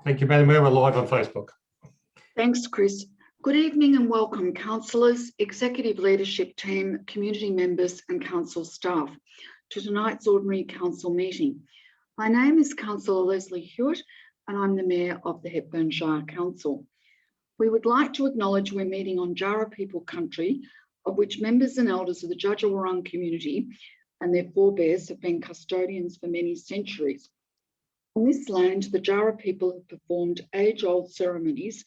Thank you, Madam Mayor. We're live on Facebook. Thanks, Chris. Good evening and welcome, councillors, executive leadership team, community members and council staff to tonight's ordinary council meeting. My name is Councillor Leslie Hewitt and I'm the Mayor of the Hepburn Shire Council. We would like to acknowledge we're meeting on Jara people country, of which members and elders of the Djadja Wurrung community and their forebears have been custodians for many centuries. On this land, the Jara people have performed age-old ceremonies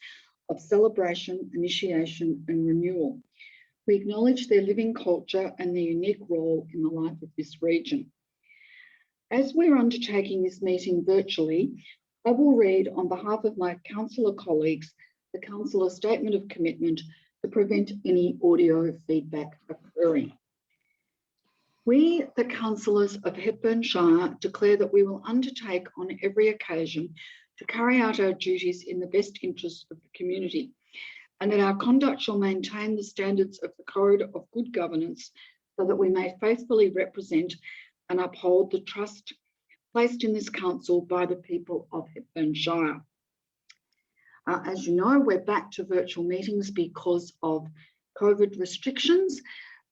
of celebration, initiation and renewal. We acknowledge their living culture and their unique role in the life of this region. As we're undertaking this meeting virtually, I will read on behalf of my councillor colleagues the councillor statement of commitment to prevent any audio feedback occurring. We, the councillors of Hepburn Shire, declare that we will undertake on every occasion to carry out our duties in the best interest of the community, and that our conduct shall maintain the standards of the Code of Good Governance so that we may faithfully represent and uphold the trust placed in this council by the people of Hepburn Shire. As you know, we're back to virtual meetings because of COVID restrictions.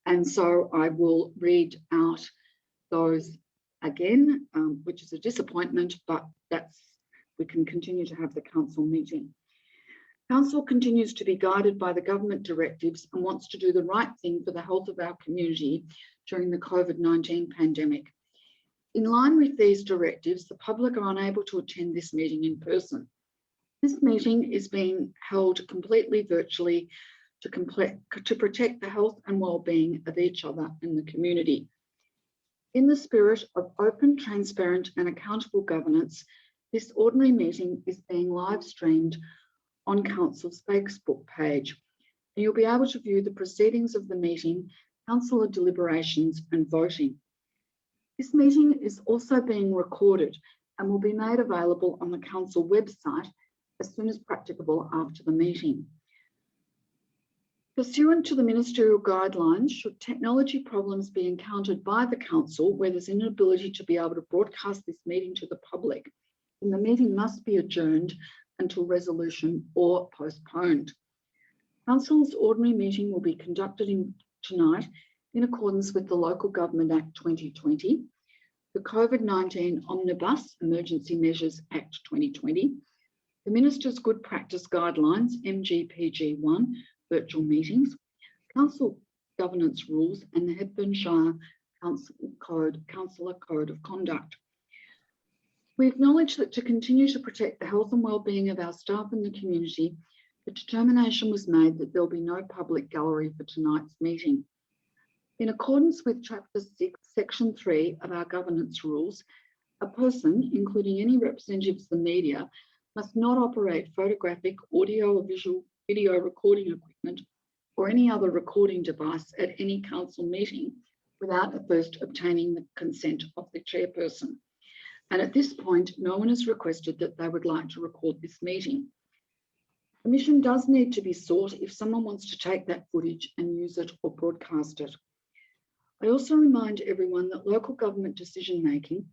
And so I will read out those again, which is a disappointment, but we can continue to have the council meeting. Council continues to be guided by the government directives and wants to do the right thing for the health of our community during the COVID-19 pandemic. In line with these directives, the public are unable to attend this meeting in person. This meeting is being held completely virtually to protect the health and well-being of each other in the community. In the spirit of open, transparent and accountable governance, this ordinary meeting is being live streamed on Council's Facebook page. And you'll be able to view the proceedings of the meeting, councillor deliberations and voting. This meeting is also being recorded and will be made available on the council website as soon as practicable after the meeting. Pursuant to the ministerial guidelines, should technology problems be encountered by the council where there's inability to be able to broadcast this meeting to the public, then the meeting must be adjourned until resolution or postponed. Council's ordinary meeting will be conducted tonight in accordance with the Local Government Act 2020, the COVID-19 Omnibus Emergency Measures Act 2020, the Minister's Good Practice Guidelines, MGPG1, virtual meetings, council governance rules and the Hepburn Shire Councillor Code of Conduct. We acknowledge that to continue to protect the health and well-being of our staff and the community, the determination was made that there'll be no public gallery for tonight's meeting. In accordance with Chapter 6, Section 3 of our governance rules, a person, including any representatives of the media, must not operate photographic, audio or visual video recording equipment or any other recording device at any council meeting without first obtaining the consent of the chairperson. And at this point, no one has requested that they would like to record this meeting. Permission does need to be sought if someone wants to take that footage and use it or broadcast it. I also remind everyone that local government decision making,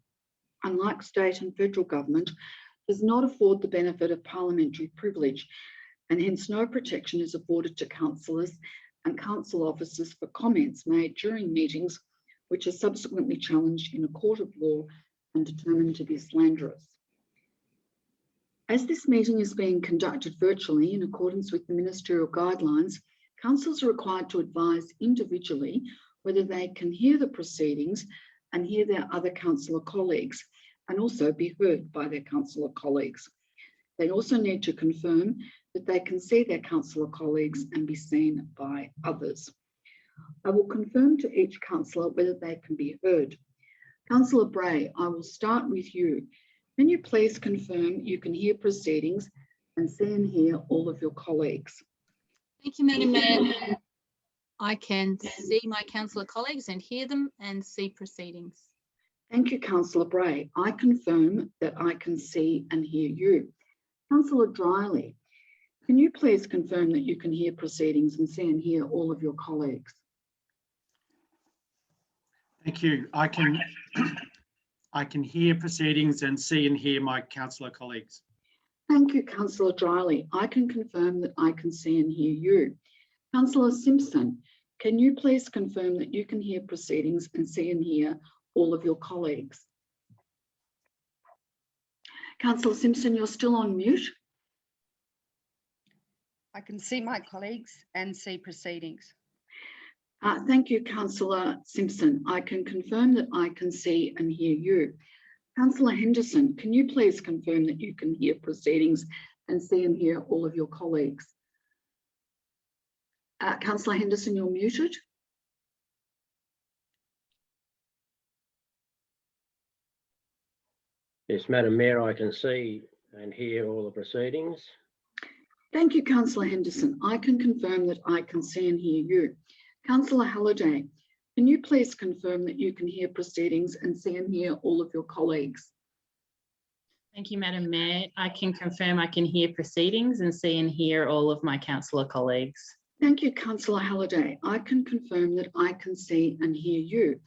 unlike state and federal government, does not afford the benefit of parliamentary privilege, and hence no protection is afforded to councillors and council officers for comments made during meetings which are subsequently challenged in a court of law and determined to be slanderous. As this meeting is being conducted virtually in accordance with the ministerial guidelines, councillors are required to advise individually whether they can hear the proceedings and hear their other councillor colleagues and also be heard by their councillor colleagues. They also need to confirm that they can see their councillor colleagues and be seen by others. I will confirm to each councillor whether they can be heard. Councillor Bray, I will start with you. Can you please confirm you can hear proceedings and see and hear all of your colleagues? Thank you, Madam Mayor. I can see my councillor colleagues and hear them and see proceedings. Thank you, Councillor Bray. I confirm that I can see and hear you. Councillor Dryly, can you please confirm that you can hear proceedings and see and hear all of your colleagues? Thank you. I can hear proceedings and see and hear my councillor colleagues. Thank you, Councillor Dryly. I can confirm that I can see and hear you. Councillor Simpson, can you please confirm that you can hear proceedings and see and hear all of your colleagues? Councillor Simpson, you're still on mute. I can see my colleagues and see proceedings. Thank you, Councillor Simpson. I can confirm that I can see and hear you. Councillor Henderson, can you please confirm that you can hear proceedings and see and hear all of your colleagues? Councillor Henderson, you're muted. Yes, Madam Mayor, I can see and hear all the proceedings. Thank you, Councillor Henderson. I can confirm that I can see and hear you. Councillor Halliday, can you please confirm that you can hear proceedings and see and hear all of your colleagues? Thank you, Madam Mayor. I can confirm I can hear proceedings and see and hear all of my councillor colleagues. Thank you, Councillor Halliday. I can confirm that I can see and hear you.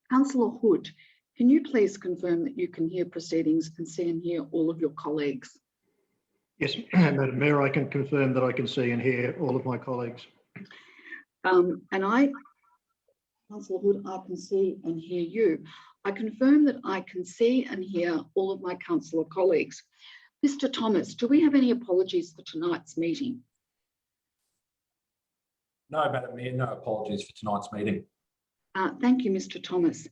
Councillor Hood, can you please confirm that you can hear proceedings and see and hear all of your colleagues? Yes, Madam Mayor, I can confirm that I can see and hear all of my colleagues. Councillor Hood, I can see and hear you. I confirm that I can see and hear all of my councillor colleagues. Mr. Thomas, do we have any apologies for tonight's meeting? No, Madam Mayor, no apologies for tonight's meeting. Thank you, Mr. Thomas.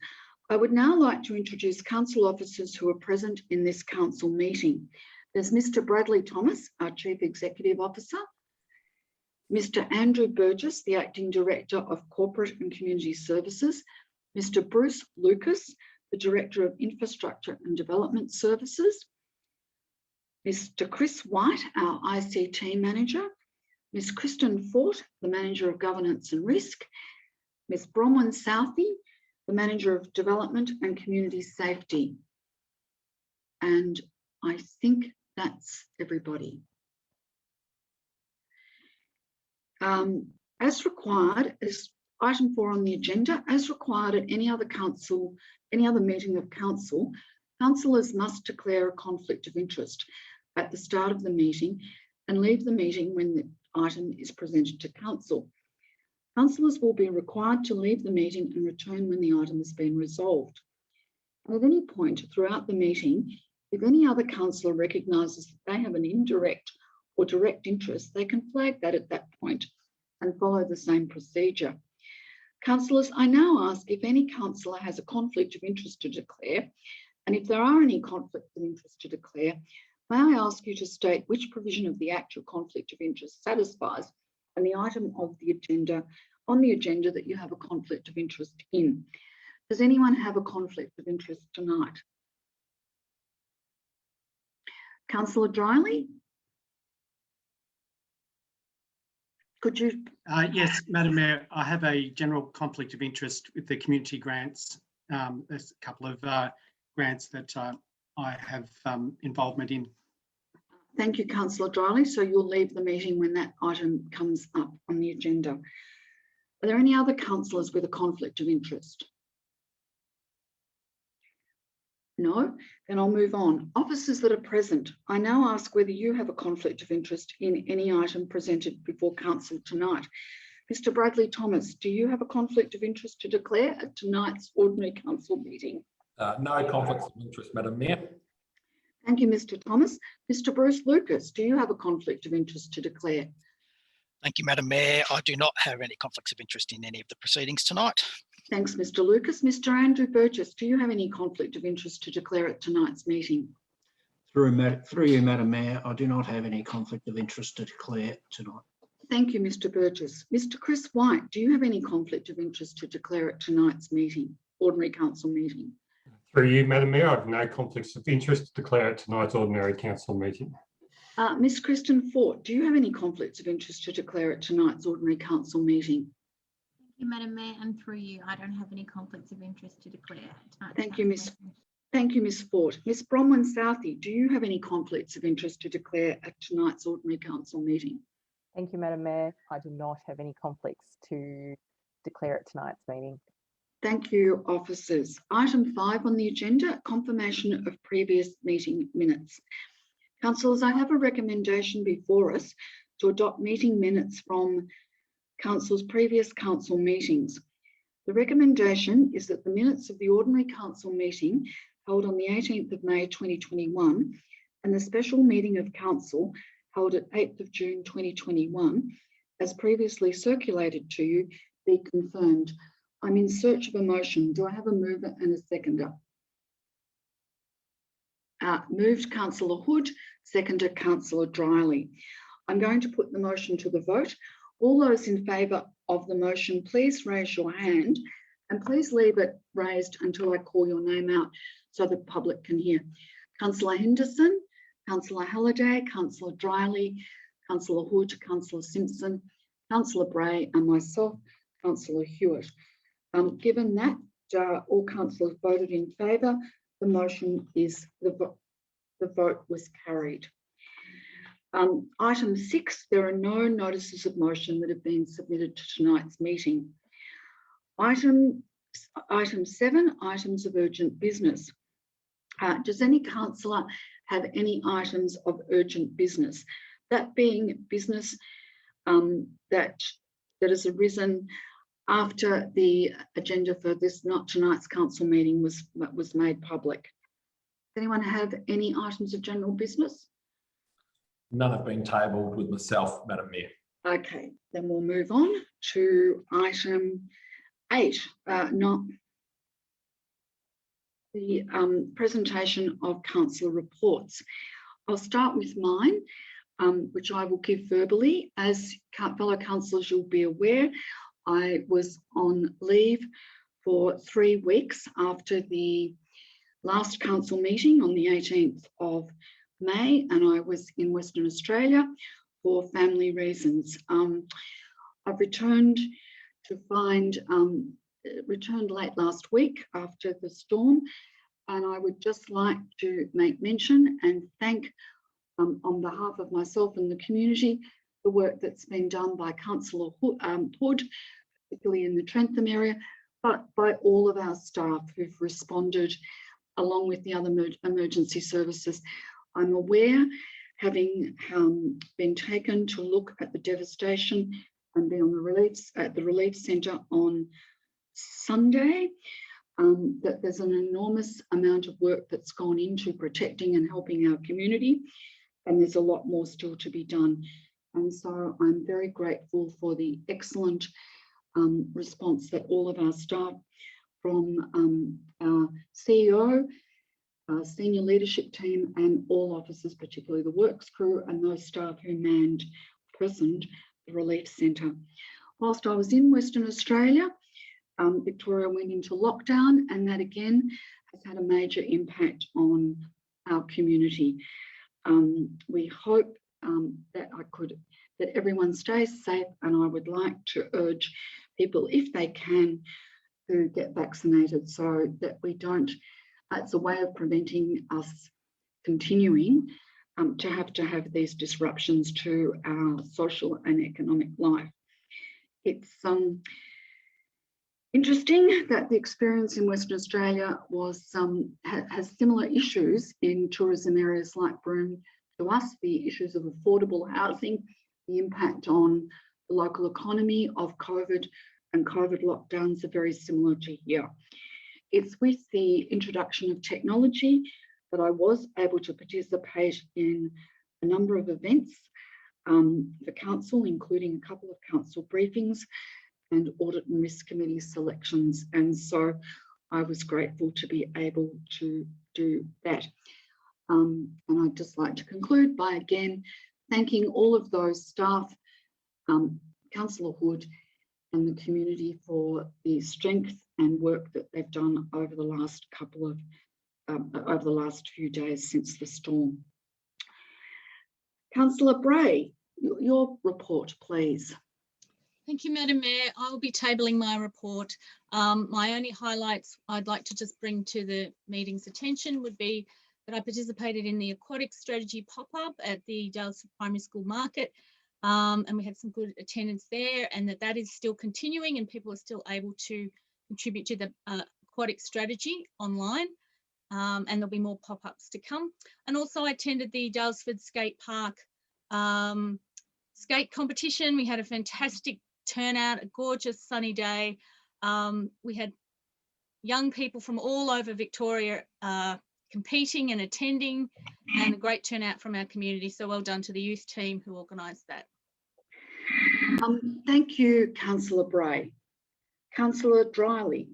I would now like to introduce council officers who are present in this council meeting. There's Mr. Bradley Thomas, our Chief Executive Officer, Mr. Andrew Burgess, the Acting Director of Corporate and Community Services, Mr. Bruce Lucas, the Director of Infrastructure and Development Services, Mr. Chris White, our ICT Manager, Ms. Kristen Fort, the Manager of Governance and Risk, Ms. Bronwyn Southey, the Manager of Development and Community Safety. And I think that's everybody. As required, as item 4 on the agenda, as required at any other meeting of council, councillors must declare a conflict of interest at the start of the meeting and leave the meeting when the item is presented to council. Councillors will be required to leave the meeting and return when the item has been resolved. And at any point throughout the meeting, if any other councillor recognises that they have an indirect or direct interest, they can flag that at that point and follow the same procedure. Councillors, I now ask if any councillor has a conflict of interest to declare, and if there are any conflicts of interest to declare, may I ask you to state which provision of the Act your conflict of interest satisfies and the item of the agenda on the agenda that you have a conflict of interest in. Does anyone have a conflict of interest tonight? Councillor Dryly? Could you? Yes, Madam Mayor, I have a general conflict of interest with the community grants. There's a couple of grants that I have involvement in. Thank you, Councillor Dryly. So you'll leave the meeting when that item comes up on the agenda. Are there any other councillors with a conflict of interest? No? Then I'll move on. Officers that are present, I now ask whether you have a conflict of interest in any item presented before council tonight. Mr. Bradley Thomas, do you have a conflict of interest to declare at tonight's ordinary council meeting? No conflicts of interest, Madam Mayor. Thank you, Mr. Thomas. Mr. Bruce Lucas, do you have a conflict of interest to declare? Thank you, Madam Mayor. I do not have any conflicts of interest in any of the proceedings tonight. Thanks, Mr. Lucas. Mr. Andrew Burgess, do you have any conflict of interest to declare at tonight's meeting? Through you, Madam Mayor, I do not have any conflict of interest to declare tonight. Thank you, Mr. Burgess. Mr. Chris White, do you have any conflict of interest to declare at tonight's meeting, ordinary council meeting? Through you, Madam Mayor, I have no conflicts of interest to declare at tonight's ordinary council meeting. Ms. Kristen Fort, do you have any conflicts of interest to declare at tonight's ordinary council meeting? Thank you, Madam Mayor, and through you, I don't have any conflicts of interest to declare tonight. Thank you, Ms. Fort. Ms. Bronwyn Southey, do you have any conflicts of interest to declare at tonight's ordinary council meeting? Thank you, Madam Mayor. I do not have any conflicts to declare at tonight's meeting. Thank you, officers. Item 5 on the agenda, confirmation of previous meeting minutes. Councillors, I have a recommendation before us to adopt meeting minutes from Council's previous council meetings. The recommendation is that the minutes of the ordinary council meeting held on the 18th of May 2021 and the special meeting of council held at 8th of June 2021, as previously circulated to you, be confirmed. I'm in search of a motion. Do I have a mover and a seconder? Moved Councillor Hood, seconder Councillor Dryly. I'm going to put the motion to the vote. All those in favour of the motion, please raise your hand and please leave it raised until I call your name out so the public can hear. Councillor Henderson, Councillor Halliday, Councillor Dryly, Councillor Hood, Councillor Simpson, Councillor Bray and myself, Councillor Hewitt. Given that all councillors voted in favour, the motion is the vote was carried. Item 6, there are no notices of motion that have been submitted to tonight's meeting. Item 7, items of urgent business. Does any councillor have any items of urgent business? That being business that has arisen after the agenda for this tonight's council meeting was made public. Does anyone have any items of general business? None have been tabled with myself, Madam Mayor. Okay, then we'll move on to item 8, not the presentation of council reports. I'll start with mine, which I will give verbally. As fellow councillors, you'll be aware, I was on leave for 3 weeks after the last council meeting on the 18th of May, and I was in Western Australia for family reasons. I've returned late last week after the storm, and I would just like to make mention and thank on behalf of myself and the community the work that's been done by Councillor Hood, particularly in the Trentham area, but by all of our staff who've responded along with the other emergency services. I'm aware, having been taken to look at the devastation and be on at the relief centre on Sunday, that there's an enormous amount of work that's gone into protecting and helping our community, and there's a lot more still to be done. And so I'm very grateful for the excellent response that all of our staff, from our CEO, our senior leadership team and all officers, particularly the works crew and those staff who personed the relief centre. Whilst I was in Western Australia, Victoria went into lockdown, and that again has had a major impact on our community. We hope that everyone stays safe, and I would like to urge people, if they can, to get vaccinated so that we don't, it's a way of preventing us continuing to have these disruptions to our social and economic life. It's interesting that the experience in Western Australia was has similar issues in tourism areas like Broome to us, the issues of affordable housing, the impact on the local economy of COVID, and COVID lockdowns are very similar to here. It's with the introduction of technology that I was able to participate in a number of events for council, including a couple of council briefings and audit and risk committee selections. And so I was grateful to be able to do that. And I'd just like to conclude by again thanking all of those staff, Councillor Hood and the community for the strength and work that they've done over the last over the last few days since the storm. Councillor Bray, your report, please. Thank you, Madam Mayor. I'll be tabling my report. My only highlights I'd like to just bring to the meeting's attention would be that I participated in the aquatic strategy pop-up at the Dallas Primary School Market, and we had some good attendance there, and that is still continuing and people are still able to contribute to the aquatic strategy online. and there'll be more pop-ups to come. And also I attended the Dalesford Skate Park skate competition. We had a fantastic turnout, a gorgeous sunny day. We had young people from all over Victoria competing and attending, and a great turnout from our community. So well done to the youth team who organised that. Thank you, Councillor Bray. Councillor Dryly.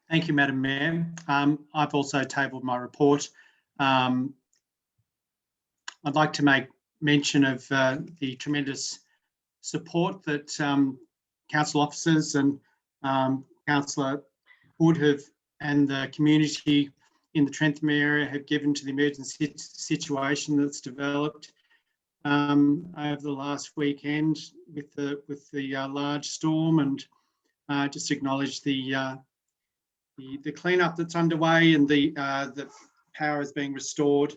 Thank you, Madam Mayor. I've also tabled my report. I'd like to make mention of the tremendous support that council officers and Councillor Wood have and the community in the Trentham area have given to the emergency situation that's developed over the last weekend with the large storm, and just acknowledge the cleanup that's underway and the power is being restored,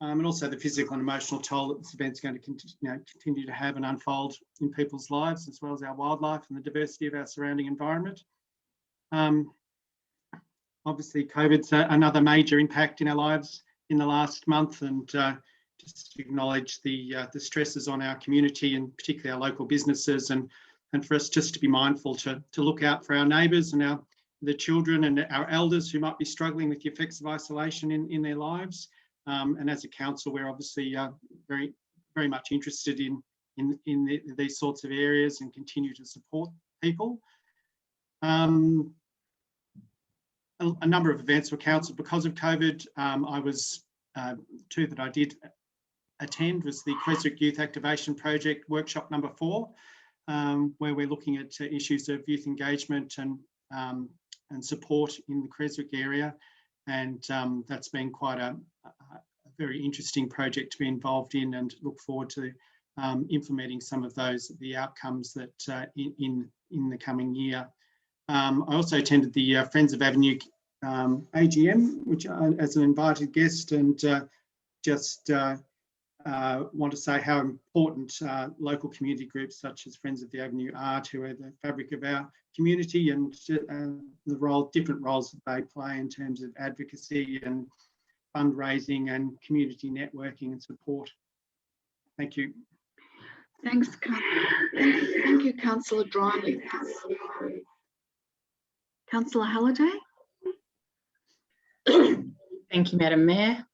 and also the physical and emotional toll that this event's going to continue to have and unfold in people's lives, as well as our wildlife and the diversity of our surrounding environment. Obviously, COVID's another major impact in our lives in the last month, and just to acknowledge the stresses on our community and particularly our local businesses, and for us just to be mindful to look out for our neighbours and the children and our elders who might be struggling with the effects of isolation in their lives. And as a council, we're obviously very, very much interested in these sorts of areas and continue to support people. A number of events were cancelled because of COVID. Two that I did attend was the Creswick Youth Activation Project workshop number 4, where we're looking at issues of youth engagement and support in the Creswick area. And that's been quite a very interesting project to be involved in, and look forward to implementing some of the outcomes that in the coming year. I also attended the Friends of Avenue AGM, which as an invited guest, and just want to say how important local community groups such as Friends of the Avenue are to the fabric of our community, and the different roles that they play in terms of advocacy and fundraising and community networking and support. Thank you. Thank you, Councillor Dryly. Councillor Halliday. Thank you, Madam Mayor.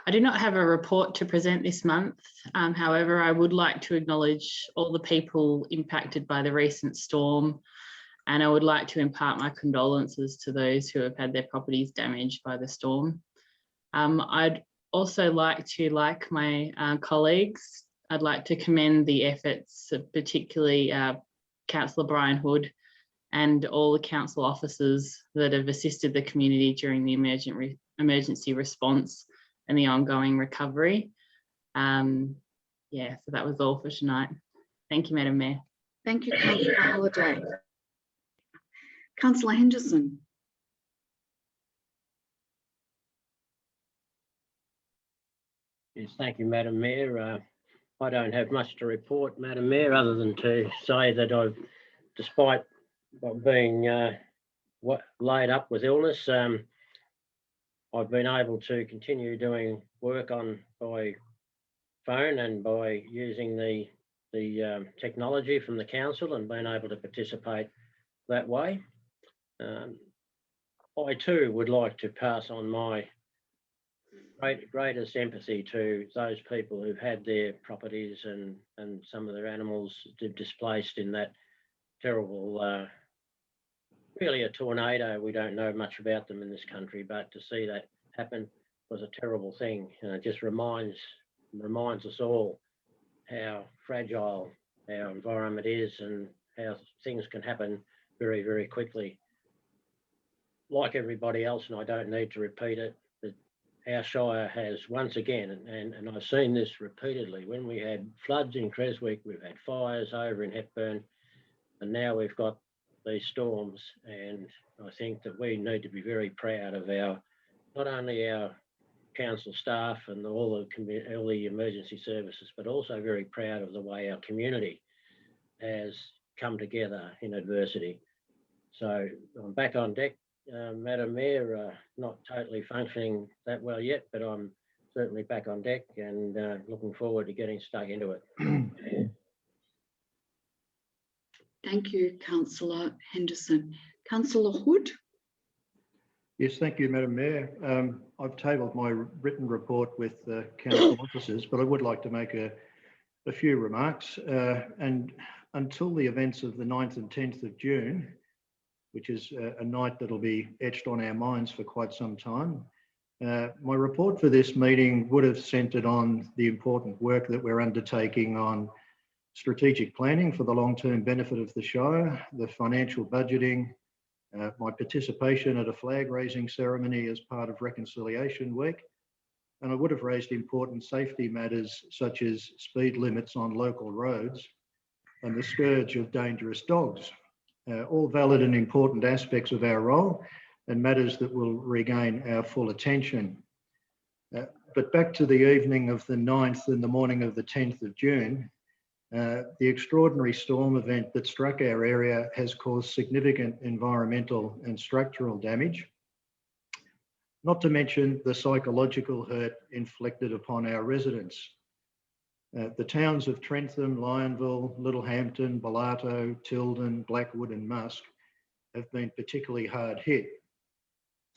I do not have a report to present this month. However, I would like to acknowledge all the people impacted by the recent storm, and I would like to impart my condolences to those who have had their properties damaged by the storm. I'd also like to, like my colleagues, I'd like to commend the efforts of particularly Councillor Brian Hood and all the council officers that have assisted the community during the emergency response and the ongoing recovery. Yeah, so that was all for tonight. Thank you, Madam Mayor. Thank you, Councillor Halliday. Councillor Henderson. Yes, thank you, Madam Mayor. I don't have much to report, Madam Mayor, other than to say that despite being laid up with illness, I've been able to continue doing work by phone and by using the technology from the council, and being able to participate that way. I too would like to pass on my greatest empathy to those people who've had their properties and some of their animals displaced in that terrible, really a tornado. We don't know much about them in this country, but to see that happen was a terrible thing. It just reminds us all how fragile our environment is and how things can happen very, very quickly. Like everybody else, and I don't need to repeat it, but our Shire has once again, and I've seen this repeatedly, when we had floods in Creswick, we've had fires over in Hepburn, and now we've got these storms. And I think that we need to be very proud of not only our council staff and all the emergency services, but also very proud of the way our community has come together in adversity. So I'm back on deck, Madam Mayor, not totally functioning that well yet, but I'm certainly back on deck and looking forward to getting stuck into it. Thank you, Councillor Henderson. Councillor Hood. Yes, thank you, Madam Mayor. I've tabled my written report with council officers, but I would like to make a few remarks. And until the events of the 9th and 10th of June, which is a night that'll be etched on our minds for quite some time, my report for this meeting would have centred on the important work that we're undertaking on strategic planning for the long-term benefit of the Shire, the financial budgeting, my participation at a flag raising ceremony as part of Reconciliation Week, and I would have raised important safety matters such as speed limits on local roads and the scourge of dangerous dogs, all valid and important aspects of our role and matters that will regain our full attention. But back to the evening of the 9th and the morning of the 10th of June, the extraordinary storm event that struck our area has caused significant environmental and structural damage, not to mention the psychological hurt inflicted upon our residents. The towns of Trentham, Lionville, Littlehampton, Bellato, Tilden, Blackwood and Musk have been particularly hard hit.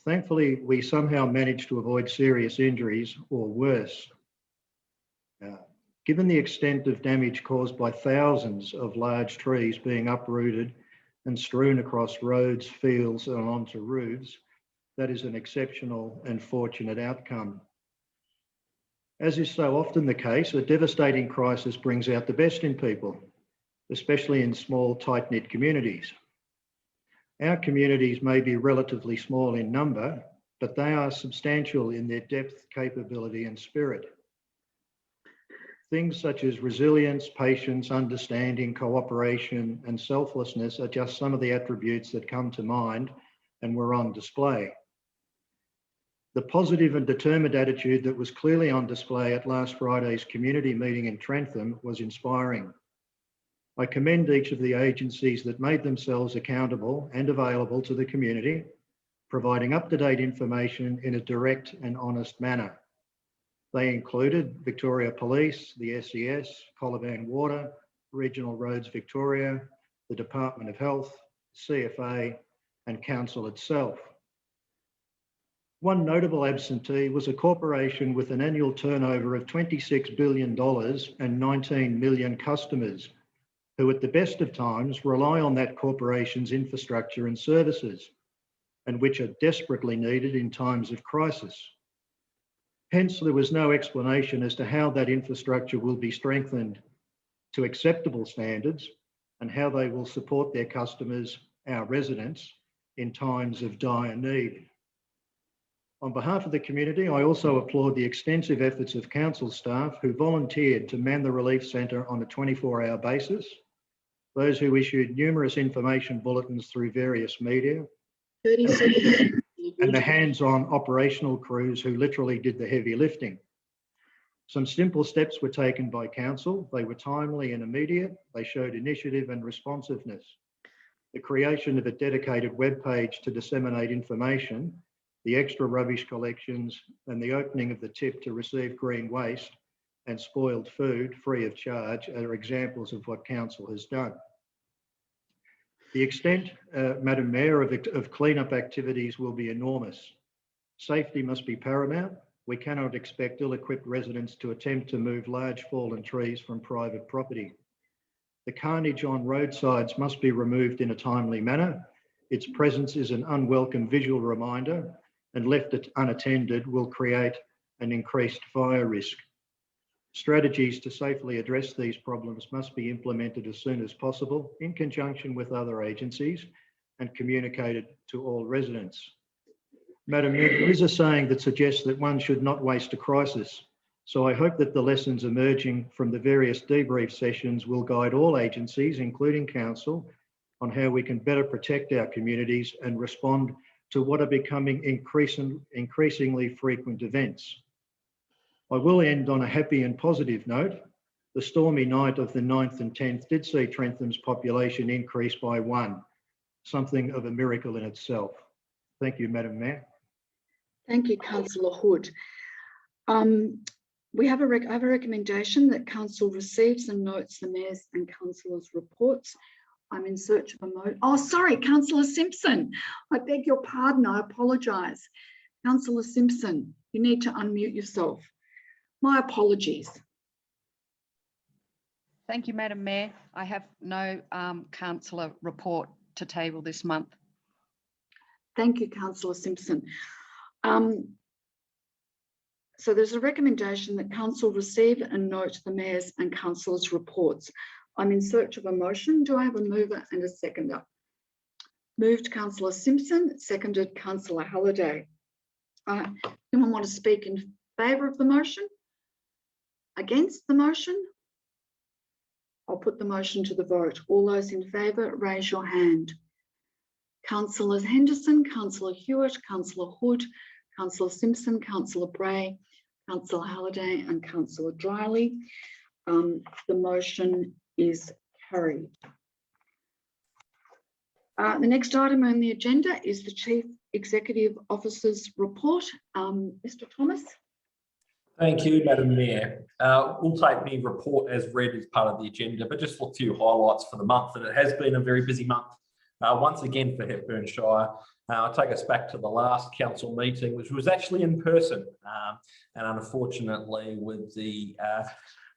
Thankfully, we somehow managed to avoid serious injuries or worse. Given the extent of damage caused by thousands of large trees being uprooted and strewn across roads, fields and onto roofs, that is an exceptional and fortunate outcome. As is so often the case, a devastating crisis brings out the best in people, especially in small, tight-knit communities. Our communities may be relatively small in number, but they are substantial in their depth, capability and spirit. Things such as resilience, patience, understanding, cooperation and selflessness are just some of the attributes that come to mind and were on display. The positive and determined attitude that was clearly on display at last Friday's community meeting in Trentham was inspiring. I commend each of the agencies that made themselves accountable and available to the community, providing up-to-date information in a direct and honest manner. They included Victoria Police, the SES, Colaban Water, Regional Roads Victoria, the Department of Health, CFA and Council itself. One notable absentee was a corporation with an annual turnover of $26 billion and 19 million customers, who at the best of times rely on that corporation's infrastructure and services, and which are desperately needed in times of crisis. Hence, there was no explanation as to how that infrastructure will be strengthened to acceptable standards and how they will support their customers, our residents, in times of dire need. On behalf of the community, I also applaud the extensive efforts of council staff who volunteered to man the Relief Centre on a 24-hour basis, those who issued numerous information bulletins through various media, 30 seconds. and the hands-on operational crews who literally did the heavy lifting. Some simple steps were taken by council. They were timely and immediate. They showed initiative and responsiveness. The creation of a dedicated webpage to disseminate information, the extra rubbish collections, and the opening of the tip to receive green waste and spoiled food free of charge are examples of what council has done. The extent, Madam Mayor, of clean-up activities will be enormous. Safety must be paramount. We cannot expect ill-equipped residents to attempt to move large fallen trees from private property. The carnage on roadsides must be removed in a timely manner. Its presence is an unwelcome visual reminder, and left unattended will create an increased fire risk. Strategies to safely address these problems must be implemented as soon as possible in conjunction with other agencies and communicated to all residents. Madam Mayor, there is a saying that suggests that one should not waste a crisis. So I hope that the lessons emerging from the various debrief sessions will guide all agencies, including council, on how we can better protect our communities and respond to what are becoming increasingly frequent events. I will end on a happy and positive note. The stormy night of the 9th and 10th did see Trentham's population increase by 1, something of a miracle in itself. Thank you, Madam Mayor. Thank you, Councillor Hood. I have a recommendation that Council receives and notes the Mayor's and Councillors' reports. I'm in search of a motion. Oh, sorry, Councillor Simpson. I beg your pardon. I apologise. Councillor Simpson, you need to unmute yourself. My apologies. Thank you, Madam Mayor. I have no councillor report to table this month. Thank you, Councillor Simpson. So there's a recommendation that Council receive and note the Mayor's and Councillors' reports. I'm in search of a motion. Do I have a mover and a seconder? Moved Councillor Simpson, seconded Councillor Halliday. Anyone want to speak in favour of the motion? Against the motion? I'll put the motion to the vote. All those in favour, raise your hand. Councillors Henderson, Councillor Hewitt, Councillor Hood, Councillor Simpson, Councillor Bray, Councillor Halliday and Councillor Dryly. The motion is carried. The next item on the agenda is the Chief Executive Officer's report. Mr. Thomas. Thank you, Madam Mayor. We'll take the report as read as part of the agenda, but just a few highlights for the month, and it has been a very busy month. Once again for Hepburn Shire. I'll take us back to the last council meeting, which was actually in person. And unfortunately, with the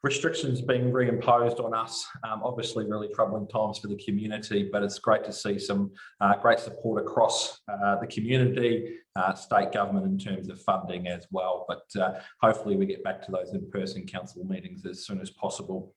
restrictions being reimposed on us, obviously really troubling times for the community, but it's great to see some great support across the community, state government in terms of funding as well. But hopefully we get back to those in-person council meetings as soon as possible.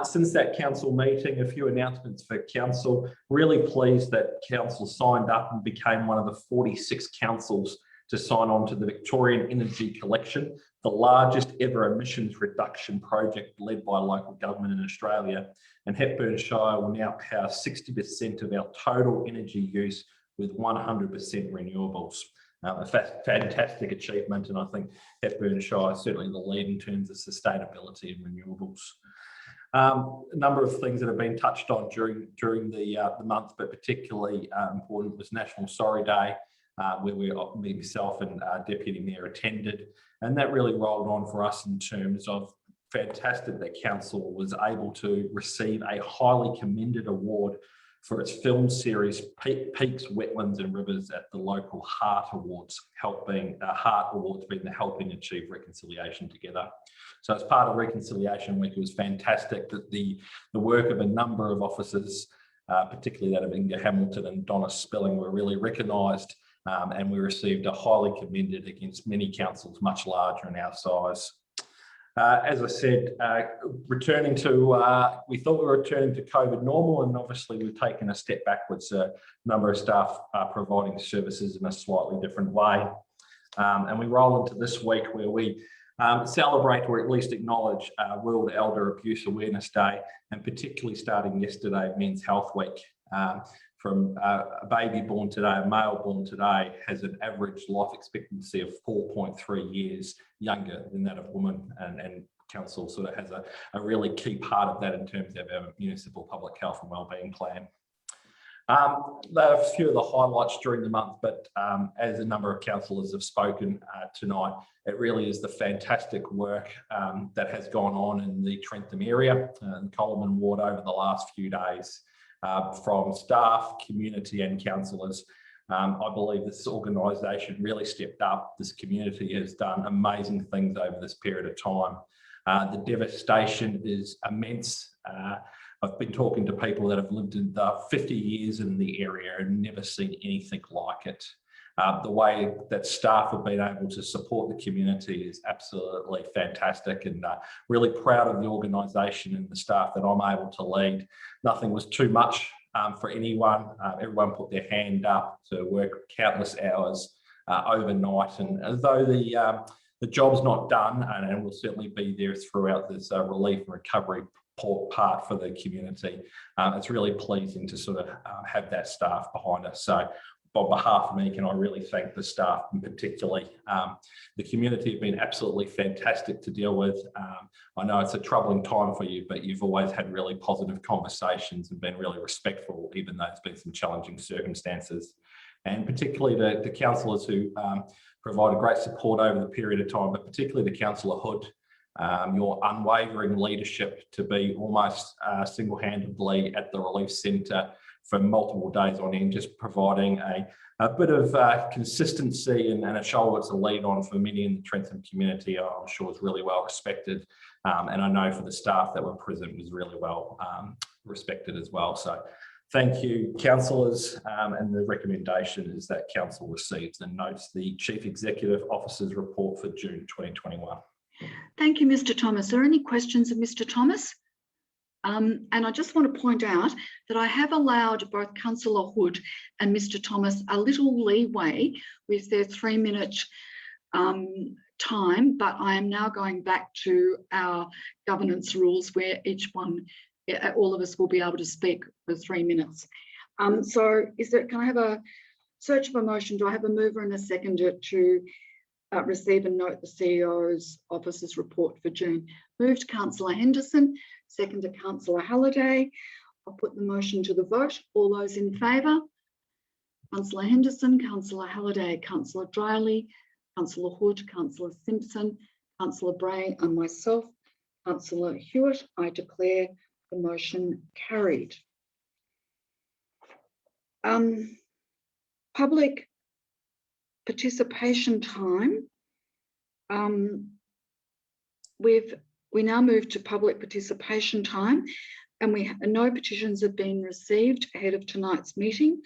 Since that council meeting, a few announcements for council. Really pleased that council signed up and became one of the 46 councils to sign on to the Victorian Energy Collection, the largest ever emissions reduction project led by local government in Australia. And Hepburn Shire will now power 60% of our total energy use with 100% renewables. A fantastic achievement, and I think Hepburn Shire is certainly the lead in terms of sustainability and renewables. A number of things that have been touched on during the month, but particularly important was National Sorry Day, where myself and Deputy Mayor attended, and that really rolled on for us in terms of fantastic that council was able to receive a highly commended award for its film series Peaks, Wetlands and Rivers at the local Heart Awards, Heart Awards being the Helping Achieve Reconciliation Together. So as part of Reconciliation Week, it was fantastic that the work of a number of officers, particularly that of Inga Hamilton and Donna Spelling, were really recognised, and we received a highly commended against many councils much larger in our size. As I said, we thought we were returning to COVID normal, and obviously we've taken a step backwards. A number of staff are providing services in a slightly different way. And we roll into this week where we celebrate, or at least acknowledge, World Elder Abuse Awareness Day, and particularly starting yesterday, Men's Health Week. From a baby born today, a male born today, has an average life expectancy of 4.3 years younger than that of women, and council sort of has a really key part of that in terms of our municipal public health and wellbeing plan. There are a few of the highlights during the month, but as a number of councillors have spoken tonight, it really is the fantastic work that has gone on in the Trentham area and Coleman Ward over the last few days. From staff, community and councillors. I believe this organisation really stepped up. This community has done amazing things over this period of time. The devastation is immense. I've been talking to people that have lived in the 50 years in the area and never seen anything like it. The way that staff have been able to support the community is absolutely fantastic, and really proud of the organisation and the staff that I'm able to lead. Nothing was too much for anyone. Everyone put their hand up to work countless hours overnight, and although the job's not done, and will certainly be there throughout this relief and recovery part for the community, it's really pleasing to sort of have that staff behind us. So on behalf of me, can I really thank the staff, and particularly the community have been absolutely fantastic to deal with. I know it's a troubling time for you, but you've always had really positive conversations and been really respectful, even though it's been some challenging circumstances. and particularly the councillors who provided great support over the period of time, but particularly the Councillor Hood, your unwavering leadership to be almost single-handedly at the Relief Centre for multiple days on end, just providing a bit of consistency and a shoulder to lean on for many in the Trentham community. I'm sure is really well respected, and I know for the staff that were present was really well respected as well. So thank you, councillors, and the recommendation is that council receives and notes the Chief Executive Officer's report for June 2021. Thank you, Mr. Thomas. Are there any questions of Mr. Thomas? And I just want to point out that I have allowed both Councillor Hood and Mr. Thomas a little leeway with their 3-minute time, but I am now going back to our governance rules where all of us will be able to speak for 3 minutes. So can I have a search of a motion? Do I have a mover and a seconder to receive and note the CEO's office's report for June? Moved Councillor Henderson, seconded Councillor Halliday. I'll put the motion to the vote. All those in favour? Councillor Henderson, Councillor Halliday, Councillor Dryelly, Councillor Hood, Councillor Simpson, Councillor Bray and myself, Councillor Hewitt. I declare the motion carried. Public participation time. We now move to public participation time, and no petitions have been received ahead of tonight's meeting.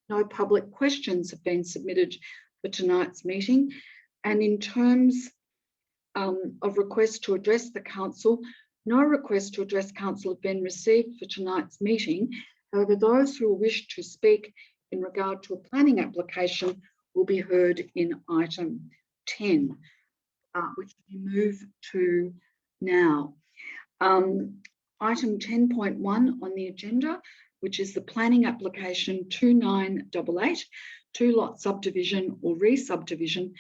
No public questions have been submitted for tonight's meeting. And in terms of requests to address the council, no requests to address council have been received for tonight's meeting. However, those who wish to speak in regard to a planning application will be heard in item 10, which we move to now. Item 10.1 on the agenda, which is the planning application 2988, two-lot subdivision or re-subdivision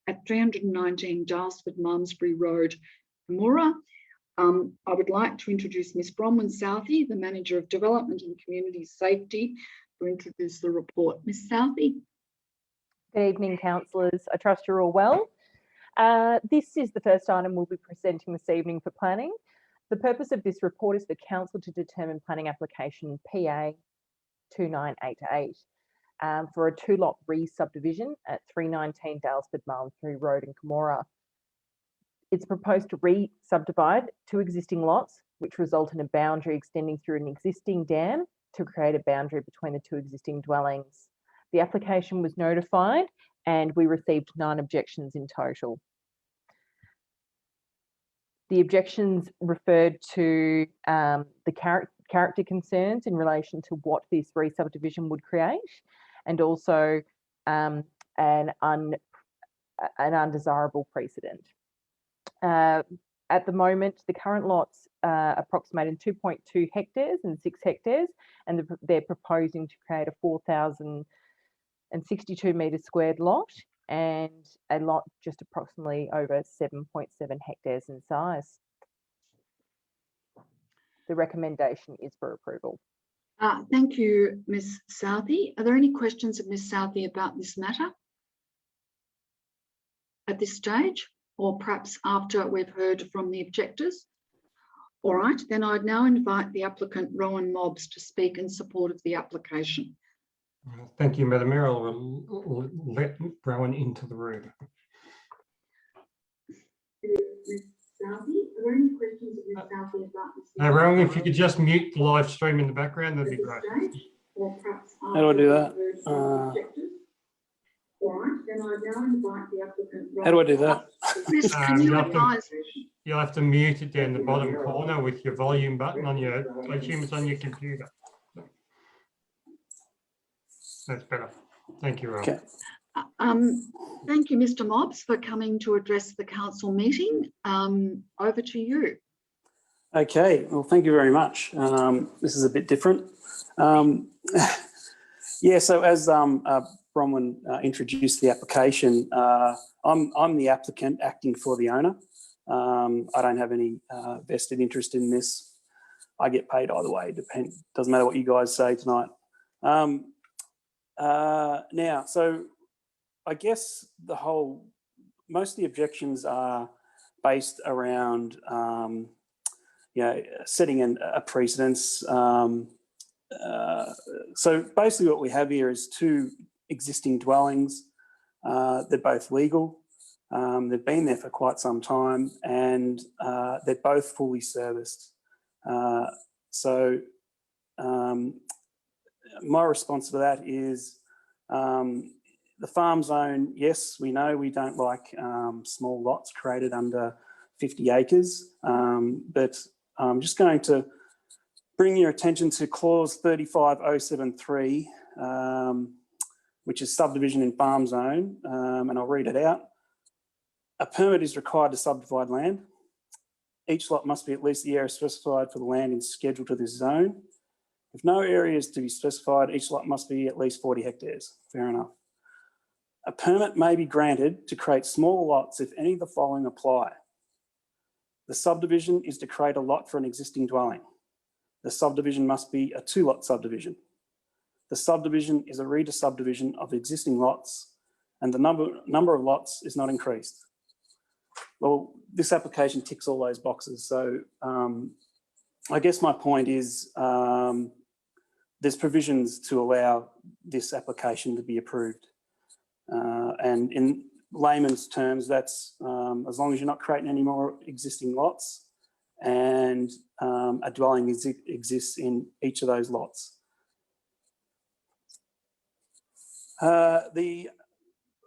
at 319 Dalesford Malmesbury Road, Camorra. I would like to introduce Ms. Bronwyn Southey, the Manager of Development and Community Safety, to introduce the report. Ms. Southey. Good evening, councillors. I trust you're all well. This is the first item we'll be presenting this evening for planning. The purpose of this report is for council to determine planning application PA 2988 for a two-lot re-subdivision at 319 Dalesford Malmesbury Road in Camorra. It's proposed to re-subdivide two existing lots, which result in a boundary extending through an existing dam to create a boundary between the two existing dwellings. The application was notified and we received 9 objections in total. The objections referred to the character concerns in relation to what this re-subdivision would create, and also an undesirable precedent. At the moment, the current lots approximate in 2.2 hectares and 6 hectares, and they're proposing to create a 4,062 metre squared lot and a lot just approximately over 7.7 hectares in size. The recommendation is for approval. Thank you, Ms. Southey. Are there any questions of Ms. Southey about this matter at this stage, or perhaps after we've heard from the objectors? All right, then I'd now invite the applicant Rowan Mobbs to speak in support of the application. Thank you, Madam Mayor. I'll let Rowan into the room. Ms. Southey, are there any questions of Ms. Southey about this? Rowan, if you could just mute the live stream in the background, that'd be great. How do I do that? All right, then I now invite the applicant. How do I do that? Chris, can you advise? You'll have to mute it down the bottom corner with your volume button on your, I assume it's on your computer. That's better. Thank you, Rowan. Okay. Thank you, Mr. Mobbs, for coming to address the council meeting. Over to you. Okay, well, thank you very much. This is a bit different. Yeah, so as Bronwyn introduced the application, I'm the applicant acting for the owner. I don't have any vested interest in this. I get paid either way, doesn't matter what you guys say tonight. Now, so I guess most of the objections are based around, setting a precedence. So basically what we have here is two existing dwellings. They're both legal. They've been there for quite some time, and they're both fully serviced. My response to that is the farm zone, yes, we know we don't like small lots created under 50 acres, but I'm just going to bring your attention to clause 35073, which is subdivision in farm zone, and I'll read it out. A permit is required to subdivide land. Each lot must be at least the area specified for the land in schedule to this zone. If no area is to be specified, each lot must be at least 40 hectares. Fair enough. A permit may be granted to create small lots if any of the following apply. The subdivision is to create a lot for an existing dwelling. The subdivision must be a 2-lot subdivision. The subdivision is a re-subdivision of existing lots, and the number of lots is not increased. Well, this application ticks all those boxes. So I guess my point is there's provisions to allow this application to be approved. And in layman's terms, that's as long as you're not creating any more existing lots and a dwelling exists in each of those lots.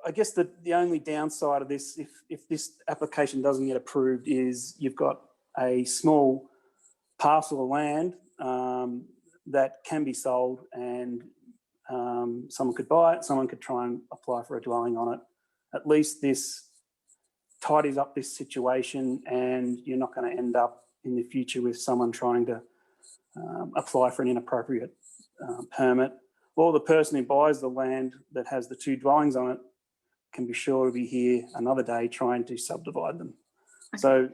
I guess the only downside of this, if this application doesn't get approved, is you've got a small parcel of land that can be sold, and someone could buy it, someone could try and apply for a dwelling on it. At least this tidies up this situation, and you're not going to end up in the future with someone trying to apply for an inappropriate permit, or the person who buys the land that has the 2 dwellings on it can be sure to be here another day trying to subdivide them. Okay. So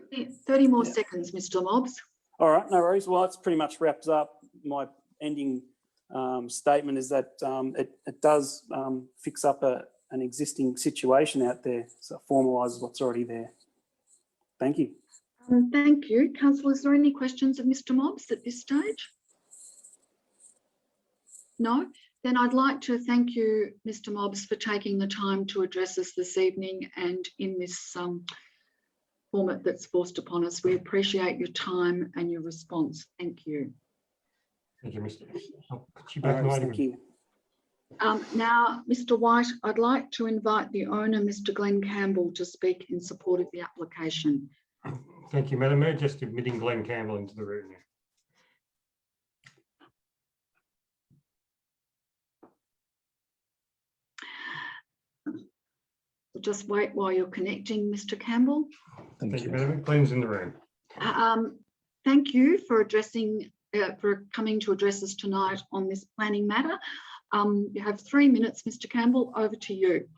30 more seconds, Mr. Mobbs. All right, no worries. Well, that's pretty much wraps up. My ending statement is that it does fix up an existing situation out there, so it formalises what's already there. Thank you. Thank you. Councillor, is there any questions of Mr. Mobbs at this stage? No? Then I'd like to thank you, Mr. Mobbs, for taking the time to address us this evening and in this format that's forced upon us. We appreciate your time and your response. Thank you. Thank you, Mr. I'll put you back in line. Thank you. Now, Mr. White, I'd like to invite the owner, Mr. Glenn Campbell, to speak in support of the application. Thank you, Madam Mayor. Just admitting Glenn Campbell into the room now. We'll just wait while you're connecting, Mr. Campbell. Thank you, Madam Mayor. Glenn's in the room. Thank you for addressing, for coming to address us tonight on this planning matter. You have 3 minutes, Mr. Campbell. Over to you.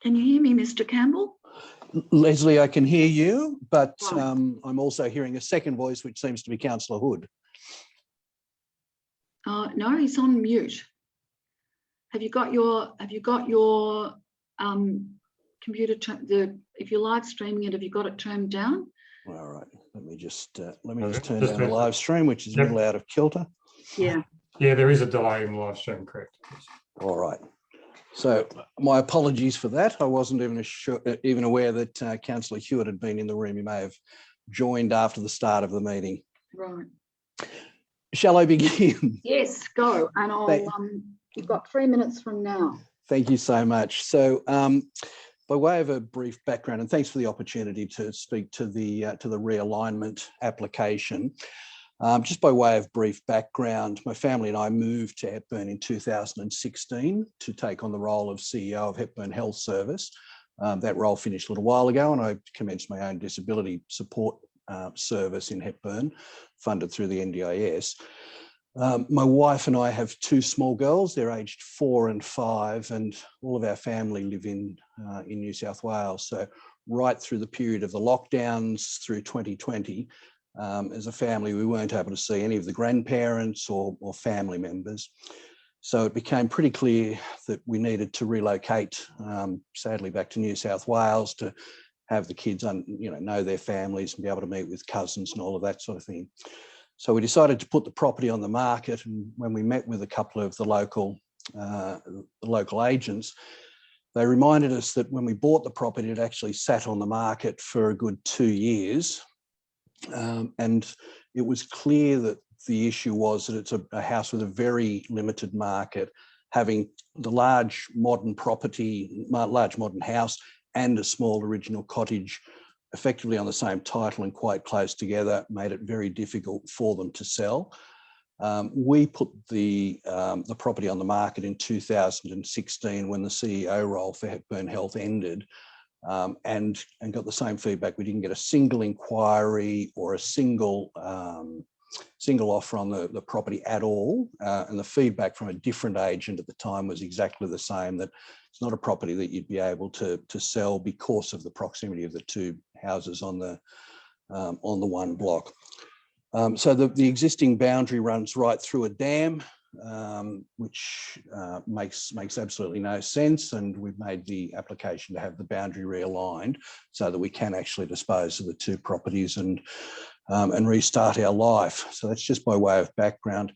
Can you hear me, Mr. Campbell? Leslie, I can hear you, but Right. I'm also hearing a second voice, which seems to be Councillor Hood. No, he's on mute. Have you got your computer, if you're live streaming it, have you got it turned down? All right, let me just turn Just down the live stream, which is a little out of kilter. Yeah. Yeah, there is a delay in the live stream, correct. All right. So my apologies for that. I wasn't even aware that Councillor Hewitt had been in the room. He may have joined after the start of the meeting. Right. Shall I begin? Yes, go. And I'll, you've got 3 minutes from now. Thank you so much. So by way of a brief background, and thanks for the opportunity to speak to the realignment application. Just by way of brief background, my family and I moved to Hepburn in 2016 to take on the role of CEO of Hepburn Health Service. That role finished a little while ago, and I commenced my own disability support service in Hepburn, funded through the NDIS. My wife and I have 2 small girls. They're aged 4 and 5, and all of our family live in New South Wales. So right through the period of the lockdowns through 2020, as a family, we weren't able to see any of the grandparents or family members. So it became pretty clear that we needed to relocate, sadly, back to New South Wales to have the kids, know their families and be able to meet with cousins and all of that sort of thing. So we decided to put the property on the market, and when we met with a couple of the local agents, they reminded us that when we bought the property, it actually sat on the market for a good 2 years. And it was clear that the issue was that it's a house with a very limited market, having the large modern property, large modern house and a small original cottage effectively on the same title and quite close together, made it very difficult for them to sell. We put the property on the market in 2016 when the CEO role for Hepburn Health ended, and got the same feedback. We didn't get a single inquiry or a single offer on the property at all. And the feedback from a different agent at the time was exactly the same, that it's not a property that you'd be able to sell because of the proximity of the two houses on the one block. So the existing boundary runs right through a dam, which makes absolutely no sense. And we've made the application to have the boundary realigned so that we can actually dispose of the two properties and restart our life. So that's just by way of background.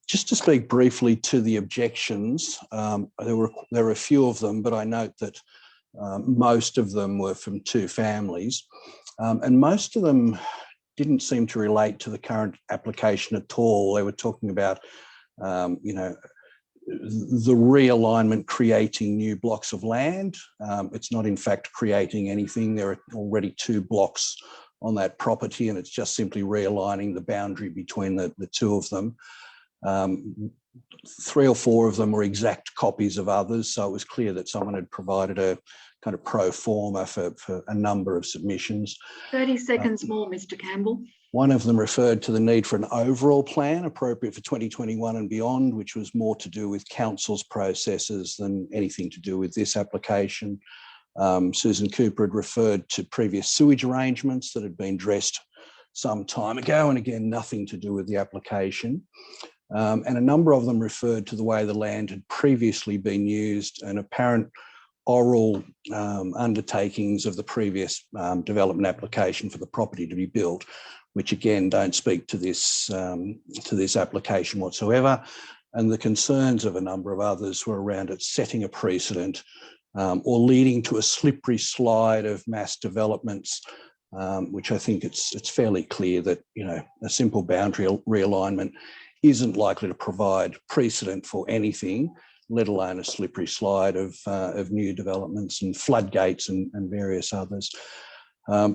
Just to speak briefly to the objections, there were a few of them, but I note that most of them were from two families, and most of them didn't seem to relate to the current application at all. They were talking about, the realignment creating new blocks of land. It's not in fact creating anything. There are already 2 blocks on that property, and it's just simply realigning the boundary between the two of them. 3 or 4 of them were exact copies of others, so it was clear that someone had provided a kind of pro forma for a number of submissions. 30 seconds more, Mr. Campbell. One of them referred to the need for an overall plan appropriate for 2021 and beyond, which was more to do with council's processes than anything to do with this application. Susan Cooper had referred to previous sewage arrangements that had been dressed some time ago, and again, nothing to do with the application. And a number of them referred to the way the land had previously been used and apparent oral undertakings of the previous development application for the property to be built, which again don't speak to this application whatsoever. And the concerns of a number of others were around it setting a precedent or leading to a slippery slide of mass developments, which I think it's fairly clear that a simple boundary realignment isn't likely to provide precedent for anything, let alone a slippery slide of new developments and floodgates and various others.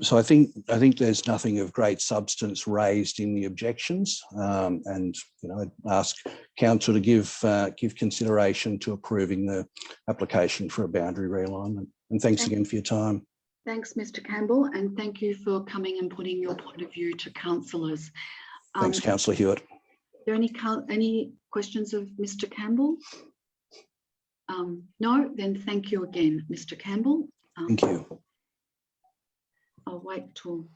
So I think there's nothing of great substance raised in the objections, and I'd ask council to give consideration to approving the application for a boundary realignment. And thanks again for your time. Thanks, Mr. Campbell, and thank you for coming and putting your point of view to councillors. Thanks, Councillor Hewitt. Are there any questions of Mr. Campbell? No, then thank you again, Mr. Campbell. Thank you. I'll wait till,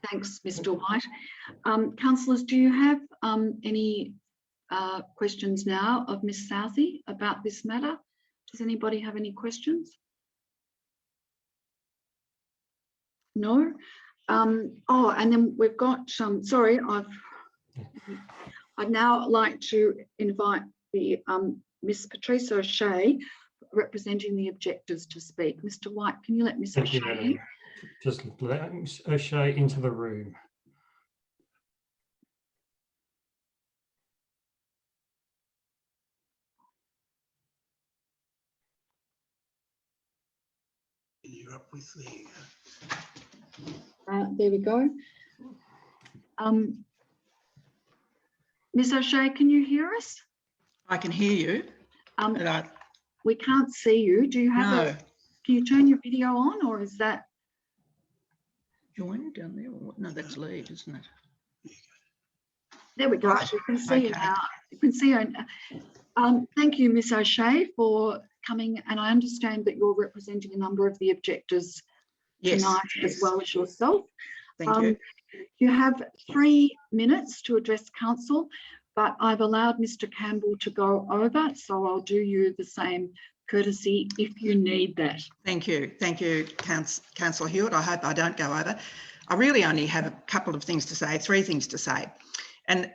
thanks, Mr. White. Councillors, do you have any questions now of Ms. Southey about this matter? Does anybody have any questions? No? Oh, and then we've got, sorry, I'd now like to invite the Ms. Patricia O'Shea, representing the objectors, to speak. Mr. White, can you let Ms. O'Shea in? Just let Ms. O'Shea into the room. You're up with the. There we go. Ms. O'Shea, can you hear us? I can hear you. We can't see you. Do you have No. Can you turn your video on, or is that? Join down there. No, that's lead, isn't it? There we go. Right. You can see you now. You can see her. Thank you, Ms. O'Shea, for coming. And I understand that you're representing a number of the objectors Yes. tonight, as well as yourself. Thank you. You have 3 minutes to address council, but I've allowed Mr. Campbell to go over, so I'll do you the same courtesy if you need that. Thank you, Councillor Hewitt. I hope I don't go over. I really only have a couple of things to say, 3 things to say. And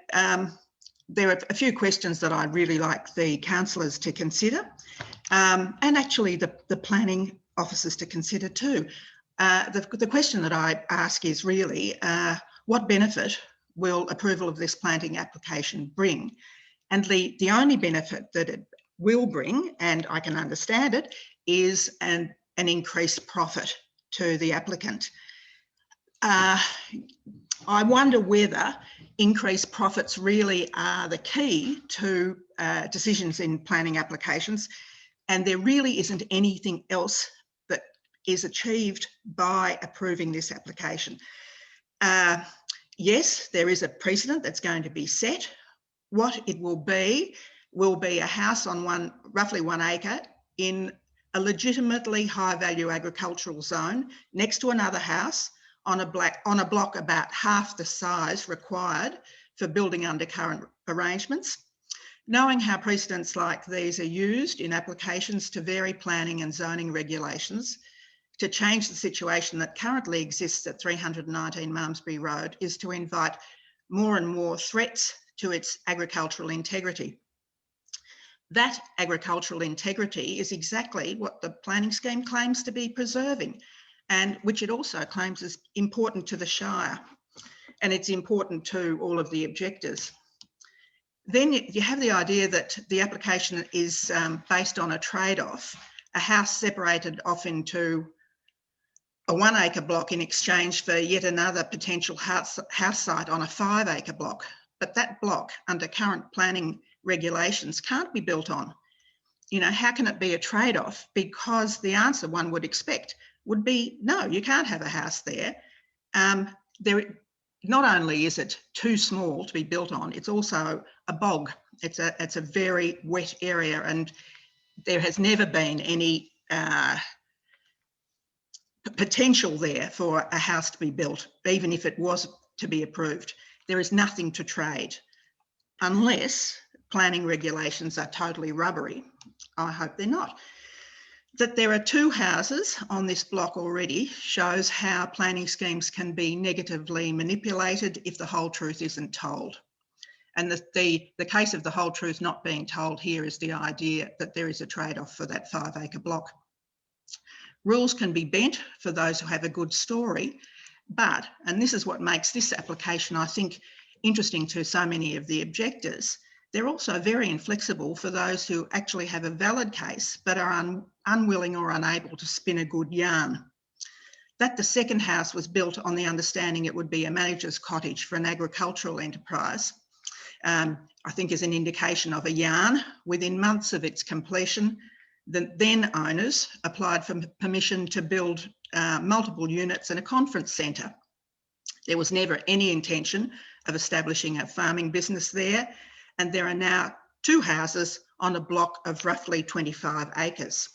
there are a few questions that I'd really like the councillors to consider, and actually the planning officers to consider too. The question that I ask is really, what benefit will approval of this planting application bring? And the only benefit that it will bring, and I can understand it, is an increased profit to the applicant. I wonder whether increased profits really are the key to decisions in planning applications, and there really isn't anything else that is achieved by approving this application. Yes, there is a precedent that's going to be set. What it will be a house on roughly 1 acre in a legitimately high value agricultural zone next to another house on a block about half the size required for building under current arrangements. Knowing how precedents like these are used in applications to vary planning and zoning regulations to change the situation that currently exists at 319 Malmesbury Road is to invite more and more threats to its agricultural integrity. That agricultural integrity is exactly what the planning scheme claims to be preserving, and which it also claims is important to the Shire, and it's important to all of the objectors. Then you have the idea that the application is based on a trade-off, a house separated off into a 1 acre block in exchange for yet another potential house site on a 5 acre block. But that block, under current planning regulations, can't be built on. You know, how can it be a trade-off? Because the answer one would expect would be, no, you can't have a house there. Not only is it too small to be built on, it's also a bog. It's a very wet area, and there has never been any potential there for a house to be built, even if it was to be approved. There is nothing to trade unless planning regulations are totally rubbery. I hope they're not. That there are 2 houses on this block already shows how planning schemes can be negatively manipulated if the whole truth isn't told. And the case of the whole truth not being told here is the idea that there is a trade-off for that 5 acre block. Rules can be bent for those who have a good story, but, and this is what makes this application, I think, interesting to so many of the objectors, they're also very inflexible for those who actually have a valid case but are unwilling or unable to spin a good yarn. That the second house was built on the understanding it would be a manager's cottage for an agricultural enterprise, I think is an indication of a yarn. Within months of its completion, the then owners applied for permission to build multiple units and a conference centre. There was never any intention of establishing a farming business there, and there are now 2 houses on a block of roughly 25 acres.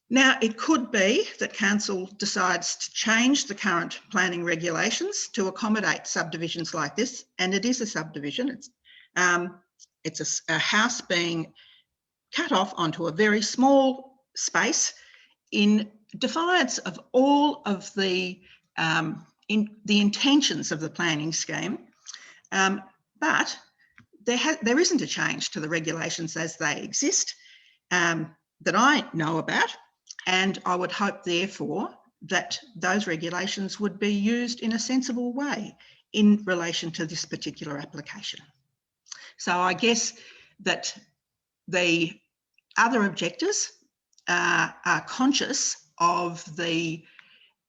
Now, it could be that council decides to change the current planning regulations to accommodate subdivisions like this, and it is a subdivision. It's a house being cut off onto a very small space in defiance of all of the intentions of the planning scheme. But there isn't a change to the regulations as they exist that I know about, and I would hope, therefore, that those regulations would be used in a sensible way in relation to this particular application. So I guess that the other objectors are conscious of the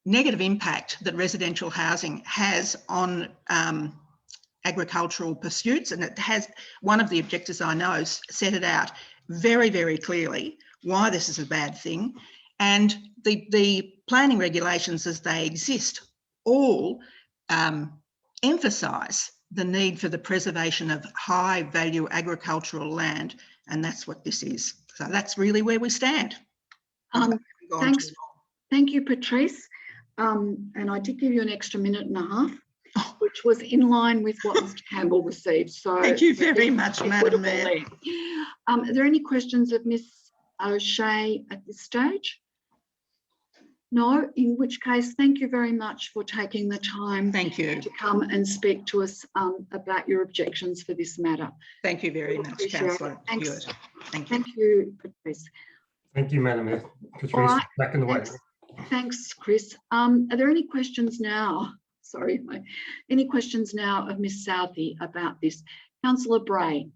negative impact that residential housing has on agricultural pursuits, and it has, one of the objectors I know set it out very, very clearly why this is a bad thing, and the planning regulations as they exist all emphasise the need for the preservation of high value agricultural land, and that's what this is. So that's really where we stand. Thank you, Patrice. And I did give you an extra minute and a half, which was in line with what Mr Campbell received. So Thank you very much, Madam Mayor. Are there any questions of Ms O'Shea at this stage? No, in which case, thank you very much for taking the time Thank you. to come and speak to us about your objections for this matter. Thank you very much, Appreciate Councillor it. Thanks. Hewitt. Thank you. Thank you, Patrice. Thank you, Madam Mayor. Patrice, All right, back in the way. Thanks, Chris. Are there any questions now? Sorry, any questions now of Ms Southey about this? Councillor Bray.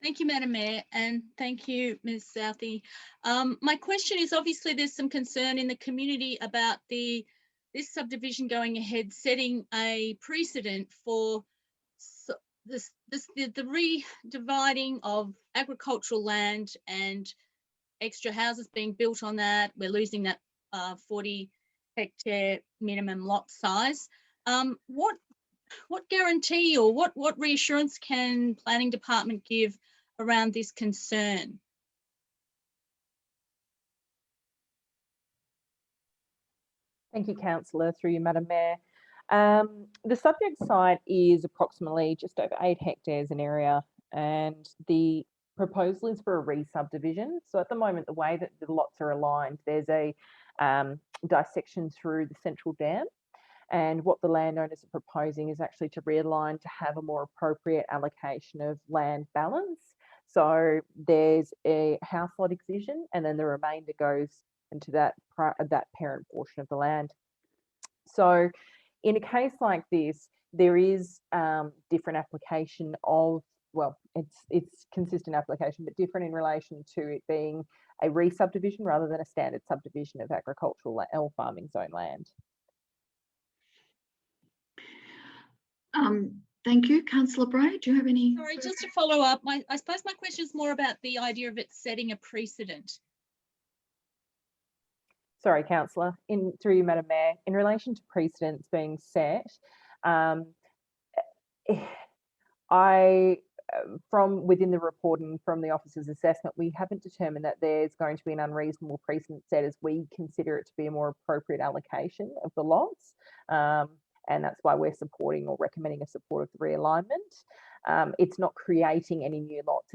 Thank you, Madam Mayor, and thank you, Ms Southey. My question is, obviously there's some concern in the community about this subdivision going ahead, setting a precedent for the re-dividing of agricultural land and extra houses being built on that. We're losing that 40-hectare minimum lot size. What guarantee or what reassurance can Planning Department give around this concern? Thank you, Councillor, through you, Madam Mayor. The subject site is approximately just over 8 hectares in area, and the proposal is for a re-subdivision. So at the moment, the way that the lots are aligned, there's a dissection through the central dam. And what the landowners are proposing is actually to realign to have a more appropriate allocation of land balance. So there's a house lot excision, and then the remainder goes into that parent portion of the land. So in a case like this, there is different application of, well, it's consistent application, but different in relation to it being a re-subdivision rather than a standard subdivision of agricultural or farming zone land. Thank you. Councillor Bray, do you have any? Sorry, just to follow up, I suppose my question is more about the idea of it setting a precedent. Sorry, Councillor, through you, Madam Mayor, in relation to precedents being set, from within the report and from the officer's assessment, we haven't determined that there's going to be an unreasonable precedent set as we consider it to be a more appropriate allocation of the lots. And that's why we're supporting or recommending a support of the realignment. It's not creating any new lots.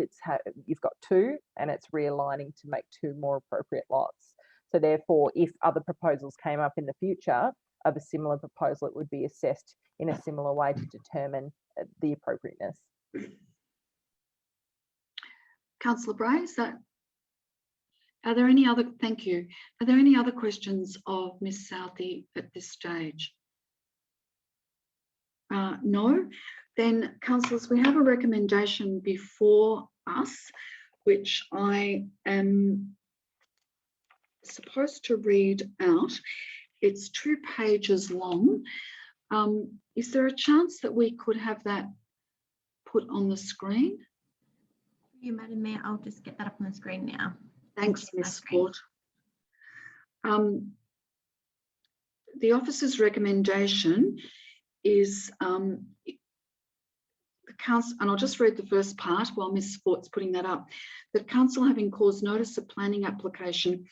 You've got 2 and it's realigning to make 2 more appropriate lots. So therefore, if other proposals came up in the future of a similar proposal, it would be assessed in a similar way to determine the appropriateness. Councillor Bray, are there any other, thank you. Are there any other questions of Ms Southey at this stage? No. Then, councillors, we have a recommendation before us, which I am supposed to read out. It's 2 pages long. Is there a chance that we could have that put on the screen? You, Madam Mayor, I'll just get that up on the screen now. Thanks, Ms Ford. The officer's recommendation is the council, and I'll just read the first part while Ms Fort's putting that up. The council, having caused notice of planning application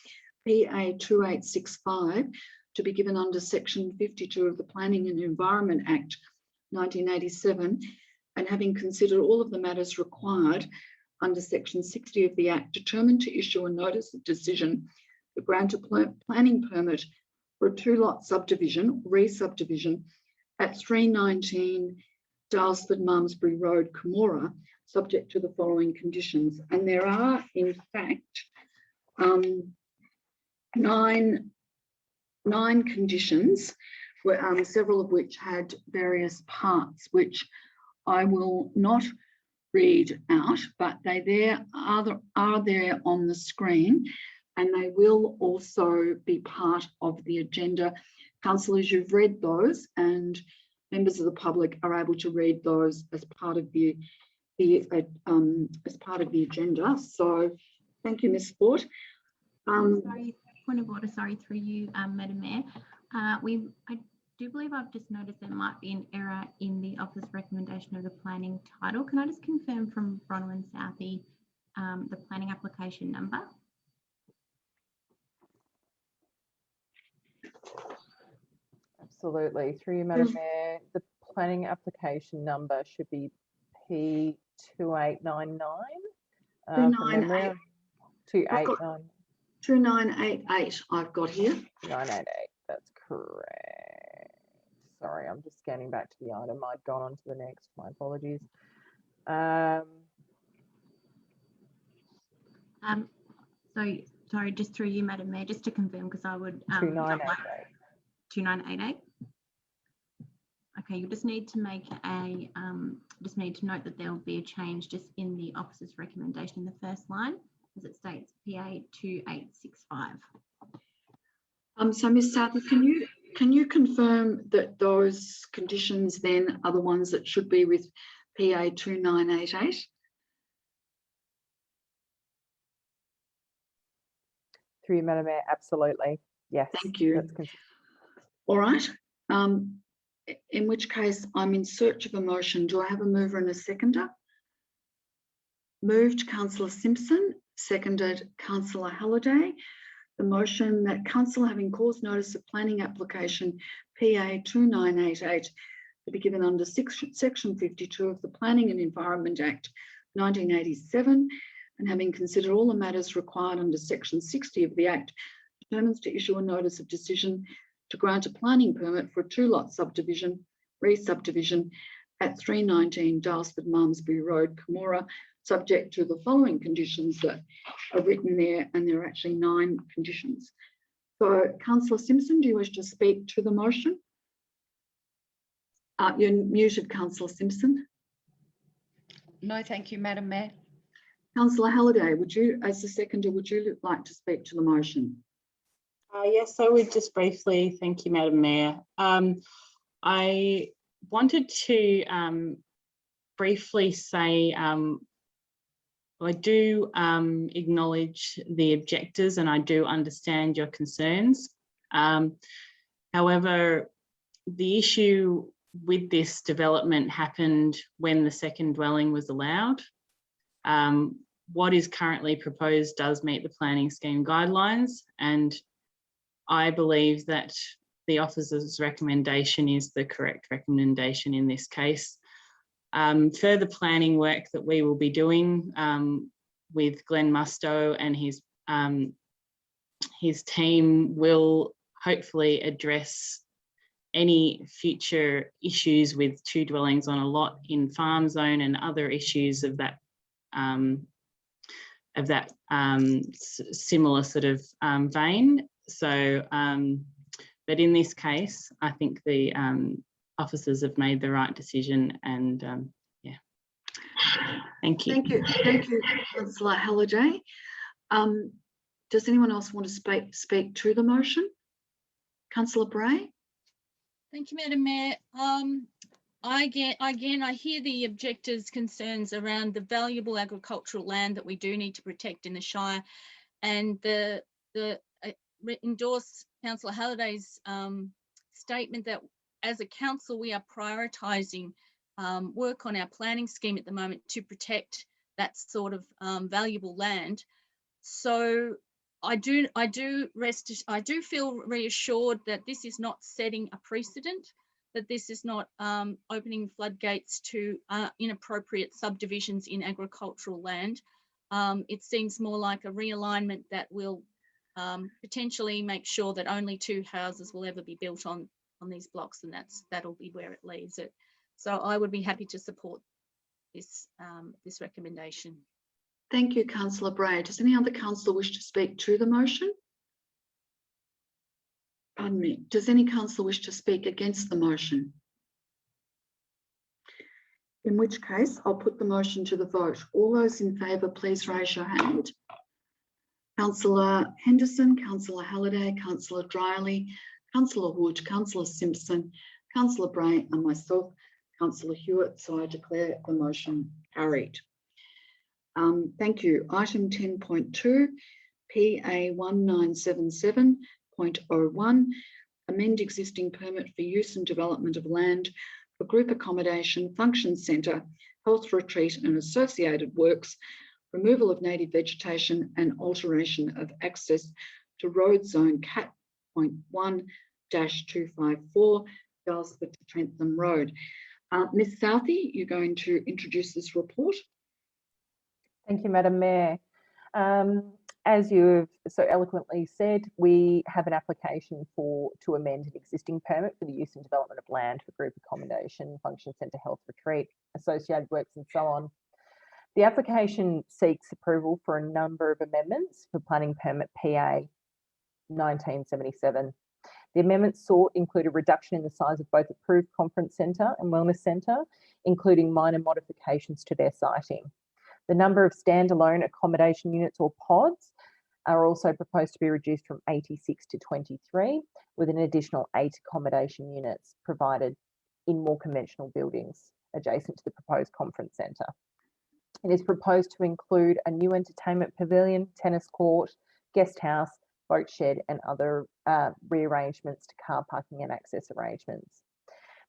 PA 2865 to be given under section 52 of the Planning and Environment Act 1987, and having considered all of the matters required under section 60 of the Act, determined to issue a notice of decision to grant a planning permit for a 2-lot subdivision, re-subdivision, at 319 Dalesford Malmesbury Road, Camorra, subject to the following conditions. And there are, in fact, 9 conditions, several of which had various parts, which I will not read out, but they are there on the screen, and they will also be part of the agenda. Councillors, you've read those, and members of the public are able to read those as part of the agenda. So, thank you, Ms Ford. Sorry, point of order. Sorry, through you, Madam Mayor. I do believe I've just noticed there might be an error in the office recommendation of the planning title. Can I just confirm from Bronwyn Southey the planning application number? Absolutely. Through you, Madam Mayor, the planning application number should be P2899. From memory. 2899. 2988 I've got here. 988, that's correct. Sorry, I'm just scanning back to the item. I'd gone on to the next. My apologies. So sorry, just through you, Madam Mayor, just to confirm, because I would 2988. 2988. Okay, you just need to make a just need to note that there will be a change just in the officer's recommendation in the first line, as it states PA 2865. So Ms. Southey, can you confirm that those conditions then are the ones that should be with PA 2988? Through you, Madam Mayor, absolutely. Yes. Thank you. All right. In which case I'm in search of a motion. Do I have a mover and a seconder? Moved Councillor Simpson, seconded Councillor Halliday. The motion that council, having caused notice of planning application PA 2988 to be given under section 52 of the Planning and Environment Act 1987, and having considered all the matters required under section 60 of the Act, determines to issue a notice of decision to grant a planning permit for a 2-lot subdivision, re-subdivision at 319 Dalesford Malmesbury Road, Camorra, subject to the following conditions that are written there, and there are actually 9 conditions. So, Councillor Simpson, do you wish to speak to the motion? You're muted, Councillor Simpson. No, thank you, Madam Mayor. Councillor Halliday, would you, as the seconder, would you like to speak to the motion? Yes, I would just briefly. Thank you, Madam Mayor. I wanted to briefly say I do acknowledge the objectors and I do understand your concerns. However, the issue with this development happened when the second dwelling was allowed. What is currently proposed does meet the planning scheme guidelines, and I believe that the officer's recommendation is the correct recommendation in this case. Further planning work that we will be doing with Glenn Musto and his team will hopefully address any future issues with 2 dwellings on a lot in farm zone and other issues of that similar sort of vein. So, but in this case, I think the officers have made the right decision, and yeah. Thank you. Thank you, Councillor Halliday. Does anyone else want to speak to the motion? Councillor Bray. Thank you, Madam Mayor. I hear the objectors' concerns around the valuable agricultural land that we do need to protect in the Shire, and the endorse Councillor Halliday's statement that as a council we are prioritising work on our planning scheme at the moment to protect that sort of valuable land. So I do feel reassured that this is not setting a precedent, that this is not opening floodgates to inappropriate subdivisions in agricultural land. It seems more like a realignment that will potentially make sure that only 2 houses will ever be built on these blocks, and that'll be where it leaves it. So I would be happy to support this this recommendation. Thank you, Councillor Bray. Does any other councillor wish to speak to the motion? Pardon me. Does any councillor wish to speak against the motion? In which case, I'll put the motion to the vote. All those in favour, please raise your hand. Councillor Henderson, Councillor Halliday, Councillor Dryelly, Councillor Wood, Councillor Simpson, Councillor Bray and myself, Councillor Hewitt. So I declare the motion carried. Thank you. Item 10.2, PA 1977.01, amend existing permit for use and development of land for group accommodation, function centre, health retreat and associated works, removal of native vegetation and alteration of access to road zone Cat.1 254 Dalesford to Trentham Road. Ms. Southey, you're going to introduce this report. Thank you, Madam Mayor. As you've so eloquently said, we have an application to amend an existing permit for the use and development of land for group accommodation, function centre, health retreat, associated works and so on. The application seeks approval for a number of amendments for planning permit PA 1977. The amendments sought include a reduction in the size of both approved conference centre and wellness centre, including minor modifications to their siting. The number of standalone accommodation units or pods are also proposed to be reduced from 86 to 23, with an additional 8 accommodation units provided in more conventional buildings adjacent to the proposed conference centre. It is proposed to include a new entertainment pavilion, tennis court, guest house, boat shed and other rearrangements to car parking and access arrangements.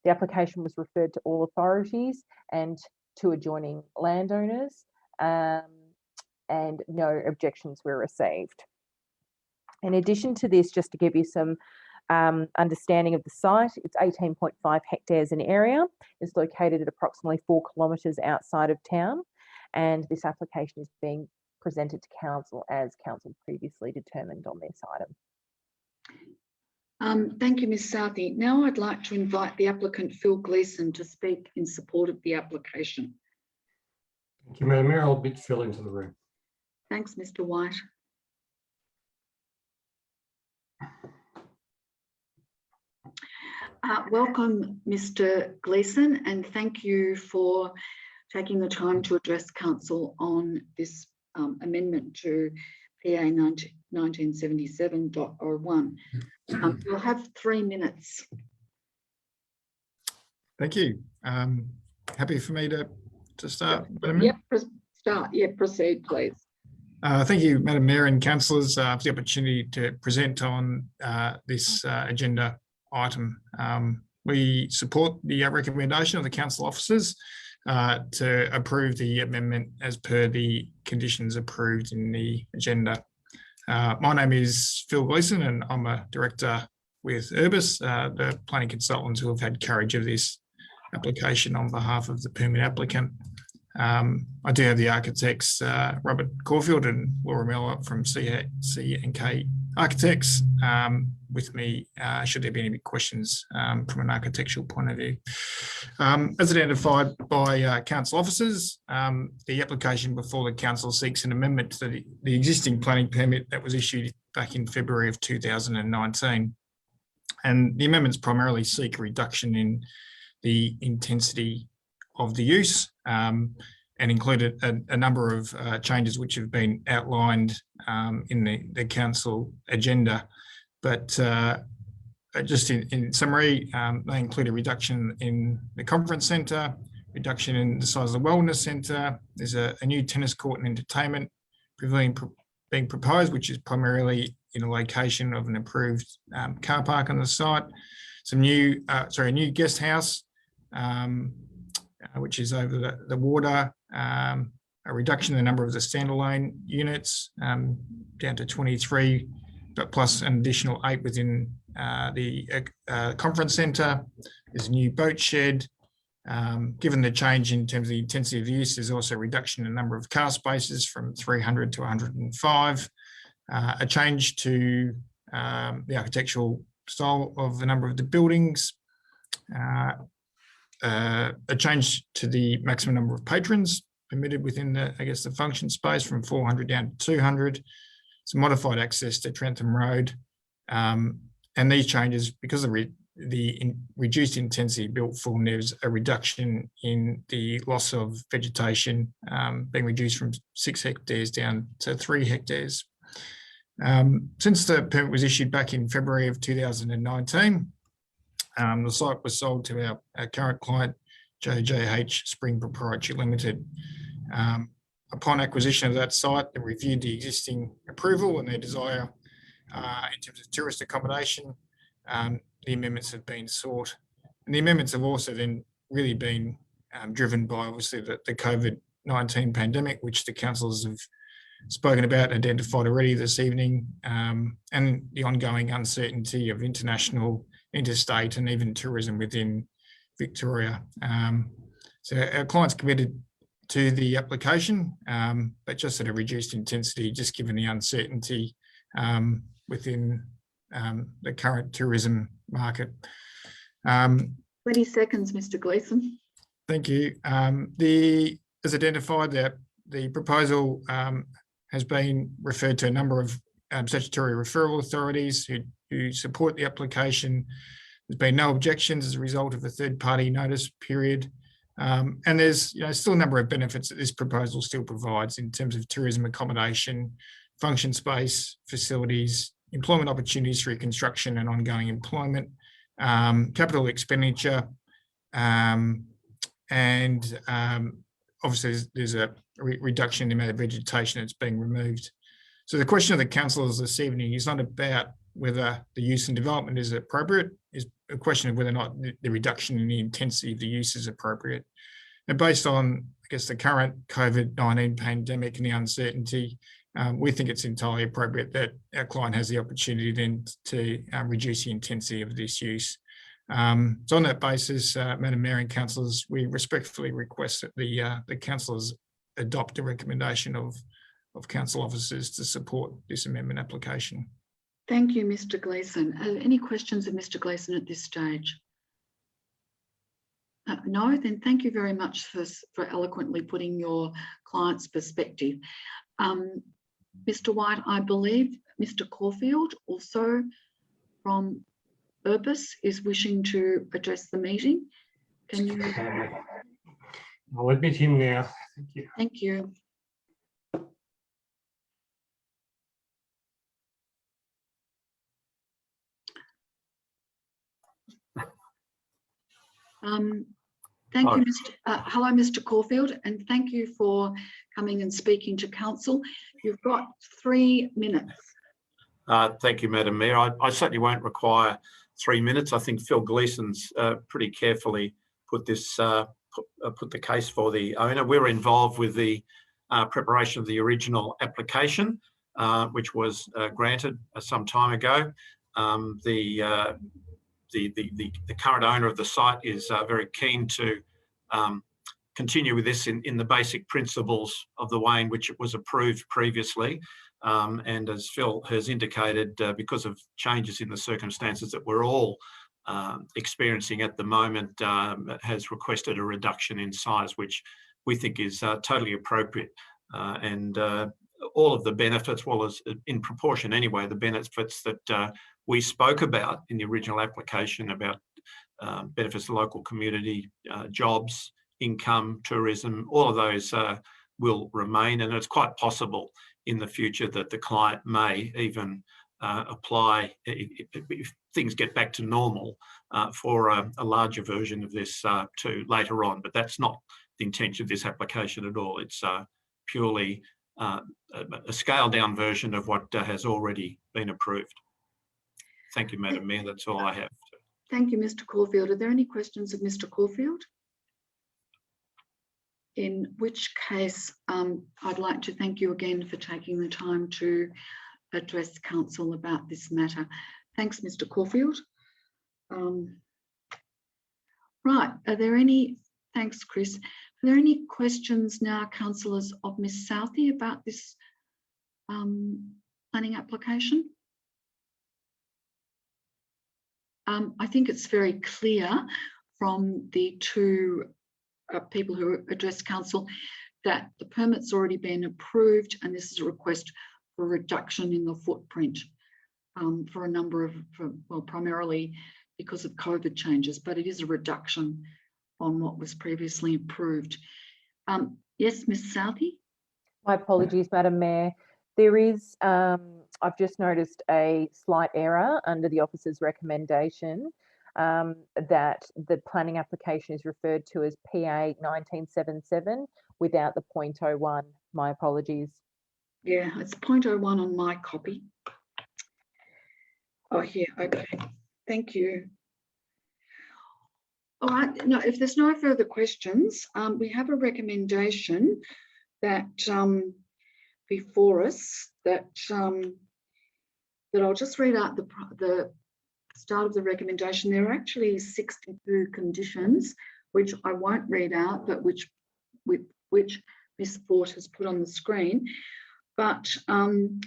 The application was referred to all authorities and to adjoining landowners, and no objections were received. In addition to this, just to give you some understanding of the site, it's 18.5 hectares in area. It's located at approximately 4 kilometres outside of town, and this application is being presented to council as council previously determined on this item. Thank you, Ms. Southey. Now I'd like to invite the applicant Phil Gleeson to speak in support of the application. Thank you, Madam Mayor. I'll bid Phil into the room. Thanks, Mr. White. Welcome, Mr. Gleeson, and thank you for taking the time to address council on this amendment to PA 1977.01. You'll have 3 minutes. Thank you. Happy for me to start, Madam Mayor? Yep, start. Yeah, proceed, please. Thank you, Madam Mayor and councillors, for the opportunity to present on this agenda item. We support the recommendation of the council officers to approve the amendment as per the conditions approved in the agenda. My name is Phil Gleeson and I'm a director with Urbis, the planning consultants who have had carriage of this application on behalf of the permit applicant. I do have the architects, Robert Caulfield and Laura Miller from C&K Architects with me, should there be any questions from an architectural point of view. As identified by council officers, the application before the council seeks an amendment to the existing planning permit that was issued back in February of 2019. And the amendments primarily seek a reduction in the intensity of the use and included a number of changes which have been outlined in the council agenda. But just in summary, they include a reduction in the conference centre, reduction in the size of the wellness centre. There's a new tennis court and entertainment pavilion being proposed, which is primarily in a location of an approved car park on the site. Some new, a new guest house, which is over the water, a reduction in the number of the standalone units down to 23, but plus an additional 8 within the conference centre. There's a new boat shed. Given the change in terms of the intensity of use, there's also a reduction in the number of car spaces from 300 to 105. A change to the architectural style of a number of the buildings. A change to the maximum number of patrons permitted within the function space from 400 down to 200. Some modified access to Trentham Road. And these changes, because of the reduced intensity built form, there's a reduction in the loss of vegetation being reduced from 6 hectares down to 3 hectares. Since the permit was issued back in February of 2019, the site was sold to our current client, JJH Spring Proprietary Limited. Upon acquisition of that site, they reviewed the existing approval and their desire in terms of tourist accommodation. The amendments have been sought. And the amendments have also then really been driven by obviously the COVID-19 pandemic, which the councils have spoken about and identified already this evening, and the ongoing uncertainty of international, interstate and even tourism within Victoria. So our client's committed to the application, but just at a reduced intensity, just given the uncertainty within the current tourism market. 20 seconds, Mr. Gleeson. Thank you. As identified, that the proposal has been referred to a number of statutory referral authorities who support the application. There's been no objections as a result of the third-party notice period. And there's still a number of benefits that this proposal still provides in terms of tourism accommodation, function space, facilities, employment opportunities through construction and ongoing employment, capital expenditure, and obviously there's a reduction in the amount of vegetation that's being removed. So the question of the councillors this evening is not about whether the use and development is appropriate, is a question of whether or not the reduction in the intensity of the use is appropriate. And based on, I guess, the current COVID-19 pandemic and the uncertainty, we think it's entirely appropriate that our client has the opportunity then to reduce the intensity of this use. So on that basis, Madam Mayor and councillors, we respectfully request that the councillors adopt the recommendation of council officers to support this amendment application. Thank you, Mr. Gleeson. Any questions of Mr. Gleeson at this stage? No, then thank you very much for eloquently putting your client's perspective. Mr. White, I believe Mr. Caulfield, also from Urbis, is wishing to address the meeting. Can you? I'll admit him now. Thank you. Thank you. Thank you, hello, Mr. Caulfield, and thank you for coming and speaking to council. You've got 3 minutes. Thank you, Madam Mayor. I certainly won't require 3 minutes. I think Phil Gleeson's pretty carefully put the case for the owner. We're involved with the preparation of the original application, which was granted some time ago. The current owner of the site is very keen to continue with this in the basic principles of the way in which it was approved previously. And as Phil has indicated, because of changes in the circumstances that we're all experiencing at the moment, has requested a reduction in size, which we think is totally appropriate. And all of the benefits, well, as in proportion anyway, the benefits that we spoke about in the original application about benefits to the local community, jobs, income, tourism, all of those will remain. And it's quite possible in the future that the client may even apply, if things get back to normal, for a larger version of this too later on. But that's not the intention of this application at all. It's purely a scaled down version of what has already been approved. Thank you, Madam Mayor. That's all I have. Thank you, Mr. Caulfield. Are there any questions of Mr. Caulfield? In which case, I'd like to thank you again for taking the time to address council about this matter. Thanks, Mr. Caulfield. Right, are there any, thanks, Chris. Are there any questions now, councillors, of Ms. Southey about this planning application? I think it's very clear from the two people who addressed council that the permit's already been approved, and this is a request for a reduction in the footprint for a number of, well, primarily because of COVID changes, but it is a reduction on what was previously approved. Yes, Ms. Southey? My apologies, Madam Mayor. There is, I've just noticed a slight error under the officer's recommendation that the planning application is referred to as PA 1977 without the 0.01. My apologies. Yeah, it's 0.01 on my copy. Oh, here, okay. Thank you. All right, no, if there's no further questions, we have a recommendation that before us that that I'll just read out the start of the recommendation. There are actually 62 conditions, which I won't read out, but which Ms. Fort has put on the screen. But the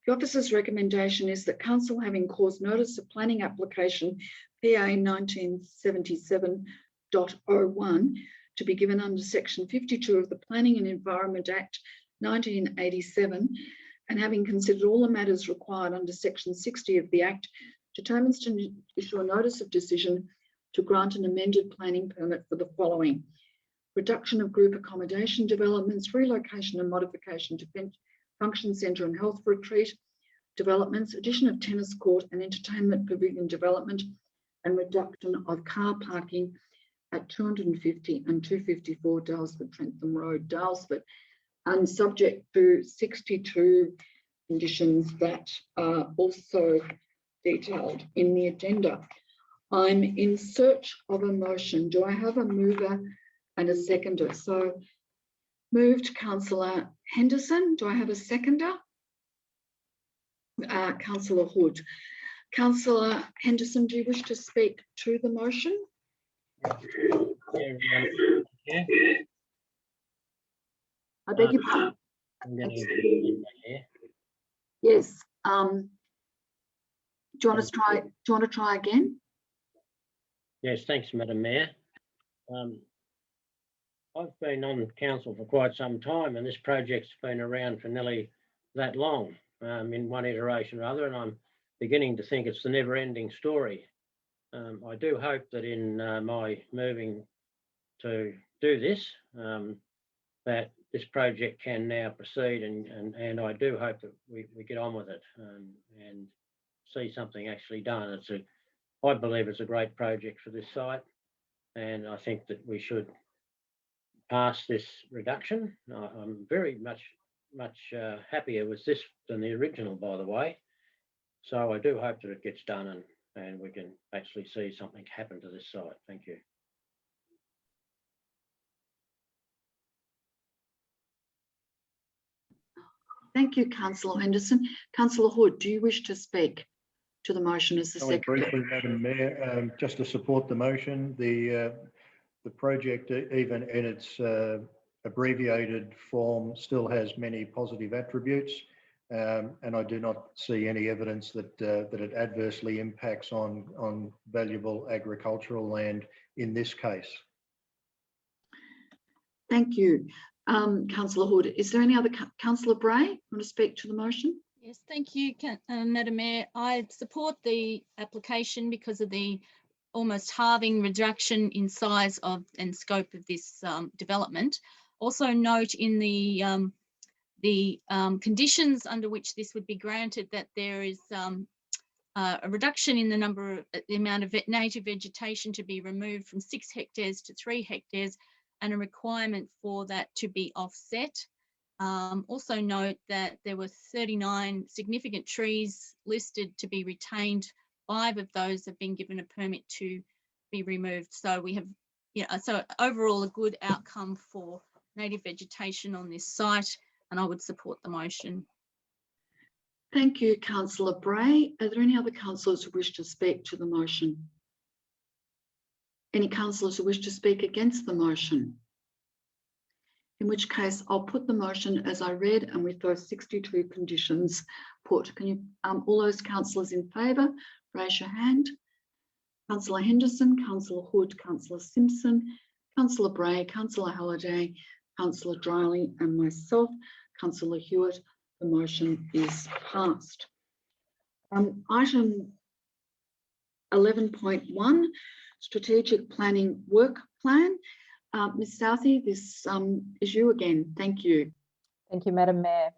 officer's recommendation is that council, having caused notice of planning application PA 1977.01 to be given under section 52 of the Planning and Environment Act 1987, and having considered all the matters required under section 60 of the Act, determines to issue a notice of decision to grant an amended planning permit for the following: reduction of group accommodation developments, relocation and modification to function centre and health retreat developments, addition of tennis court and entertainment pavilion development, and reduction of car parking at 250 and 254 Dalesford Trentham Road, Dalesford, and subject to 62 conditions that are also detailed in the agenda. I'm in search of a motion. Do I have a mover and a seconder? So moved, Councillor Henderson. Do I have a seconder? Councillor Hood. Councillor Henderson, do you wish to speak to the motion? Yeah. I beg your pardon. I'm getting here. Yes. Do you want to try again? Yes, thanks, Madam Mayor. I've been on council for quite some time, and this project's been around for nearly that long, in one iteration or other, and I'm beginning to think it's the never-ending story. I do hope that in my moving to do this, that this project can now proceed, and I do hope that we get on with it and see something actually done. I believe it's a great project for this site, and I think that we should pass this reduction. I'm very much happier with this than the original, by the way. So I do hope that it gets done and we can actually see something happen to this site. Thank you. Thank you, Councillor Henderson. Councillor Hood, do you wish to speak to the motion as the Only secretary? briefly, Madam Mayor, just to support the motion, the project, even in its abbreviated form, still has many positive attributes, and I do not see any evidence that that it adversely impacts on valuable agricultural land in this case. Thank you, Councillor Hood. Is there any other Councillor Bray want to speak to the motion? Yes, thank you, Madam Mayor. I support the application because of the almost halving reduction in size of and scope of this development. Also note in the conditions under which this would be granted that there is a reduction in the amount of native vegetation to be removed from 6 hectares to 3 hectares, and a requirement for that to be offset. Also note that there were 39 significant trees listed to be retained. 5 of those have been given a permit to be removed. So we have, so overall a good outcome for native vegetation on this site, and I would support the motion. Thank you, Councillor Bray. Are there any other councillors who wish to speak to the motion? Any councillors who wish to speak against the motion? In which case, I'll put the motion as I read and with those 62 conditions put. Can you, all those councillors in favour, raise your hand. Councillor Henderson, Councillor Hood, Councillor Simpson, Councillor Bray, Councillor Halliday, Councillor Dryling and myself, Councillor Hewitt. The motion is passed. Item 11.1, Strategic Planning Work Plan. Ms. Southey, this is you again. Thank you. Thank you, Madam Mayor.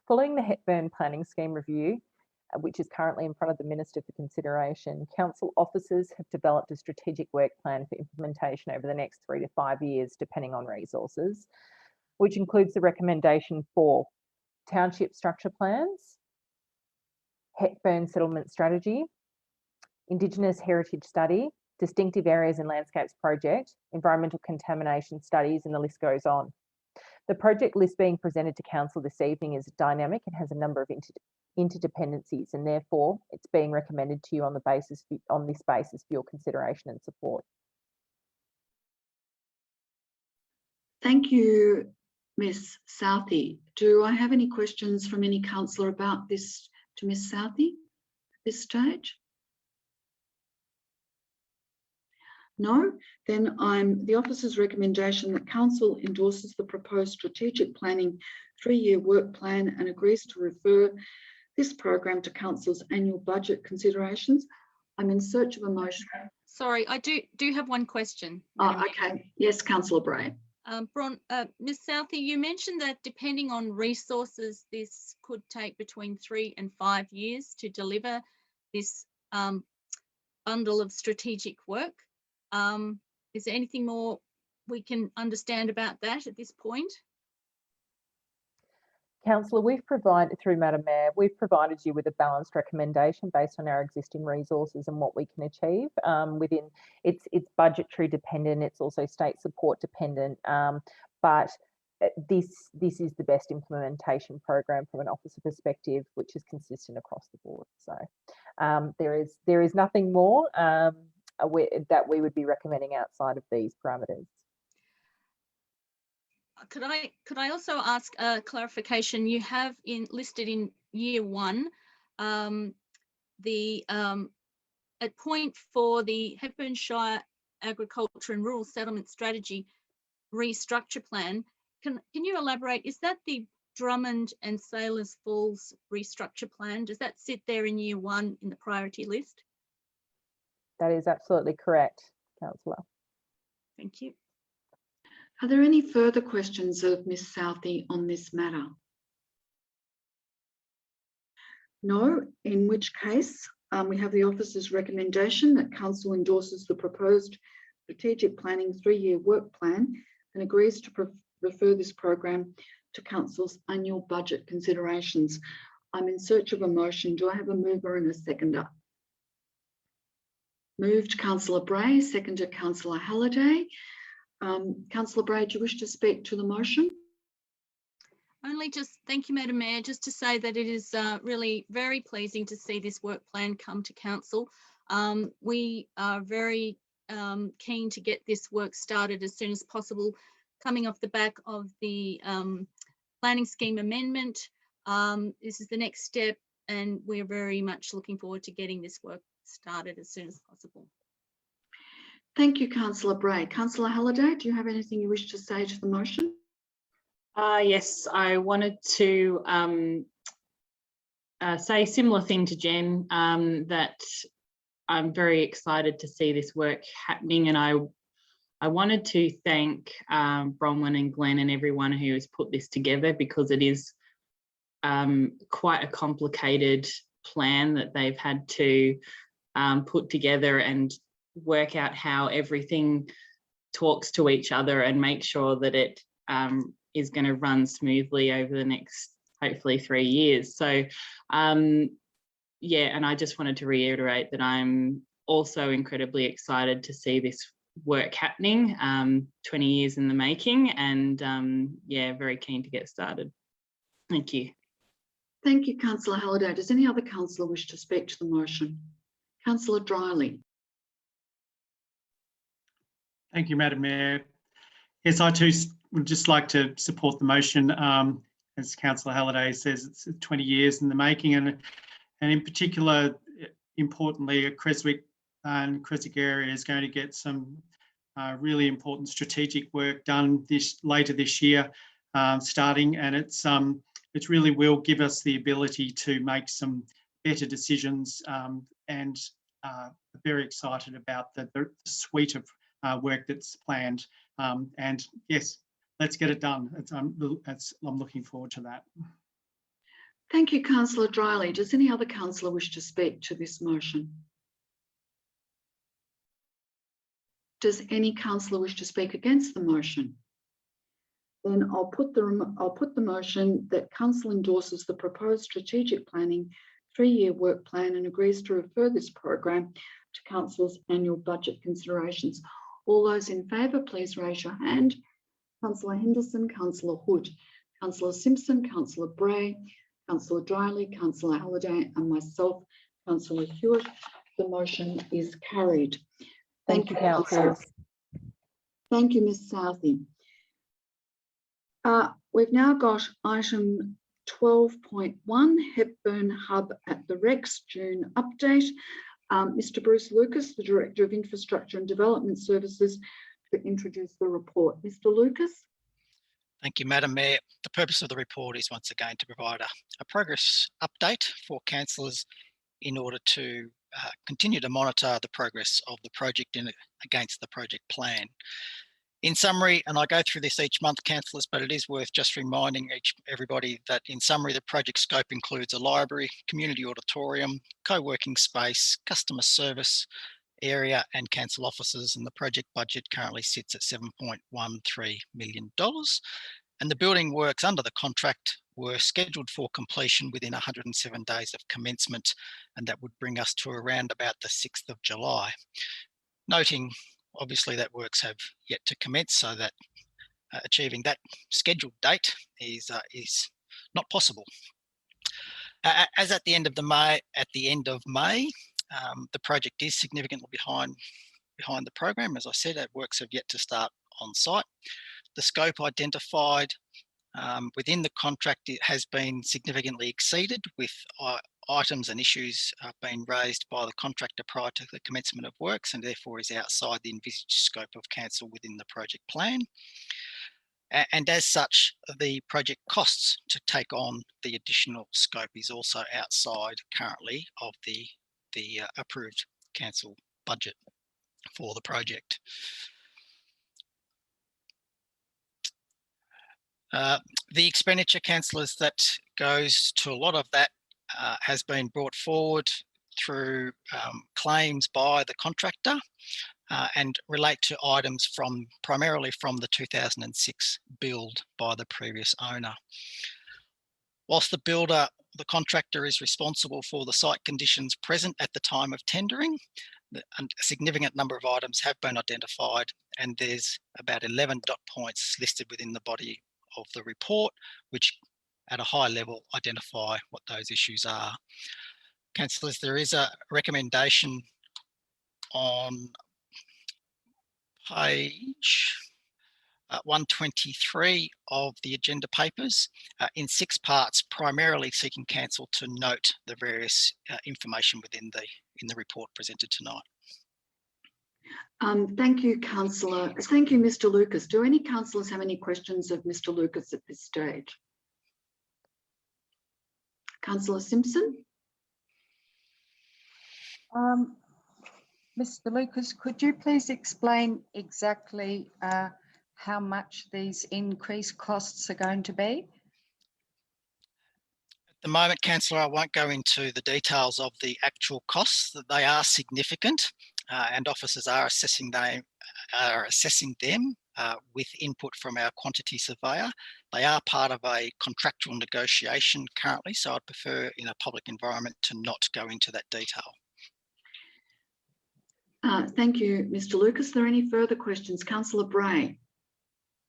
Following the Hepburn Planning Scheme review, which is currently in front of the Minister for consideration, council officers have developed a strategic work plan for implementation over the next 3 to 5 years, depending on resources, which includes the recommendation for township structure plans, Hepburn settlement strategy, Indigenous heritage study, distinctive areas and landscapes project, environmental contamination studies, and the list goes on. The project list being presented to Council this evening is dynamic and has a number of interdependencies, and therefore it's being recommended to you on this basis for your consideration and support. Thank you, Ms. Southey. Do I have any questions from any councillor about this to Ms. Southey at this stage? No, then I'm the officer's recommendation that council endorses the proposed strategic planning 3-year work plan and agrees to refer this program to council's annual budget considerations. I'm in search of a motion. Sorry, I do have one question. Oh, okay. Yes, Councillor Bray. Ms. Southey, you mentioned that depending on resources, this could take between 3 and 5 years to deliver this bundle of strategic work. Is there anything more we can understand about that at this point? Councillor, we've provided, through Madam Mayor, we've provided you with a balanced recommendation based on our existing resources and what we can achieve within. It's budgetary dependent, it's also state support dependent, but this is the best implementation program from an officer perspective, which is consistent across the board. So there is nothing more that we would be recommending outside of these parameters. Could I also ask a clarification? You have listed in year 1 the at point 4 the Hepburn Shire Agriculture and Rural Settlement Strategy restructure plan. Can you elaborate? Is that the Drummond and Sailors Falls restructure plan? Does that sit there in year 1 in the priority list? That is absolutely correct, Councillor. Thank you. Are there any further questions of Ms. Southey on this matter? No, in which case we have the officer's recommendation that council endorses the proposed strategic planning 3-year work plan and agrees to refer this program to council's annual budget considerations. I'm in search of a motion. Do I have a mover and a seconder? Moved Councillor Bray, seconded Councillor Halliday. Councillor Bray, do you wish to speak to the motion? Only just, thank you, Madam Mayor, just to say that it is really very pleasing to see this work plan come to council. We are very keen to get this work started as soon as possible, coming off the back of the planning scheme amendment. This is the next step, and we're very much looking forward to getting this work started as soon as possible. Thank you, Councillor Bray. Councillor Halliday, do you have anything you wish to say to the motion? Yes, I wanted to say a similar thing to Jen, that I'm very excited to see this work happening, and I wanted to thank Bronwyn and Glenn and everyone who has put this together, because it is quite a complicated plan that they've had to put together and work out how everything talks to each other and make sure that it is going to run smoothly over the next, hopefully, 3 years. So, yeah, and I just wanted to reiterate that I'm also incredibly excited to see this work happening, 20 years in the making, and yeah, very keen to get started. Thank you. Thank you, Councillor Halliday. Does any other councillor wish to speak to the motion? Councillor Dryly. Thank you, Madam Mayor. Yes, I too would just like to support the motion. As Councillor Halliday says, it's 20 years in the making, and in particular, importantly, Creswick and Creswick area is going to get some really important strategic work done later this year, starting, and it really will give us the ability to make some better decisions, and very excited about the suite of work that's planned. And yes, let's get it done. I'm looking forward to that. Thank you, Councillor Dryly. Does any other councillor wish to speak to this motion? Does any councillor wish to speak against the motion? Then I'll put the motion that council endorses the proposed strategic planning 3-year work plan and agrees to refer this program to council's annual budget considerations. All those in favour, please raise your hand. Councillor Henderson, Councillor Hood, Councillor Simpson, Councillor Bray, Councillor Dryly, Councillor Halliday, and myself, Councillor Hewitt. The motion is carried. Thank you, councillors. Thank you, Ms. Southey. We've now got item 12.1, Hepburn Hub at the Rex, June update. Mr. Bruce Lucas, the Director of Infrastructure and Development Services, to introduce the report. Mr. Lucas. Thank you, Madam Mayor. The purpose of the report is once again to provide a progress update for councillors in order to continue to monitor the progress of the project against the project plan. In summary, and I go through this each month, councillors, but it is worth just reminding everybody that in summary, the project scope includes a library, community auditorium, co-working space, customer service area and council offices, and the project budget currently sits at $7.13 million. And the building works under the contract were scheduled for completion within 107 days of commencement, and that would bring us to around about the 6th of July. Noting, obviously, that works have yet to commence, so that achieving that scheduled date is not possible. As at the end of May, the project is significantly behind the program. As I said, works have yet to start on site. The scope identified within the contract, it has been significantly exceeded, with items and issues being raised by the contractor prior to the commencement of works, and therefore is outside the envisaged scope of council within the project plan. And as such, the project costs to take on the additional scope is also outside currently of the approved council budget for the project. The expenditure, councillors, that goes to a lot of that has been brought forward through claims by the contractor and relate to items primarily from the 2006 build by the previous owner. Whilst the contractor is responsible for the site conditions present at the time of tendering, a significant number of items have been identified, and there's about 11 dot points listed within the body of the report, which at a high level identify what those issues are. Councillors, there is a recommendation on page 123 of the agenda papers in 6 parts, primarily seeking council to note the various information within the report presented tonight. Thank you, Councillor. Thank you, Mr. Lucas. Do any councillors have any questions of Mr. Lucas at this stage? Councillor Simpson? Mr. Lucas, could you please explain exactly how much these increased costs are going to be? At the moment, councillor, I won't go into the details of the actual costs. They are significant, and officers are assessing them with input from our quantity surveyor. They are part of a contractual negotiation currently, so I'd prefer in a public environment to not go into that detail. Thank you, Mr. Lucas. Are there any further questions? Councillor Bray.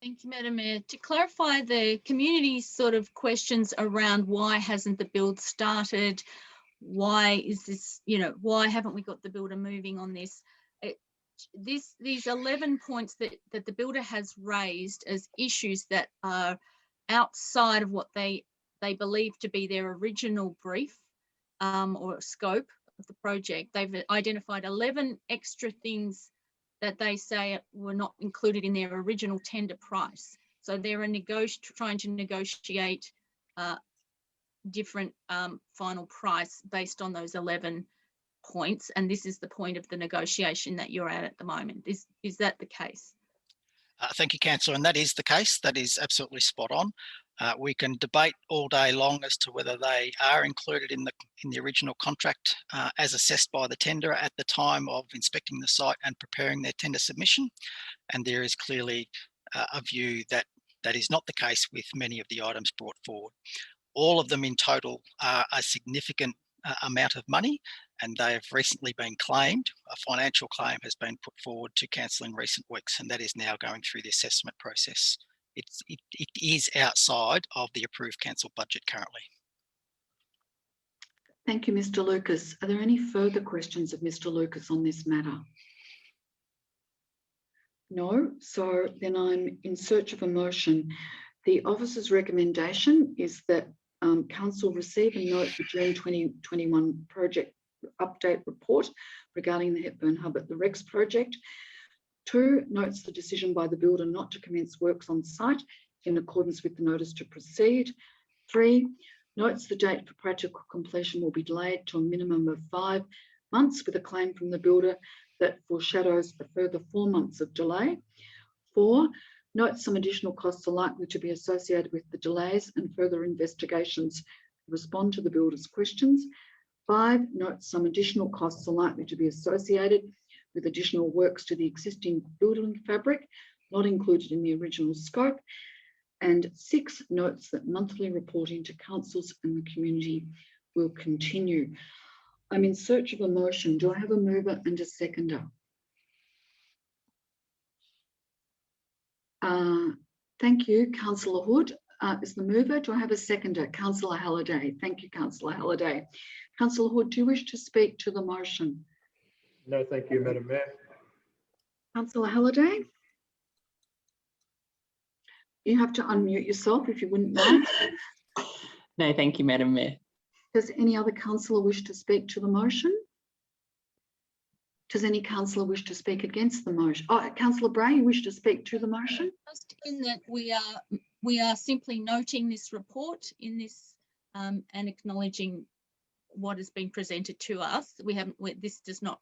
Thank you, Madam Mayor. To clarify the community's sort of questions around why hasn't the build started, why is this, why haven't we got the builder moving on this? These 11 points that the builder has raised as issues that are outside of what they believe to be their original brief or scope of the project. They've identified 11 extra things that they say were not included in their original tender price. So they're trying to negotiate different final price based on those 11 points, and this is the point of the negotiation that you're at the moment. Is that the case? Thank you, councillor, and that is the case. That is absolutely spot on. We can debate all day long as to whether they are included in the original contract as assessed by the tenderer at the time of inspecting the site and preparing their tender submission. And there is clearly a view that that is not the case with many of the items brought forward. All of them in total are a significant amount of money, and they have recently been claimed. A financial claim has been put forward to council in recent weeks, and that is now going through the assessment process it is outside of the approved council budget currently. Thank you, Mr. Lucas. Are there any further questions of Mr. Lucas on this matter? No, so then I'm in search of a motion. The officer's recommendation is that council receive and note the June 2021 project update report regarding the Hepburn Hub at the Rex project. 2, notes the decision by the builder not to commence works on site in accordance with the notice to proceed. 3, notes the date for practical completion will be delayed to a minimum of 5 months with a claim from the builder that foreshadows a further 4 months of delay. 4, notes some additional costs are likely to be associated with the delays and further investigations to respond to the builder's questions. 5, notes some additional costs are likely to be associated with additional works to the existing building fabric, not included in the original scope. And 6, notes that monthly reporting to councils and the community will continue. I'm in search of a motion. Do I have a mover and a seconder? Thank you, Councillor Hood is the mover. Do I have a seconder? Councillor Halliday. Thank you, Councillor Halliday. Councillor Hood, do you wish to speak to the motion? No, thank you, Madam Mayor. Councillor Halliday? You have to unmute yourself if you wouldn't mind. No, thank you, Madam Mayor. Does any other councillor wish to speak to the motion? Does any councillor wish to speak against the motion? Oh, Councillor Bray, you wish to speak to the motion? Just in that we are simply noting this report in this and acknowledging what has been presented to us. This does not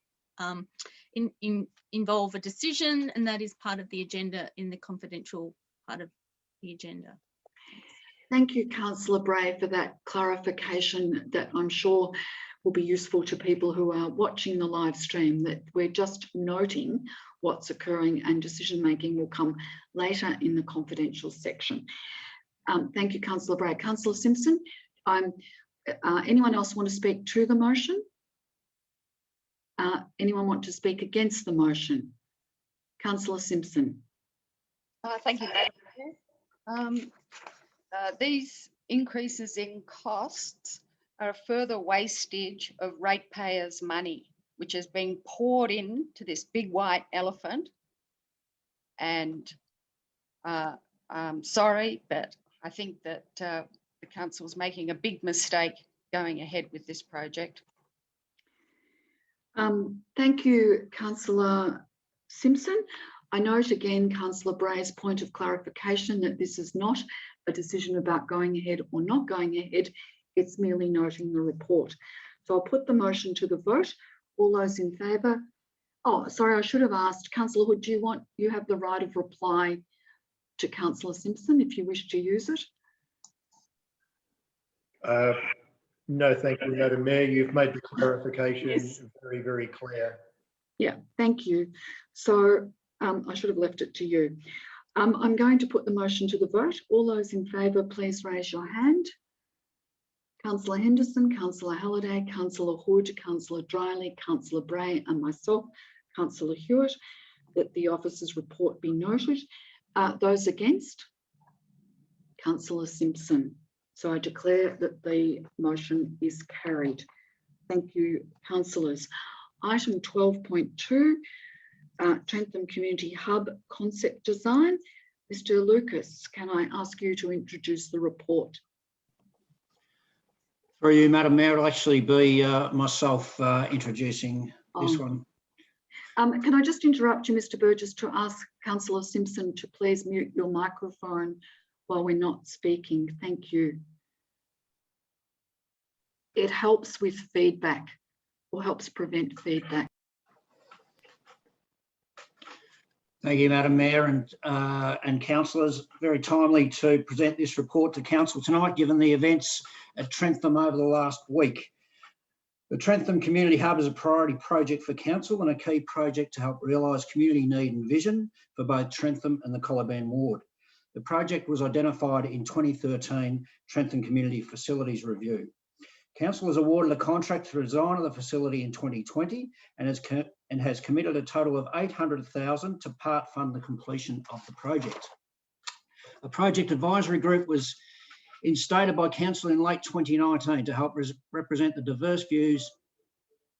involve a decision, and that is part of the agenda in the confidential part of the agenda. Thank you, Councillor Bray, for that clarification that I'm sure will be useful to people who are watching the live stream, that we're just noting what's occurring and decision making will come later in the confidential section. Thank you, Councillor Bray. Councillor Simpson, anyone else want to speak to the motion? Anyone want to speak against the motion? Councillor Simpson. Thank you, Madam Chair. These increases in costs are a further wastage of ratepayers' money, which is being poured into this big white elephant. And I'm sorry, but I think that the council is making a big mistake going ahead with this project. Thank you, Councillor Simpson. I note again Councillor Bray's point of clarification that this is not a decision about going ahead or not going ahead. It's merely noting the report. So I'll put the motion to the vote. All those in favour? Oh, sorry, I should have asked. Councillor Hood, you have the right of reply to Councillor Simpson if you wish to use it? No, thank you, Madam Mayor. You've made the clarification Yes. very, very clear. Yeah, thank you. So I should have left it to you. I'm going to put the motion to the vote. All those in favour, please raise your hand. Councillor Henderson, Councillor Halliday, Councillor Hood, Councillor Dryly, Councillor Bray and myself, Councillor Hewitt, that the officer's report be noted. Those against? Councillor Simpson. So I declare that the motion is carried. Thank you, councillors. Item 12.2, Trentham Community Hub concept design. Mr. Lucas, can I ask you to introduce the report? Through you, Madam Mayor, it'll actually be myself introducing this one. Can I just interrupt you, Mr. Burgess, to ask Councillor Simpson to please mute your microphone while we're not speaking. Thank you. It helps with feedback or helps prevent feedback. Thank you, Madam Mayor and councillors. Very timely to present this report to council tonight, given the events at Trentham over the last week. The Trentham Community Hub is a priority project for council and a key project to help realise community need and vision for both Trentham and the Collaban ward. The project was identified in 2013 Trentham Community Facilities Review. Council has awarded a contract for design of the facility in 2020 and has committed a total of $800,000 to part fund the completion of the project. A project advisory group was instated by council in late 2019 to help represent the diverse views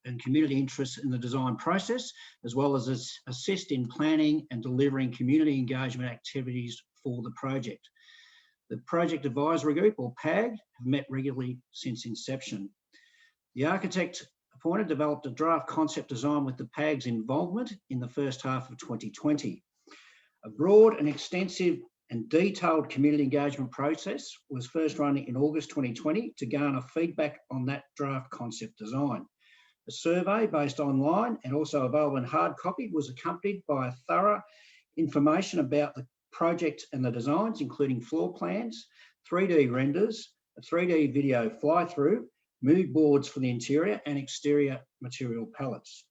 and community interests in the design process, as well as assist in planning and delivering community engagement activities for the project. The Project Advisory Group, or PAG, have met regularly since inception. The architect appointed developed a draft concept design with the PAG's involvement in the first half of 2020. A broad and extensive and detailed community engagement process was first run in August 2020 to garner feedback on that draft concept design. A survey based online and also available in hard copy was accompanied by a thorough information about the project and the designs, including floor plans, 3D renders, a 3D video fly-through, mood boards for the interior and exterior material palettes.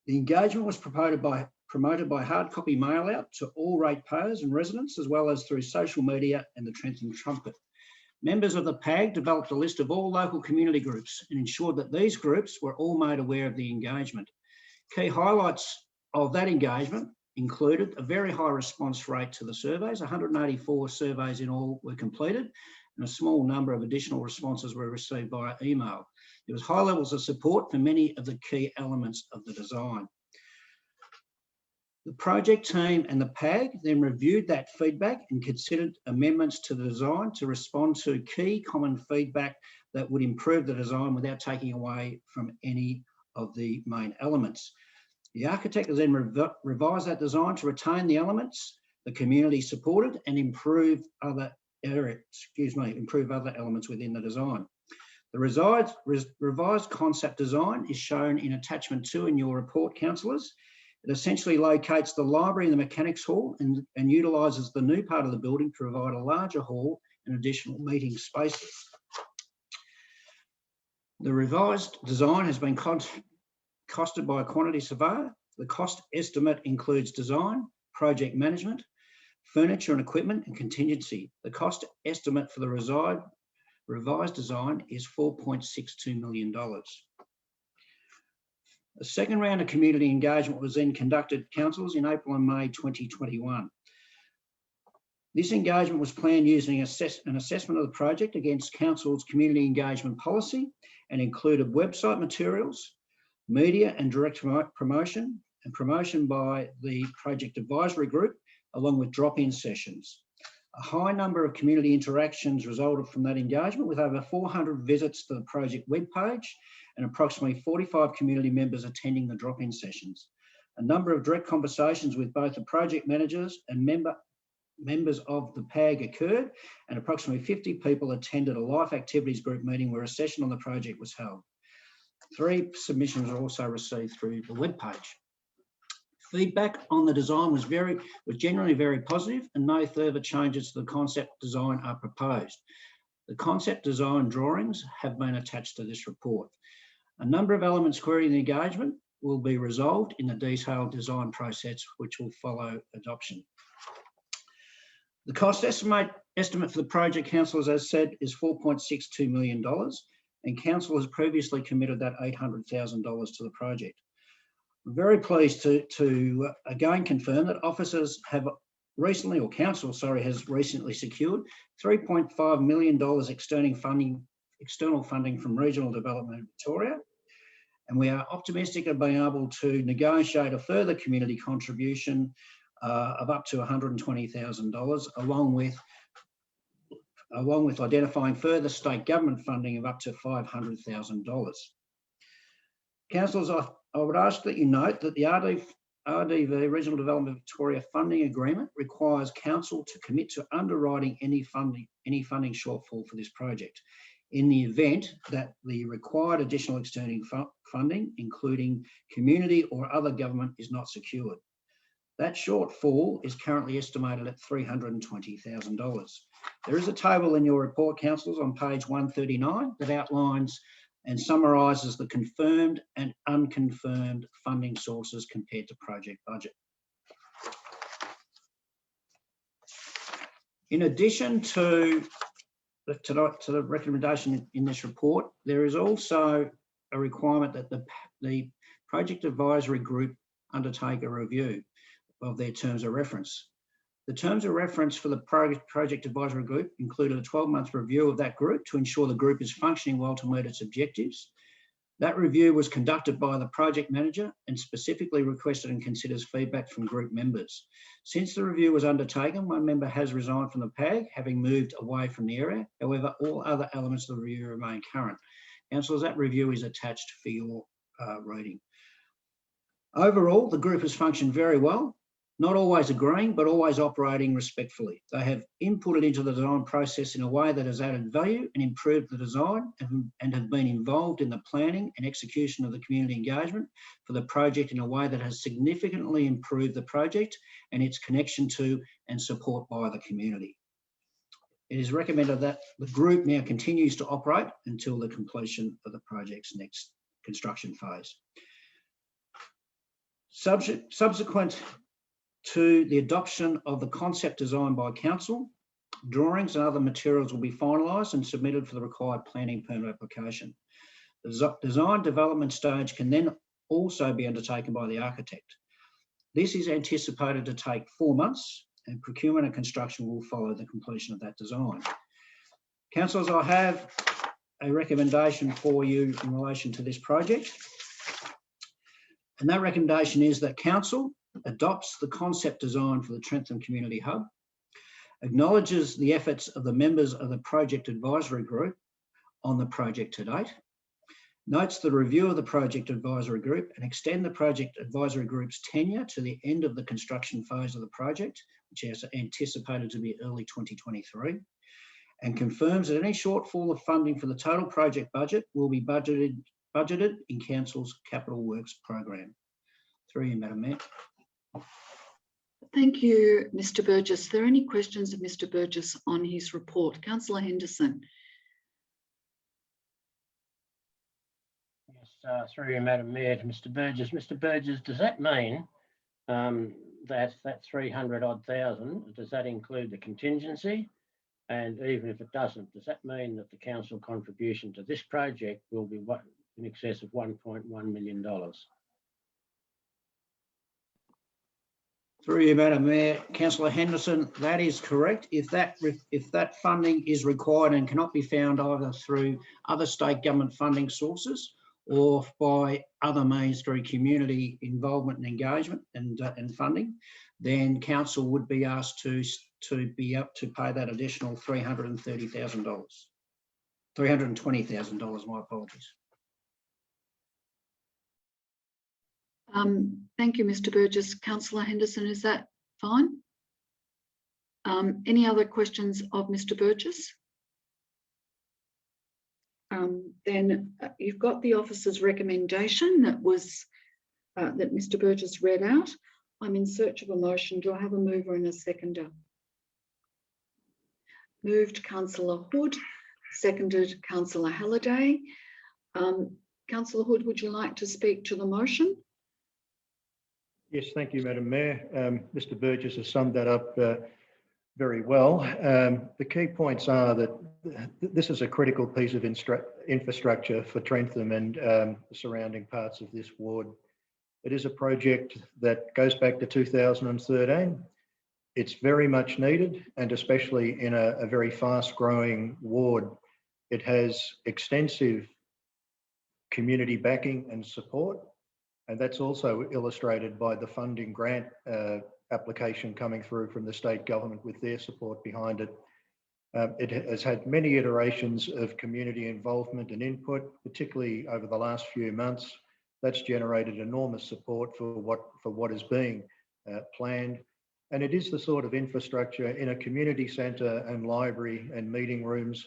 The engagement was promoted by hard copy mail out to all ratepayers and residents, as well as through social media and the Trentham Trumpet. Members of the PAG developed a list of all local community groups and ensured that these groups were all made aware of the engagement. Key highlights of that engagement included a very high response rate to the surveys. 184 surveys in all were completed, and a small number of additional responses were received via email. There was high levels of support for many of the key elements of the design. The project team and the PAG then reviewed that feedback and considered amendments to the design to respond to key common feedback that would improve the design without taking away from any of the main elements. The architect has then revised that design to retain the elements the community supported and improve other elements within the design. The revised concept design is shown in attachment 2 in your report, councillors. It essentially locates the library and the mechanics hall and utilises the new part of the building to provide a larger hall and additional meeting spaces. The revised design has been costed by a quantity surveyor. The cost estimate includes design, project management, furniture and equipment, and contingency. The cost estimate for the revised design is $4.62 million. A second round of community engagement was then conducted, councillors, in April and May 2021. This engagement was planned using an assessment of the project against council's community engagement policy and included website materials, media and direct promotion, and promotion by the Project Advisory Group, along with drop-in sessions. A high number of community interactions resulted from that engagement, with over 400 visits to the project webpage and approximately 45 community members attending the drop-in sessions. A number of direct conversations with both the project managers and members of the PAG occurred, and approximately 50 people attended a life activities group meeting where a session on the project was held. 3 submissions were also received through the webpage. Feedback on the design was generally very positive, and no further changes to the concept design are proposed. The concept design drawings have been attached to this report. A number of elements queried in the engagement will be resolved in the detailed design process, which will follow adoption. The cost estimate for the project, councillors, as said, is $4.62 million, and council has previously committed that $800,000 to the project. I'm very pleased to again confirm that officers have recently, or council, sorry, has recently secured $3.5 million external funding from Regional Development Victoria, and we are optimistic of being able to negotiate a further community contribution of up to $120,000, along with identifying further state government funding of up to $500,000. Councillors, I would ask that you note that the RDV, Regional Development Victoria funding agreement, requires council to commit to underwriting any funding shortfall for this project in the event that the required additional external funding, including community or other government, is not secured. That shortfall is currently estimated at $320,000. There is a table in your report, councillors, on page 139 that outlines and summarises the confirmed and unconfirmed funding sources compared to project budget. In addition to the recommendation in this report, there is also a requirement that the Project Advisory Group undertake a review of their terms of reference. The terms of reference for the project advisory group included a 12-month review of that group to ensure the group is functioning well to meet its objectives. That review was conducted by the project manager and specifically requested and considers feedback from group members. Since the review was undertaken, one member has resigned from the PAG, having moved away from the area. However, all other elements of the review remain current. Councillors, that review is attached for your reading. Overall, the group has functioned very well, not always agreeing, but always operating respectfully. They have inputted into the design process in a way that has added value and improved the design and have been involved in the planning and execution of the community engagement for the project in a way that has significantly improved the project and its connection to and support by the community. It is recommended that the group now continues to operate until the completion of the project's next construction phase. Subsequent to the adoption of the concept design by council, drawings and other materials will be finalised and submitted for the required planning permit application. The design development stage can then also be undertaken by the architect. This is anticipated to take 4 months, and procurement and construction will follow the completion of that design. Councillors, I have a recommendation for you in relation to this project. And that recommendation is that council adopts the concept design for the Trentham Community Hub, acknowledges the efforts of the members of the project advisory group on the project to date, notes the review of the project advisory group and extend the project advisory group's tenure to the end of the construction phase of the project, which is anticipated to be early 2023, and confirms that any shortfall of funding for the total project budget will be budgeted in council's capital works program. Through you, Madam Mayor. Thank you, Mr. Burgess. Are there any questions of Mr. Burgess on his report? Councillor Henderson. Yes, through you, Madam Mayor, to Mr. Burgess. Mr. Burgess, does that mean that 300 odd thousand, does that include the contingency? And even if it doesn't, does that mean that the council contribution to this project will be in excess of $1.1 million? Through you, Madam Mayor, Councillor Henderson, that is correct. If that funding is required and cannot be found either through other state government funding sources or by other means through community involvement and engagement and funding, then council would be asked to be up to pay that additional $330,000. $320,000, my apologies. Thank you, Mr. Burgess. Councillor Henderson, is that fine? Any other questions of Mr. Burgess? Then you've got the officer's recommendation that was that Mr. Burgess read out. I'm in search of a motion. Do I have a mover and a seconder? Moved Councillor Hood, seconded Councillor Halliday. Councillor Hood, would you like to speak to the motion? Yes, thank you, Madam Mayor. Mr. Burgess has summed that up very well. The key points are that this is a critical piece of infrastructure for Trentham and the surrounding parts of this ward. It is a project that goes back to 2013. It's very much needed, and especially in a very fast-growing ward. It has extensive community backing and support, and that's also illustrated by the funding grant application coming through from the state government with their support behind it. It has had many iterations of community involvement and input, particularly over the last few months. That's generated enormous support for what is being planned. And it is the sort of infrastructure in a community centre and library and meeting rooms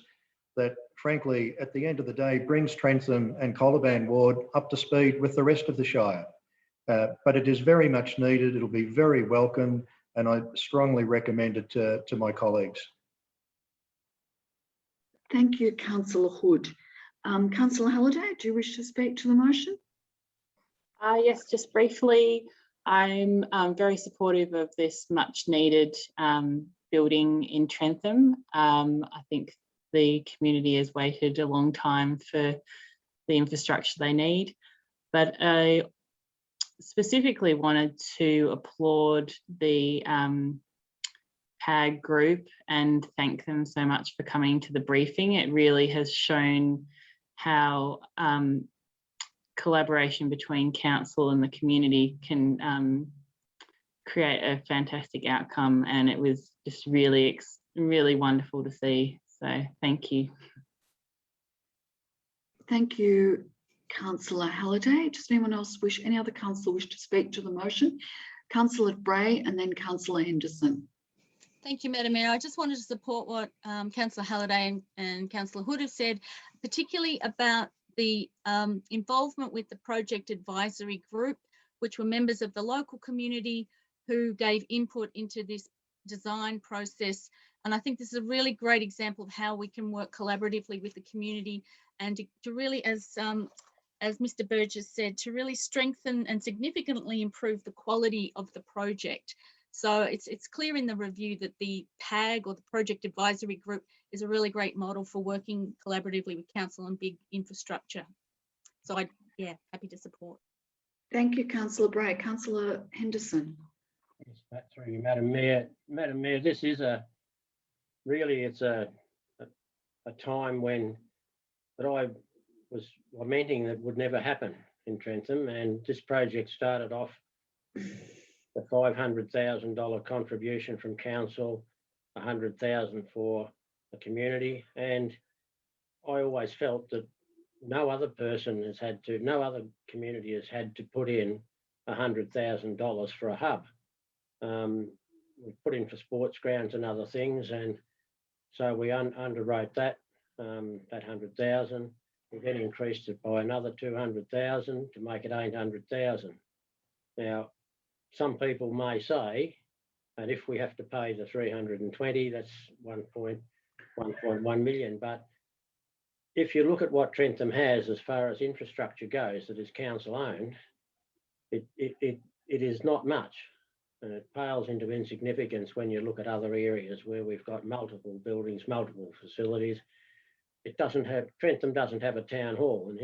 that, frankly, at the end of the day, brings Trentham and Colaban Ward up to speed with the rest of the Shire. But it is very much needed. It'll be very welcome, and I strongly recommend it to my colleagues. Thank you, Councillor Hood. Councillor Halliday, do you wish to speak to the motion? Yes, just briefly. I'm very supportive of this much needed building in Trentham. I think the community has waited a long time for the infrastructure they need, but I specifically wanted to applaud the PAG group and thank them so much for coming to the briefing. It really has shown how collaboration between council and the community can create a fantastic outcome, and it was just really wonderful to see. So thank you. Thank you, Councillor Halliday. Does anyone else any other councillor wish to speak to the motion? Councillor Bray and then Councillor Henderson. Thank you, Madam Mayor. I just wanted to support what Councillor Halliday and Councillor Hood have said, particularly about the involvement with the project advisory group, which were members of the local community who gave input into this design process. And I think this is a really great example of how we can work collaboratively with the community and to really, as Mr. Burgess said, to really strengthen and significantly improve the quality of the project. So it's clear in the review that the PAG, or the Project Advisory Group, is a really great model for working collaboratively with council and big infrastructure. So happy to support. Thank you, Councillor Bray. Councillor Henderson. Yes, back through you, Madam Mayor. Madam Mayor, this is it's a time when that I was lamenting that would never happen in Trentham, and this project started off the $500,000 contribution from council, $100,000 for the community, and I always felt that no other community has had to put in $100,000 for a hub. We put in for sports grounds and other things, and so we underwrote that 100,000. We then increased it by another 200,000 to make it 800,000. Now, some people may say, and if we have to pay the 320, that's 1.1 million. But if you look at what Trentham has as far as infrastructure goes that is council owned, it is not much. And it pales into insignificance when you look at other areas where we've got multiple buildings, multiple facilities. Trentham doesn't have a town hall, and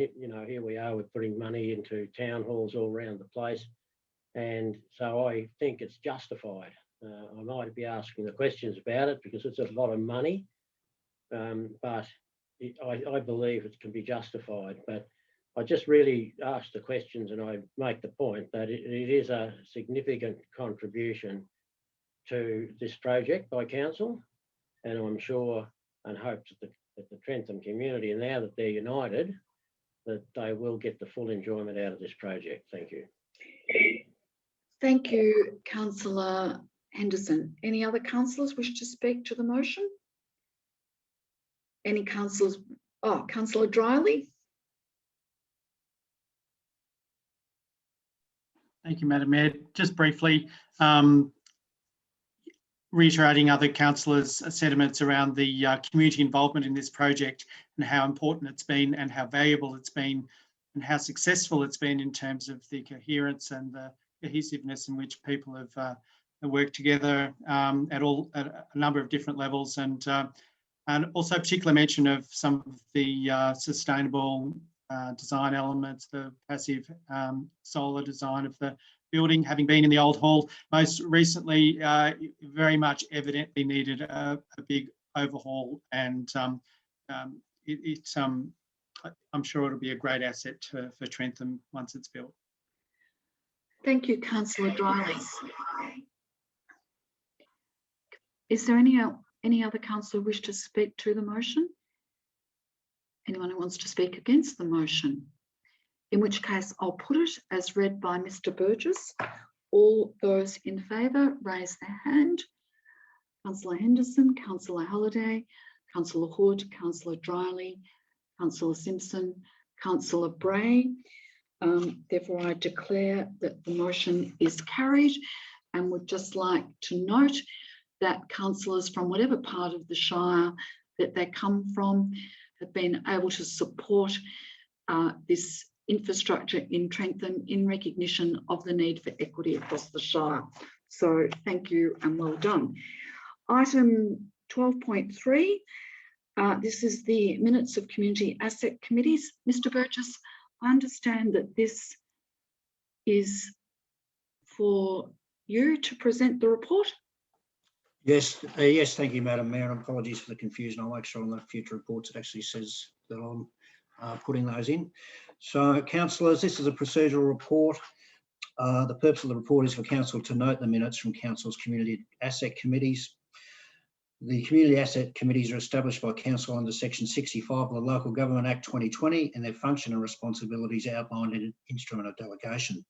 here we are, we're putting money into town halls all around the place, and so I think it's justified. I might be asking the questions about it because it's a lot of money, but I believe it can be justified. But I just really ask the questions, and I make the point that it is a significant contribution to this project by council, and I'm sure and hope that the Trentham community, and now that they're united, that they will get the full enjoyment out of this project. Thank you. Thank you, Councillor Henderson. Any other councillors wish to speak to the motion? Any councillors? Oh, Councillor Dryly. Thank you, Madam Mayor. Just briefly, reiterating other councillors' sentiments around the community involvement in this project and how important it's been and how valuable it's been and how successful it's been in terms of the coherence and the cohesiveness in which people have worked together at a number of different levels, and also particular mention of some of the sustainable design elements, the passive solar design of the building, having been in the old hall most recently, very much evidently needed a big overhaul, and I'm sure it'll be a great asset for Trentham once it's built. Thank you, Councillor Dryly. Is there any other councillor who wish to speak to the motion? Anyone who wants to speak against the motion? In which case I'll put it as read by Mr. Burgess. All those in favour raise their hand. Councillor Henderson, Councillor Halliday, Councillor Hood, Councillor Dryly, Councillor Simpson, Councillor Bray. Therefore, I declare that the motion is carried, and would just like to note that councillors from whatever part of the Shire that they come from have been able to support this infrastructure in Trentham in recognition of the need for equity across the Shire. So thank you and well done. Item 12.3, this is the minutes of community asset committees. Mr. Burgess, I understand that this is for you to present the report. Yes, yes, thank you, Madam Mayor, and apologies for the confusion. I'll make sure on the future reports it actually says that I'm putting those in. So, councillors, this is a procedural report. The purpose of the report is for council to note the minutes from council's community asset committees. The community asset committees are established by council under section 65 of the Local Government Act 2020 and their function and responsibilities outlined in Instrument of Delegation.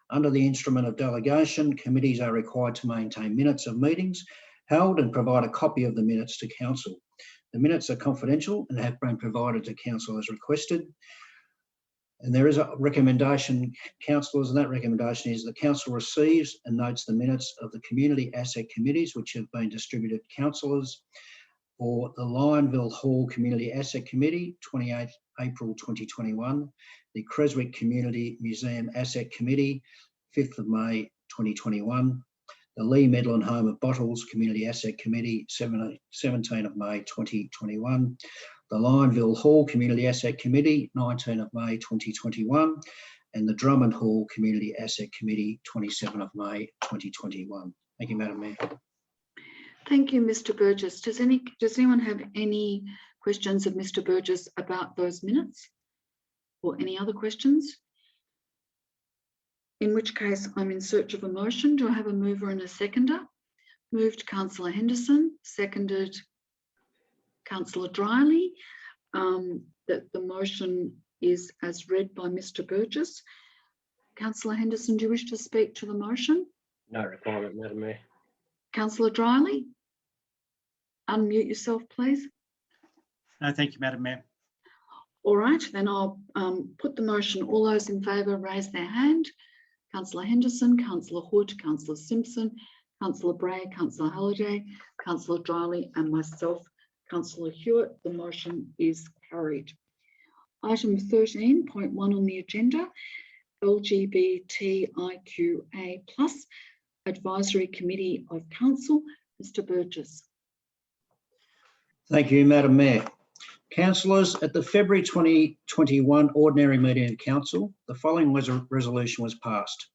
Under the Instrument of Delegation, committees are required to maintain minutes of meetings held and provide a copy of the minutes to council. The minutes are confidential and have been provided to council as requested. And there is a recommendation, councillors, and that recommendation is the council receives and notes the minutes of the community asset committees which have been distributed to councillors for the Lionville Hall Community Asset Committee, 28 April 2021, the Creswick Community Museum Asset Committee, 5th of May 2021, the Lee Medland Home of Bottles Community Asset Committee, 17 of May 2021, the Lionville Hall Community Asset Committee, 19 of May 2021, and the Drummond Hall Community Asset Committee, 27 of May 2021. Thank you, Madam Mayor. Thank you, Mr. Burgess. Does anyone have any questions of Mr. Burgess about those minutes or any other questions? In which case I'm in search of a motion. Do I have a mover and a seconder? Moved Councillor Henderson, seconded Councillor Dryly. That the motion is as read by Mr. Burgess. Councillor Henderson, do you wish to speak to the motion? No requirement, Madam Mayor. Councillor Dryly, unmute yourself, please. No, thank you, Madam Mayor. All right, then I'll put the motion. All those in favour raise their hand. Councillor Henderson, Councillor Hood, Councillor Simpson, Councillor Bray, Councillor Halliday, Councillor Dryly and myself, Councillor Hewitt. The motion is carried. Item 13.1 on the agenda, LGBTIQA+ Advisory Committee of Council. Mr. Burgess. Thank you, Madam Mayor. Councillors, at the February 2021 ordinary meeting of council, the following resolution was passed.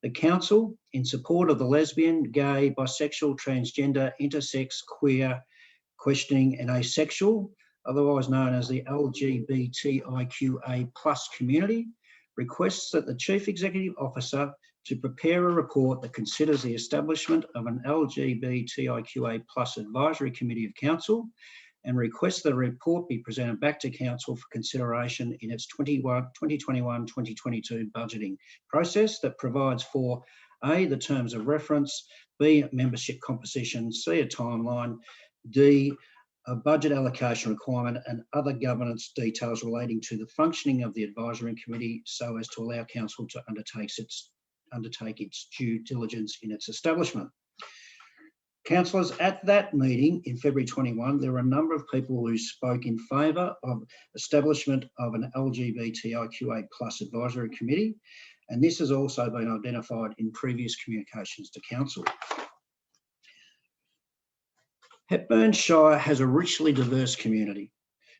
The council, in support of the lesbian, gay, bisexual, transgender, intersex, queer, questioning and asexual, otherwise known as the LGBTIQA+ community, requests that the Chief Executive Officer to prepare a report that considers the establishment of an LGBTIQA+ advisory committee of council and requests that a report be presented back to council for consideration in its 2021-2022 budgeting process that provides for A, the terms of reference, B, membership composition, C, a timeline, D, a budget allocation requirement and other governance details relating to the functioning of the advisory committee so as to allow council to undertake its due diligence in its establishment. Councillors, at that meeting in February 21, there were a number of people who spoke in favour of establishment of an LGBTIQA+ advisory committee, and this has also been identified in previous communications to council. Hepburn Shire has a richly diverse community.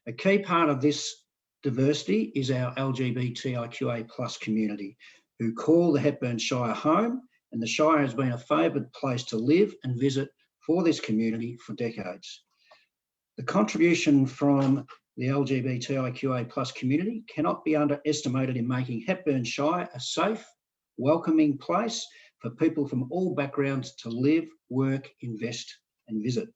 A key part of this diversity is our LGBTIQA+ community, who call the Hepburn Shire home, and the Shire has been a favoured place to live and visit for this community for decades. The contribution from the LGBTIQA+ community cannot be underestimated in making Hepburn Shire a safe, welcoming place for people from all backgrounds to live, work, invest and visit.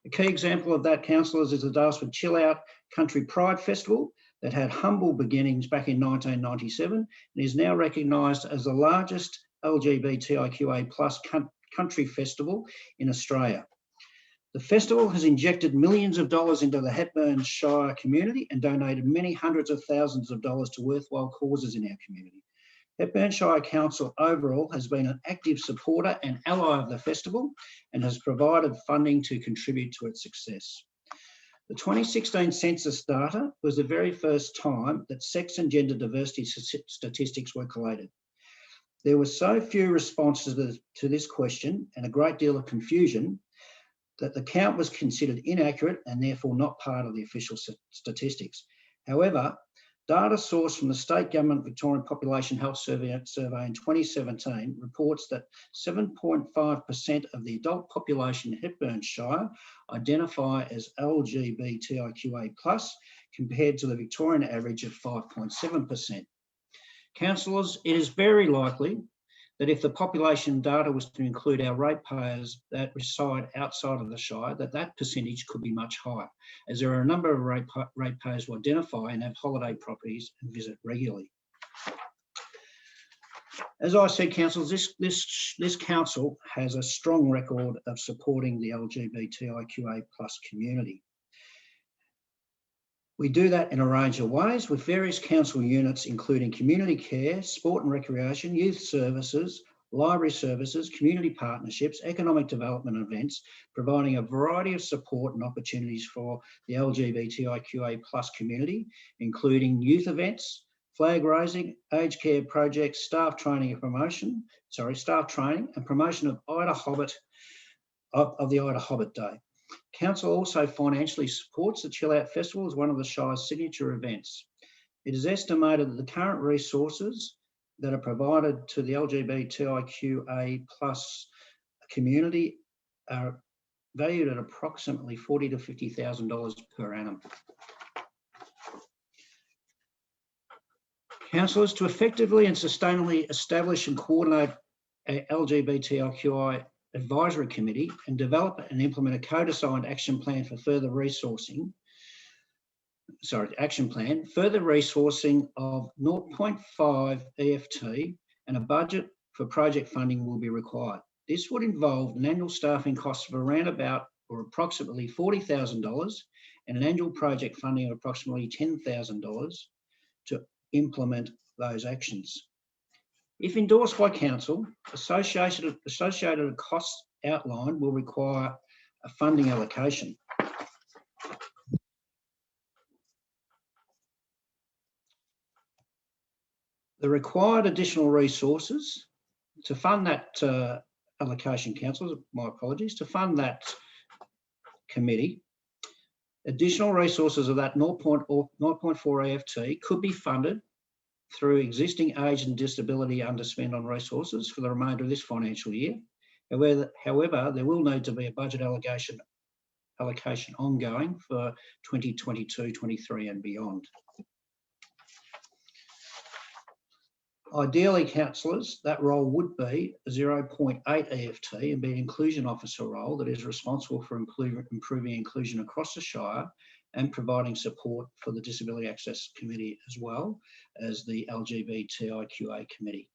A key example of that, councillors, is the Daylesford Chill Out Country Pride Festival that had humble beginnings back in 1997 and is now recognised as the largest LGBTIQA+ country festival in Australia. The festival has injected millions of dollars into the Hepburn Shire community and donated many hundreds of thousands of dollars to worthwhile causes in our community. Hepburn Shire Council overall has been an active supporter and ally of the festival and has provided funding to contribute to its success. The 2016 census data was the very first time that sex and gender diversity statistics were collated. There were so few responses to this question and a great deal of confusion that the count was considered inaccurate and therefore not part of the official statistics. However, Data sourced from the State Government Victorian Population Health Survey in 2017 reports that 7.5% of the adult population in Hepburn Shire identify as LGBTIQA+, compared to the Victorian average of 5.7%. Councillors, it is very likely that if the population data was to include our ratepayers that reside outside of the Shire, that percentage could be much higher, as there are a number of ratepayers who identify and have holiday properties and visit regularly. As I said, councillors, this council has a strong record of supporting the LGBTIQA+ community. We do that in a range of ways with various council units, including community care, sport and recreation, youth services, library services, community partnerships, economic development events, providing a variety of support and opportunities for the LGBTIQA+ community, including youth events, flag raising, aged care projects, staff training and promotion of Ida Hobbit, of the Ida Hobbit Day. Council also financially supports the Chill Out Festival as one of the Shire's signature events. It is estimated that the current resources that are provided to the LGBTIQA+ community are valued at approximately $40,000 to $50,000 per annum. Councillors, to effectively and sustainably establish and coordinate a LGBTIQI advisory committee and develop and implement a code-assigned action plan for further resourcing, further resourcing of 0.5 EFT and a budget for project funding will be required. This would involve an annual staffing cost of around about or approximately $40,000 and an annual project funding of approximately $10,000 to implement those actions. If endorsed by council, associated costs outlined will require a funding allocation. The required additional resources to fund that allocation, councillors, my apologies, to fund that committee, additional resources of that 0.4 EFT could be funded through existing age and disability underspend on resources for the remainder of this financial year. However, there will need to be a budget allocation ongoing for 2022, 23 and beyond. Ideally, councillors, that role would be a 0.8 EFT and be an inclusion officer role that is responsible for improving inclusion across the Shire and providing support for the Disability Access Committee as well as the LGBTIQA committee.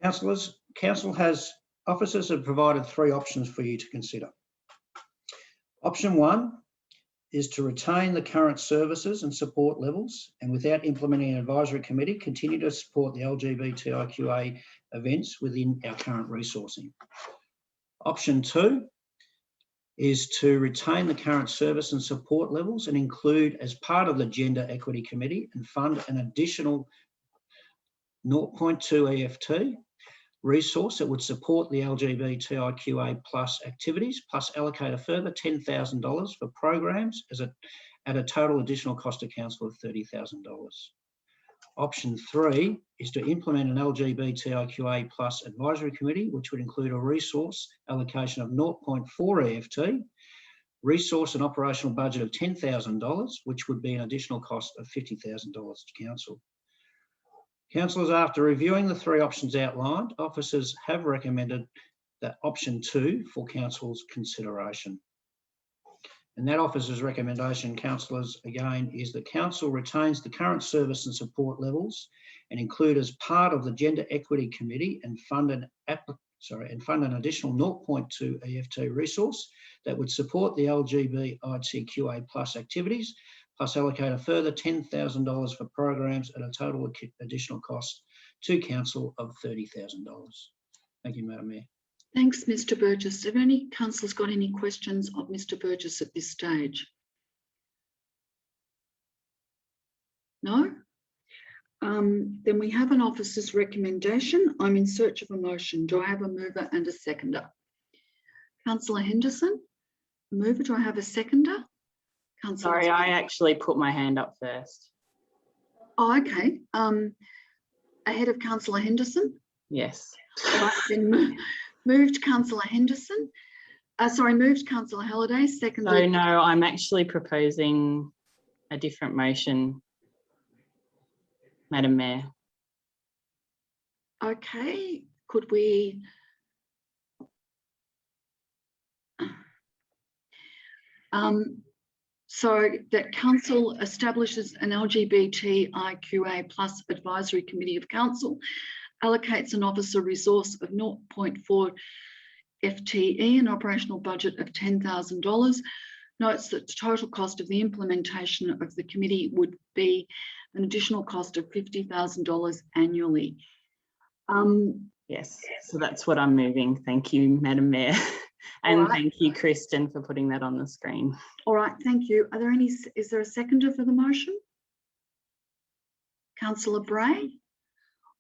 Councillors, officers have provided three options for you to consider. Option one is to retain the current services and support levels and without implementing an advisory committee, continue to support the LGBTIQA events within our current resourcing. Option two is to retain the current service and support levels and include as part of the Gender Equity Committee and fund an additional 0.2 EFT resource that would support the LGBTIQA+ activities, plus allocate a further $10,000 for programs at a total additional cost to council of $30,000. Option three is to implement an LGBTIQA+ advisory committee, which would include a resource allocation of 0.4 EFT, resource and operational budget of $10,000, which would be an additional cost of $50,000 to council. Councillors, after reviewing the three options outlined, officers have recommended that option two for council's consideration. And that officer's recommendation, councillors, again, is that council retains the current service and support levels and include as part of the Gender Equity Committee and fund an additional 0.2 EFT resource that would support the LGBTIQA+ activities, plus allocate a further $10,000 for programs at a total additional cost to council of $30,000. Thank you, Madam Mayor. Thanks, Mr. Burgess. Have any councillors got any questions of Mr. Burgess at this stage? No? Then we have an officer's recommendation. I'm in search of a motion. Do I have a mover and a seconder? Councillor Henderson, mover. Do I have a seconder? Councillor. Sorry, I actually put my hand up first. Oh, okay. Ahead of Councillor Henderson. Yes. Right, then moved Councillor Henderson. Sorry, moved Councillor Halliday. Seconded. So no, I'm actually proposing a different motion, Madam Mayor. Okay, could we? So that council establishes an LGBTIQA+ advisory committee of council, allocates an officer resource of 0.4 FTE, an operational budget of $10,000, notes that the total cost of the implementation of the committee would be an additional cost of $50,000 annually. Yes, so that's what I'm moving. Thank you, Madam Mayor. And thank you, Kristen, for putting that on the screen. All right, thank you. Are there any, is there a seconder for the motion? Councillor Bray?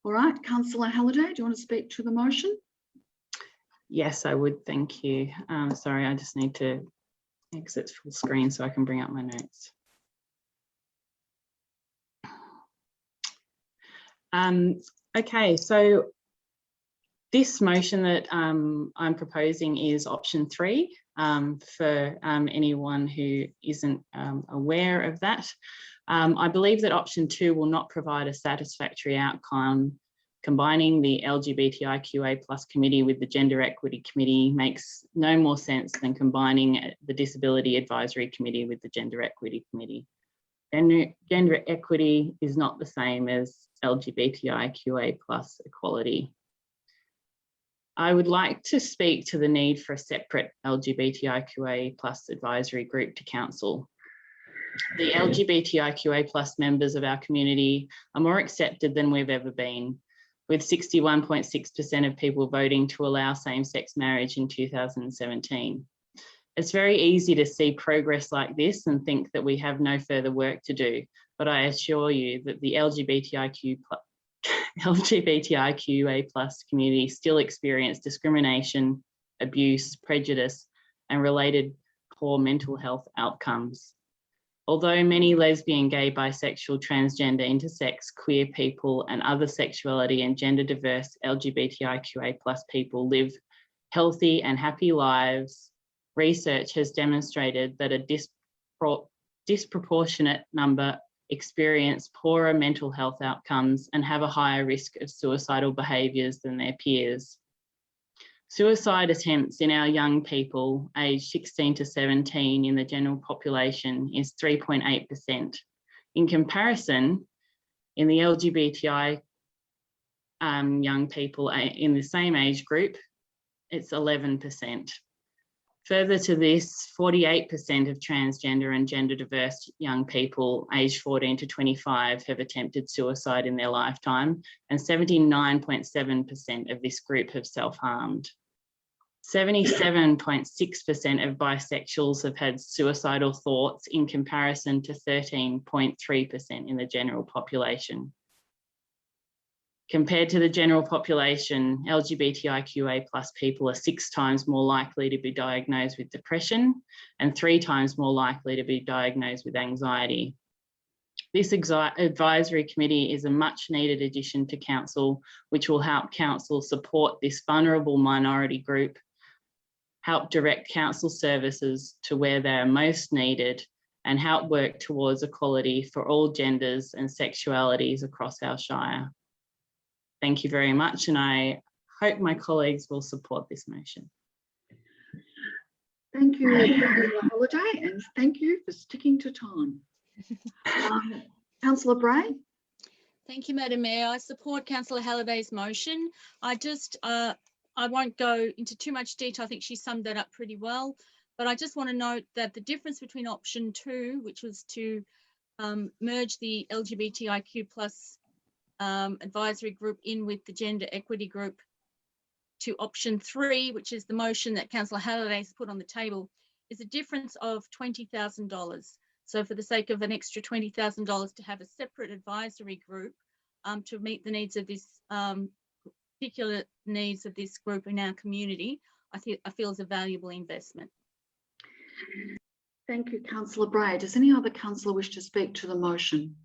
All right, Councillor Halliday, do you want to speak to the motion? Yes, I would, thank you. Sorry, I just need to exit full screen so I can bring up my notes. Okay, so this motion that I'm proposing is option 3 for anyone who isn't aware of that. I believe that option 2 will not provide a satisfactory outcome. Combining the LGBTIQA+ committee with the Gender Equity Committee makes no more sense than combining the Disability Advisory Committee with the Gender Equity Committee. Gender equity is not the same as LGBTIQA+ equality. I would like to speak to the need for a separate LGBTIQA+ advisory group to council. The LGBTIQA+ members of our community are more accepted than we've ever been, with 61.6% of people voting to allow same-sex marriage in 2017. It's very easy to see progress like this and think that we have no further work to do, but I assure you that the LGBTIQA+ community still experience discrimination, abuse, prejudice, and related poor mental health outcomes. Although many lesbian, gay, bisexual, transgender, intersex, queer people, and other sexuality and gender diverse LGBTIQA+ people live healthy and happy lives, research has demonstrated that a disproportionate number experience poorer mental health outcomes and have a higher risk of suicidal behaviours than their peers. Suicide attempts in our young people aged 16 to 17 in the general population is 3.8%. In comparison, in the LGBTI young people in the same age group, it's 11%. Further to this, 48% of transgender and gender diverse young people aged 14 to 25 have attempted suicide in their lifetime, and 79.7% of this group have self-harmed. 77.6% of bisexuals have had suicidal thoughts in comparison to 13.3% in the general population. Compared to the general population, LGBTIQA+ people are 6 times more likely to be diagnosed with depression and 3 times more likely to be diagnosed with anxiety. This advisory committee is a much needed addition to council, which will help council support this vulnerable minority group, help direct council services to where they are most needed, and help work towards equality for all genders and sexualities across our shire. Thank you very much, and I hope my colleagues will support this motion. Thank you, Councillor Halliday, and thank you for sticking to time. Councillor Bray? Thank you, Madam Mayor. I support Councillor Halliday's motion. I won't go into too much detail. I think she summed that up pretty well, but I just want to note that the difference between option 2, which was to merge the LGBTIQ+ advisory group in with the gender equity group, to option 3, which is the motion that Councillor Halliday has put on the table, is a difference of $20,000. So for the sake of an extra $20,000 to have a separate advisory group, to meet the needs of this particular needs of this group in our community, I feel is a valuable investment. Thank you, Councillor Bray. Does any other councillor wish to speak to the motion?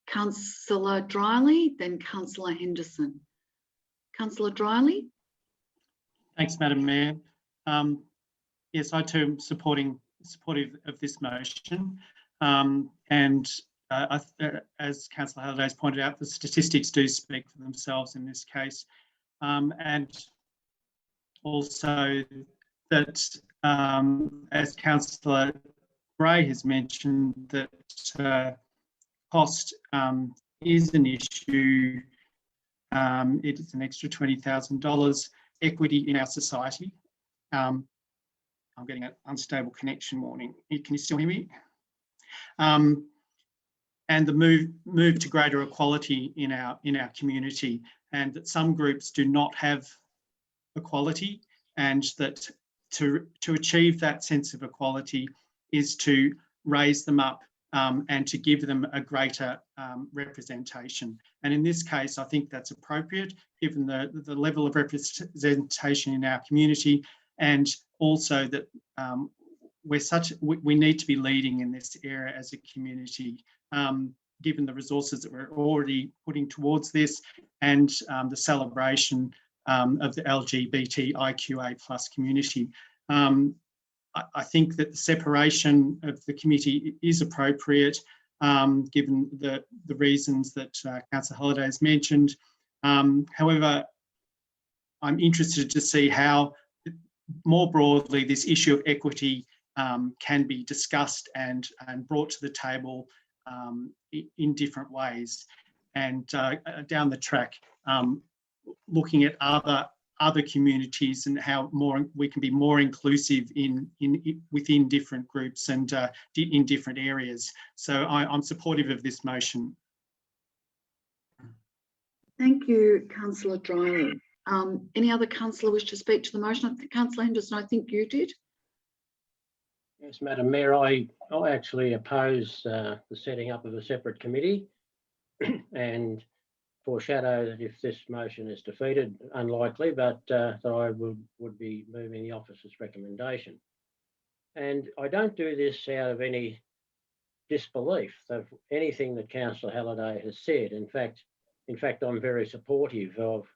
Councillor Dryly, then Councillor Henderson. Councillor Dryly. Thanks, Madam Mayor. Yes, I too am supportive of this motion. As Councillor Halliday has pointed out, the statistics do speak for themselves in this case. And also that, as Councillor Bray has mentioned, that cost is an issue. It is an extra $20,000 equity in our society. I'm getting an unstable connection warning. Can you still hear me? And the move to greater equality in our community, and that some groups do not have equality, and that to achieve that sense of equality is to raise them up and to give them a greater representation. And in this case, I think that's appropriate given the level of representation in our community, and also that we need to be leading in this area as a community, given the resources that we're already putting towards this, and the celebration of the LGBTIQA+ community. I think that the separation of the committee is appropriate, given the reasons that Councillor Halliday has mentioned. However, I'm interested to see how, more broadly, this issue of equity can be discussed and brought to the table in different ways, and down the track, looking at other communities and how we can be more inclusive within different groups and in different areas. So I'm supportive of this motion. Thank you, Councillor Dryly. Any other councillor wish to speak to the motion? Councillor Henderson, I think you did. Yes, Madam Mayor, I actually oppose the setting up of a separate committee and foreshadow that if this motion is defeated, unlikely, but that I would be moving the officer's recommendation. And I don't do this out of any disbelief of anything that Councillor Halliday has said. In fact, I'm very supportive of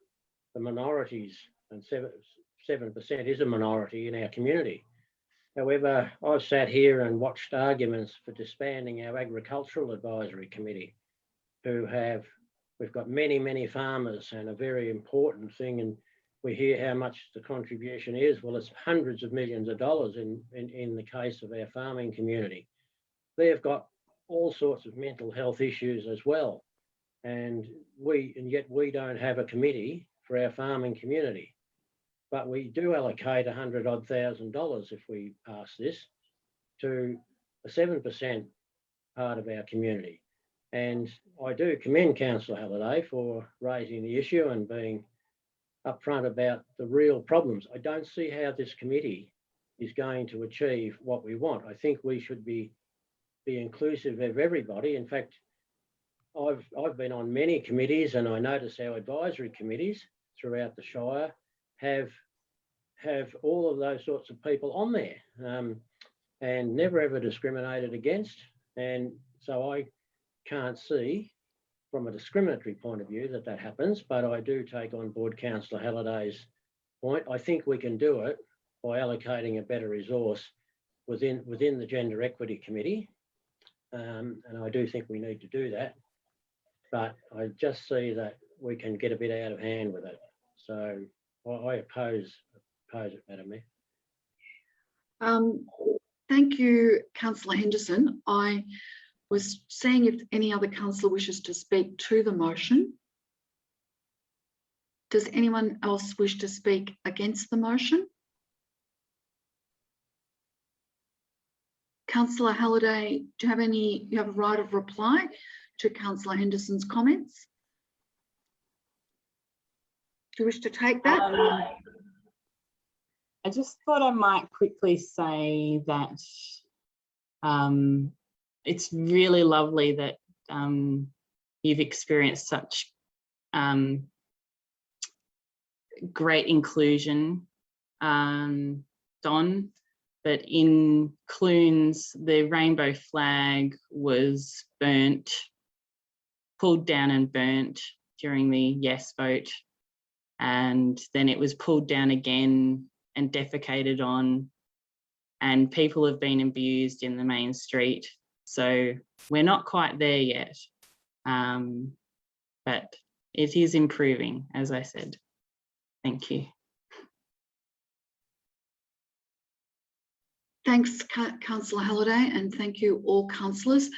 the minorities, and 7% is a minority in our community. However, I've sat here and watched arguments for disbanding our Agricultural Advisory Committee, we've got many farmers, and a very important thing, and we hear how much the contribution is. Well, it's hundreds of millions of dollars in the case of our farming community. They've got all sorts of mental health issues as well. And yet we don't have a committee for our farming community. But we do allocate $100,000 if we pass this to a 7% part of our community. And I do commend Councillor Halliday for raising the issue and being upfront about the real problems. I don't see how this committee is going to achieve what we want. I think we should be inclusive of everybody. In fact, I've been on many committees, and I notice our advisory committees throughout the Shire have all of those sorts of people on there, and never ever discriminated against. And so I can't see from a discriminatory point of view that happens, but I do take on board Councillor Halliday's point. I think we can do it by allocating a better resource within the Gender Equity Committee, and I do think we need to do that. But I just see that we can get a bit out of hand with it. So I oppose it, Madam Mayor. Thank you, Councillor Henderson. I was seeing if any other councillor wishes to speak to the motion. Does anyone else wish to speak against the motion? Councillor Halliday, do you have a right of reply to Councillor Henderson's comments? Do you wish to take that? I just thought I might quickly say that it's really lovely that you've experienced such great inclusion, Don, but in Clunes, the rainbow flag was pulled down and burnt during the yes vote. And then it was pulled down again and defecated on, and people have been abused in the main street. So we're not quite there yet, but it is improving, as I said. Thank you. Thanks, Councillor Halliday, and thank you all councillors.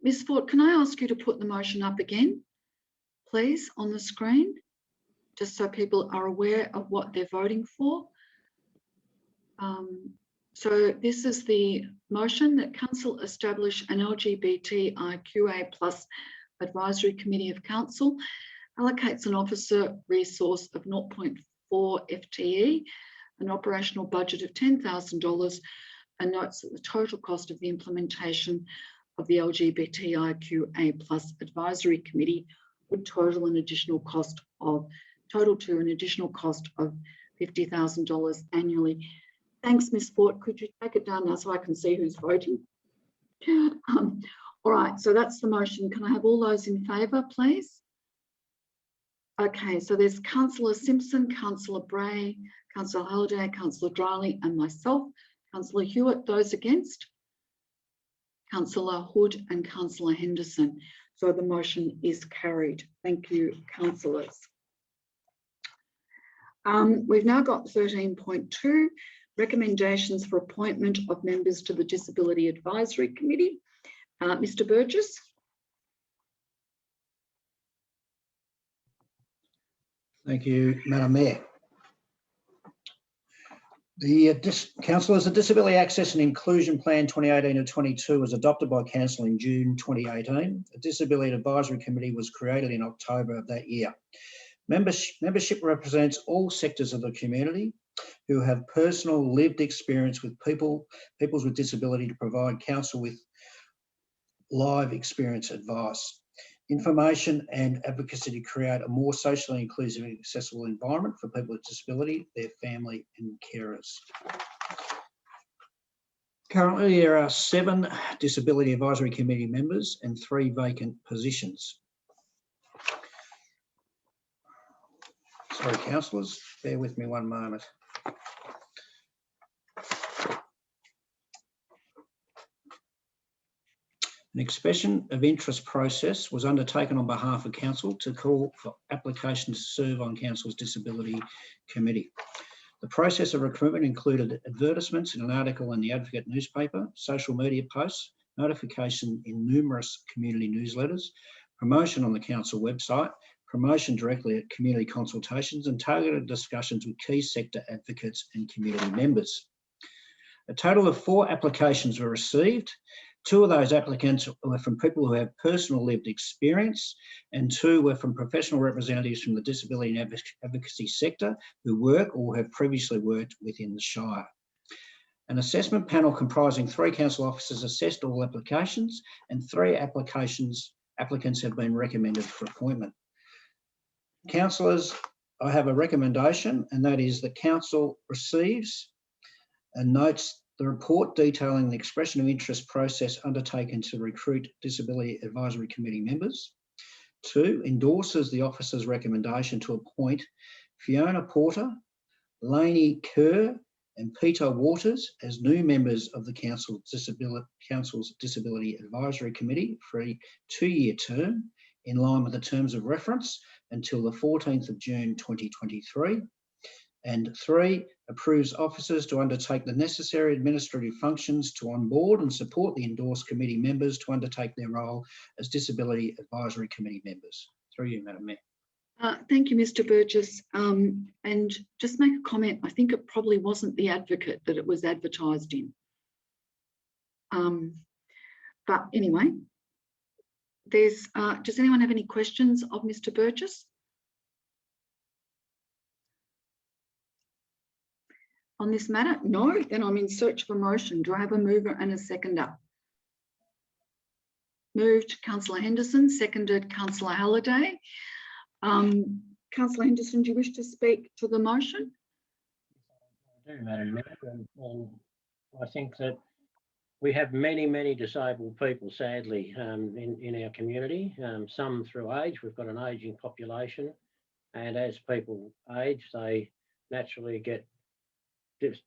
Ms. Fort, can I ask you to put the motion up again, please, on the screen, just so people are aware of what they're voting for? So this is the motion that Council establish an LGBTIQA+ advisory committee of council, allocates an officer resource of 0.4 FTE, an operational budget of $10,000, and notes that the total cost of the implementation of the LGBTIQA+ advisory committee would total to an additional cost of $50,000 annually. Thanks, Ms. Fort. Could you take it down now so I can see who's voting? All right, so that's the motion. Can I have all those in favour, please? Okay, so there's Councillor Simpson, Councillor Bray, Councillor Halliday, Councillor Dryley, and myself. Councillor Hewitt, those against? Councillor Hood and Councillor Henderson. So the motion is carried. Thank you, councillors. We've now got 13.2, recommendations for appointment of members to the Disability Advisory Committee. Mr. Burgess. Thank you, Madam Mayor. The Councillors, the Disability Access and Inclusion Plan 2018-22 was adopted by Council in June 2018. The Disability Advisory Committee was created in October of that year. Membership represents all sectors of the community who have personal lived experience with peoples with disability to provide council with live experience advice, information and advocacy to create a more socially inclusive and accessible environment for people with disability, their family and carers. Currently, there are 7 Disability Advisory Committee members and 3 vacant positions. Sorry, councillors, bear with me one moment. An expression of interest process was undertaken on behalf of council to call for applications to serve on council's disability committee. The process of recruitment included advertisements in an article in the Advocate newspaper, social media posts, notification in numerous community newsletters, promotion on the council website, promotion directly at community consultations, and targeted discussions with key sector advocates and community members. A total of 4 applications were received. 2 of those applicants were from people who have personal lived experience, and 2 were from professional representatives from the disability and advocacy sector who work or have previously worked within the Shire. An assessment panel comprising 3 council officers assessed all applications, and 3 applicants have been recommended for appointment. Councillors, I have a recommendation, and that is the council receives and notes the report detailing the expression of interest process undertaken to recruit Disability Advisory Committee members. 2, endorses the officer's recommendation to appoint Fiona Porter, Lainey Kerr and Peter Waters as new members of the Council's Disability Advisory Committee for a 2-year term in line with the terms of reference until the 14th of June 2023. And 3, approves officers to undertake the necessary administrative functions to onboard and support the endorsed committee members to undertake their role as Disability Advisory Committee members. Through you, Madam Mayor. Thank you, Mr. Burgess. And just make a comment. I think it probably wasn't the Advocate that it was advertised in. But anyway, does anyone have any questions of Mr. Burgess? On this matter? No, then I'm in search of a motion. Do I have a mover and a seconder? Moved Councillor Henderson, seconded Councillor Halliday. Councillor Henderson, do you wish to speak to the motion? I do, Madam Mayor, and I think that we have many disabled people, sadly, in our community. Some through age. We've got an ageing population, and as people age, they naturally get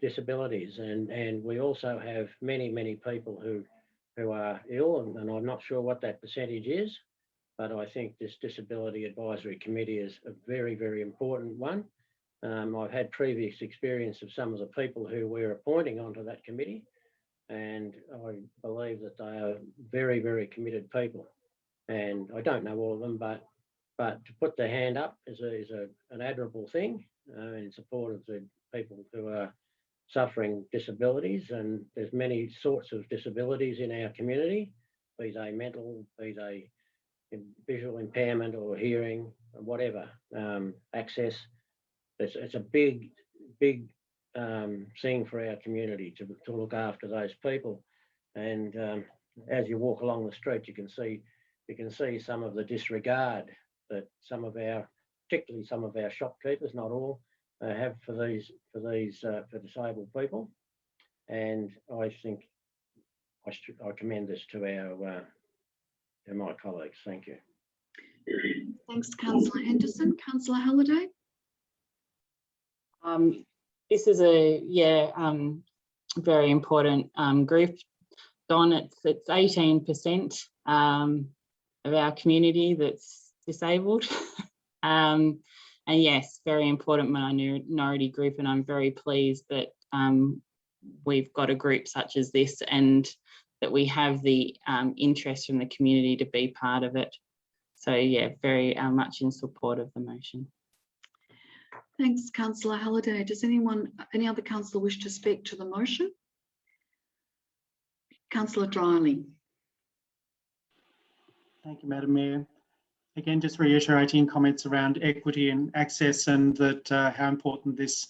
disabilities, and we also have many people who are ill, and I'm not sure what that percentage is, but I think this Disability Advisory Committee is a very important one. I've had previous experience of some of the people who we're appointing onto that committee, and I believe that they are very committed people. And I don't know all of them, but to put their hand up is an admirable thing in support of the people who are suffering disabilities. And there's many sorts of disabilities in our community, be they mental, be they visual impairment or hearing, or whatever, access. It's a big thing for our community to look after those people. And as you walk along the street, you can see some of the disregard that particularly some of our shopkeepers, not all, have for disabled people. And I think I commend this to my colleagues. Thank you. Thanks, Councillor Henderson. Councillor Halliday. This is a very important group. Don, it's 18% of our community that's disabled. And yes, very important minority group, and I'm very pleased that we've got a group such as this and that we have the interest from the community to be part of it. So yeah, very much in support of the motion. Thanks, Councillor Halliday. Does any other councillor wish to speak to the motion? Councillor Dryling. Thank you, Madam Mayor. Again, just reiterating comments around equity and access, and that how important this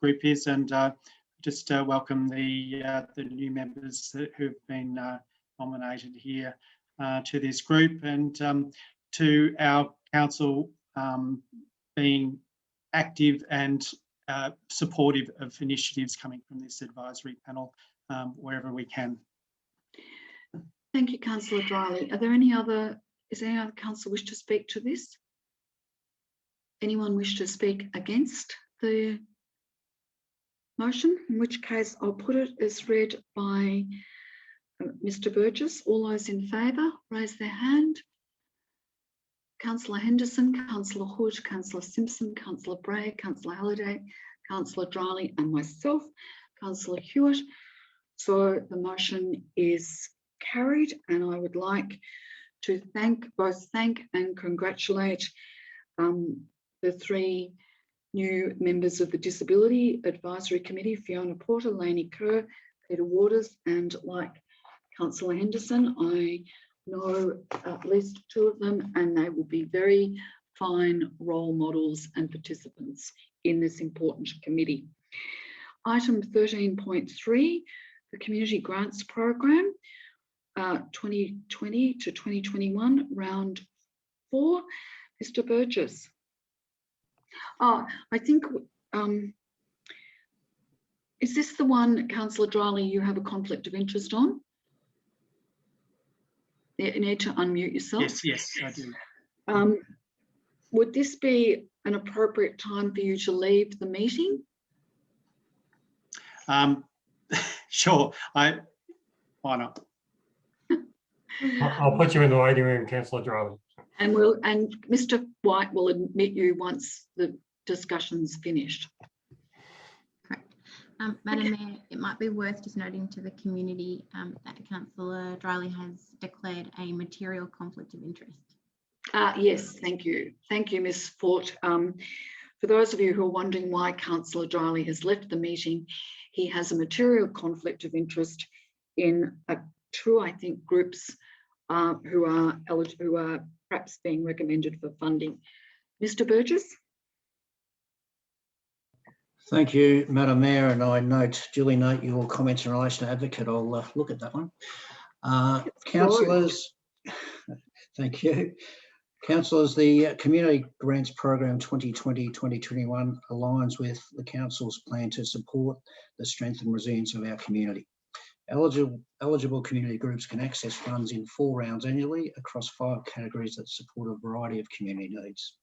group is, and just welcome the new members who've been nominated here to this group, and to our council being active and supportive of initiatives coming from this advisory panel wherever we can. Thank you, Councillor Dryling. Is there any other councillor wish to speak to this? Anyone wish to speak against the motion? In which case I'll put it as read by Mr. Burgess. All those in favour, raise their hand. Councillor Henderson, Councillor Hood, Councillor Simpson, Councillor Bray, Councillor Halliday, Councillor Dryling and myself, Councillor Hewitt. So the motion is carried, and I would like to thank and congratulate the three new members of the Disability Advisory Committee, Fiona Porter, Lainey Kerr, Peter Waters, and like Councillor Henderson, I know at least two of them, and they will be very fine role models and participants in this important committee. Item 13.3, the Community Grants Program, 2020 to 2021, round 4. Mr. Burgess. I think, is this the one, Councillor Dryling, you have a conflict of interest on? You need to unmute yourself. Yes, I do. Would this be an appropriate time for you to leave the meeting? Sure, why not? I'll put you in the waiting room, Councillor Dryling. And Mr. White will admit you once the discussion's finished. Correct. Madam Mayor, it might be worth just noting to the community that Councillor Dryling has declared a material conflict of interest. Yes, thank you. Thank you, Ms. Fort. For those of you who are wondering why Councillor Dryling has left the meeting, he has a material conflict of interest in two, I think, groups who are perhaps being recommended for funding. Mr. Burgess. Thank you, Madam Mayor, and I duly note your comments in relation to Advocate. I'll look at that one. Councillors, Thank you. Councillors, the Community Grants Program 2020-2021 aligns with the Council's plan to support the strength and resilience of our community. Eligible community groups can access funds in 4 rounds annually across 5 categories that support a variety of community needs.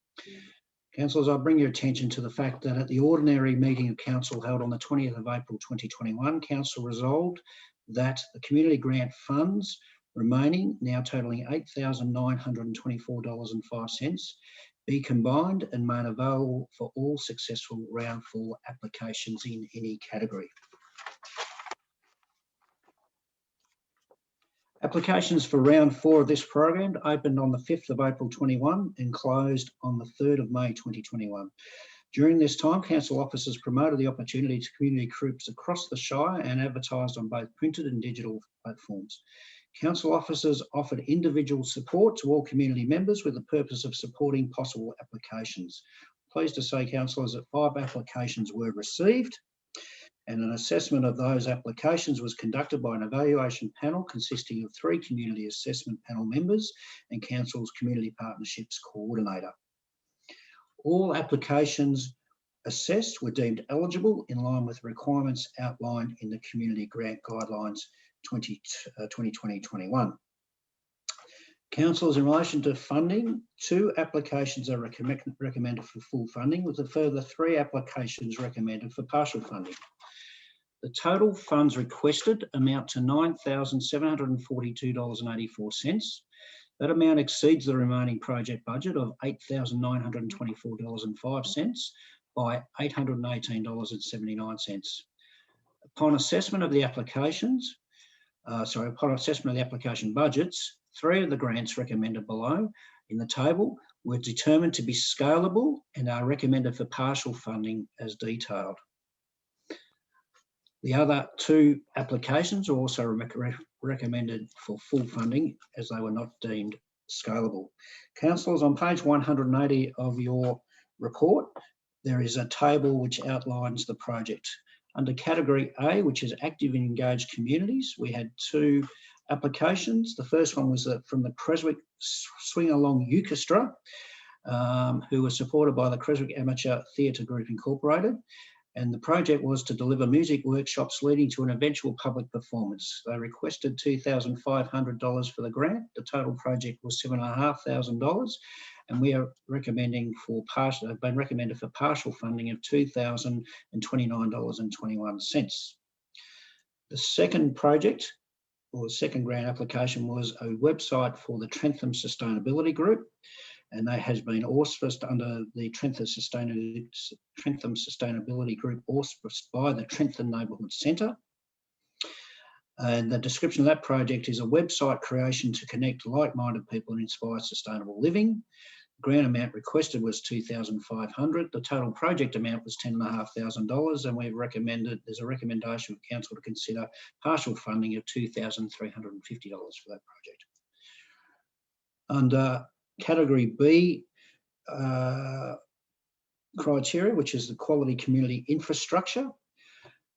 Councillors, I bring your attention to the fact that at the ordinary meeting of Council held on the 20th of April 2021, Council resolved that the community grant funds remaining, now totalling $8,924.05, be combined and made available for all successful round 4 applications in any category. Applications for round 4 of this program opened on the 5th of April 21 and closed on the 3rd of May 2021. During this time, Council officers promoted the opportunity to community groups across the Shire and advertised on both printed and digital platforms. Council officers offered individual support to all community members with the purpose of supporting possible applications. Pleased to say, councillors, that 5 applications were received and an assessment of those applications was conducted by an evaluation panel consisting of 3 community assessment panel members and Council's Community Partnerships Coordinator. All applications assessed were deemed eligible in line with requirements outlined in the Community Grant Guidelines 2020-21. Councillors, in relation to funding, 2 applications are recommended for full funding, with a further 3 applications recommended for partial funding. The total funds requested amount to $9,742.84. That amount exceeds the remaining project budget of $8,924.05 by $818.79. Upon assessment of the applications, upon assessment of the application budgets, 3 of the grants recommended below in the table were determined to be scalable and are recommended for partial funding as detailed. The other 2 applications are also recommended for full funding as they were not deemed scalable. Councillors, on page 180 of your report, there is a table which outlines the project. Under category A, which is active and engaged communities, we had 2 applications. The first one was from the Creswick Swing Along Orchestra, who were supported by the Creswick Amateur Theatre Group Incorporated. And the project was to deliver music workshops leading to an eventual public performance. They requested $2,500 for the grant. The total project was $7,500, and we are recommending for partial, have been recommended for partial funding of $2,029.21. The second project, or the second grant application, was a website for the Trentham Sustainability Group, and that has been auspiced under the Trentham Sustainability Group, auspiced by the Trentham Neighbourhood Centre. And the description of that project is a website creation to connect like-minded people and inspire sustainable living. The grant amount requested was $2,500. The total project amount was $10,500, and we've recommended, there's a recommendation for council to consider partial funding of $2,350 for that project. Under category B criteria, which is the quality community infrastructure,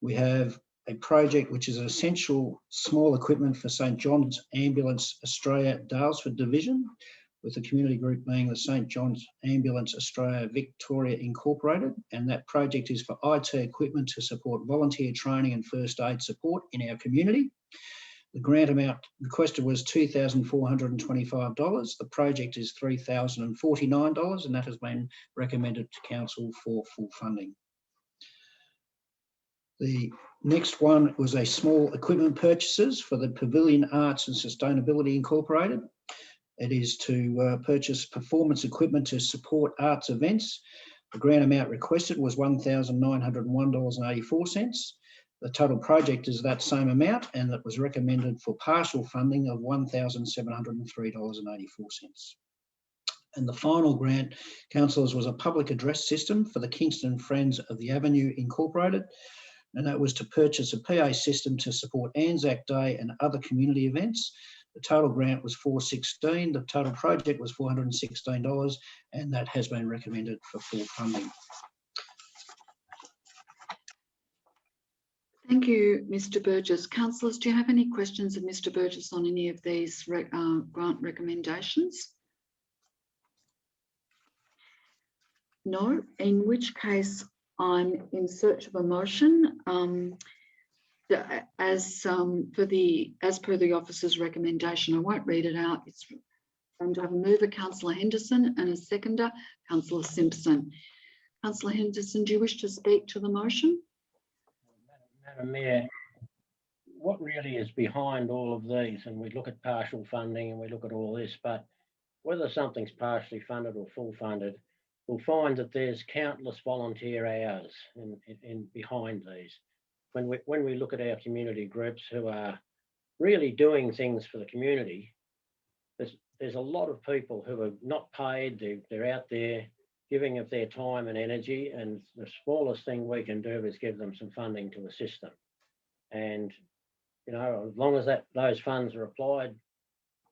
we have a project which is an essential small equipment for St John's Ambulance Australia Dalesford Division, with the community group being the St John's Ambulance Australia Victoria Incorporated, and that project is for IT equipment to support volunteer training and first aid support in our community. The grant amount requested was $2,425. The project is $3,049, and that has been recommended to council for full funding. The next one was a small equipment purchases for the Pavilion Arts and Sustainability Incorporated. It is to purchase performance equipment to support arts events. The grant amount requested was $1,901.84. The total project is that same amount, and that was recommended for partial funding of $1,703.84. And the final grant, councillors, was a public address system for the Kingston Friends of the Avenue Incorporated, and that was to purchase a PA system to support Anzac Day and other community events. The total grant was $416. The total project was $416, and that has been recommended for full funding. Thank you, Mr. Burgess. Councillors, do you have any questions of Mr. Burgess on any of these grant recommendations? No, in which case I'm in search of a motion. As per the officer's recommendation, I won't read it out. It's going to have a mover, Councillor Henderson, and a seconder, Councillor Simpson. Councillor Henderson, do you wish to speak to the motion? Madam Mayor, what really is behind all of these, and we look at partial funding and we look at all this, but whether something's partially funded or full funded, we'll find that there's countless volunteer hours in behind these. When we look at our community groups who are really doing things for the community, there's a lot of people who are not paid. They're out there giving of their time and energy, and the smallest thing we can do is give them some funding to assist them. And you know, as long as those funds are applied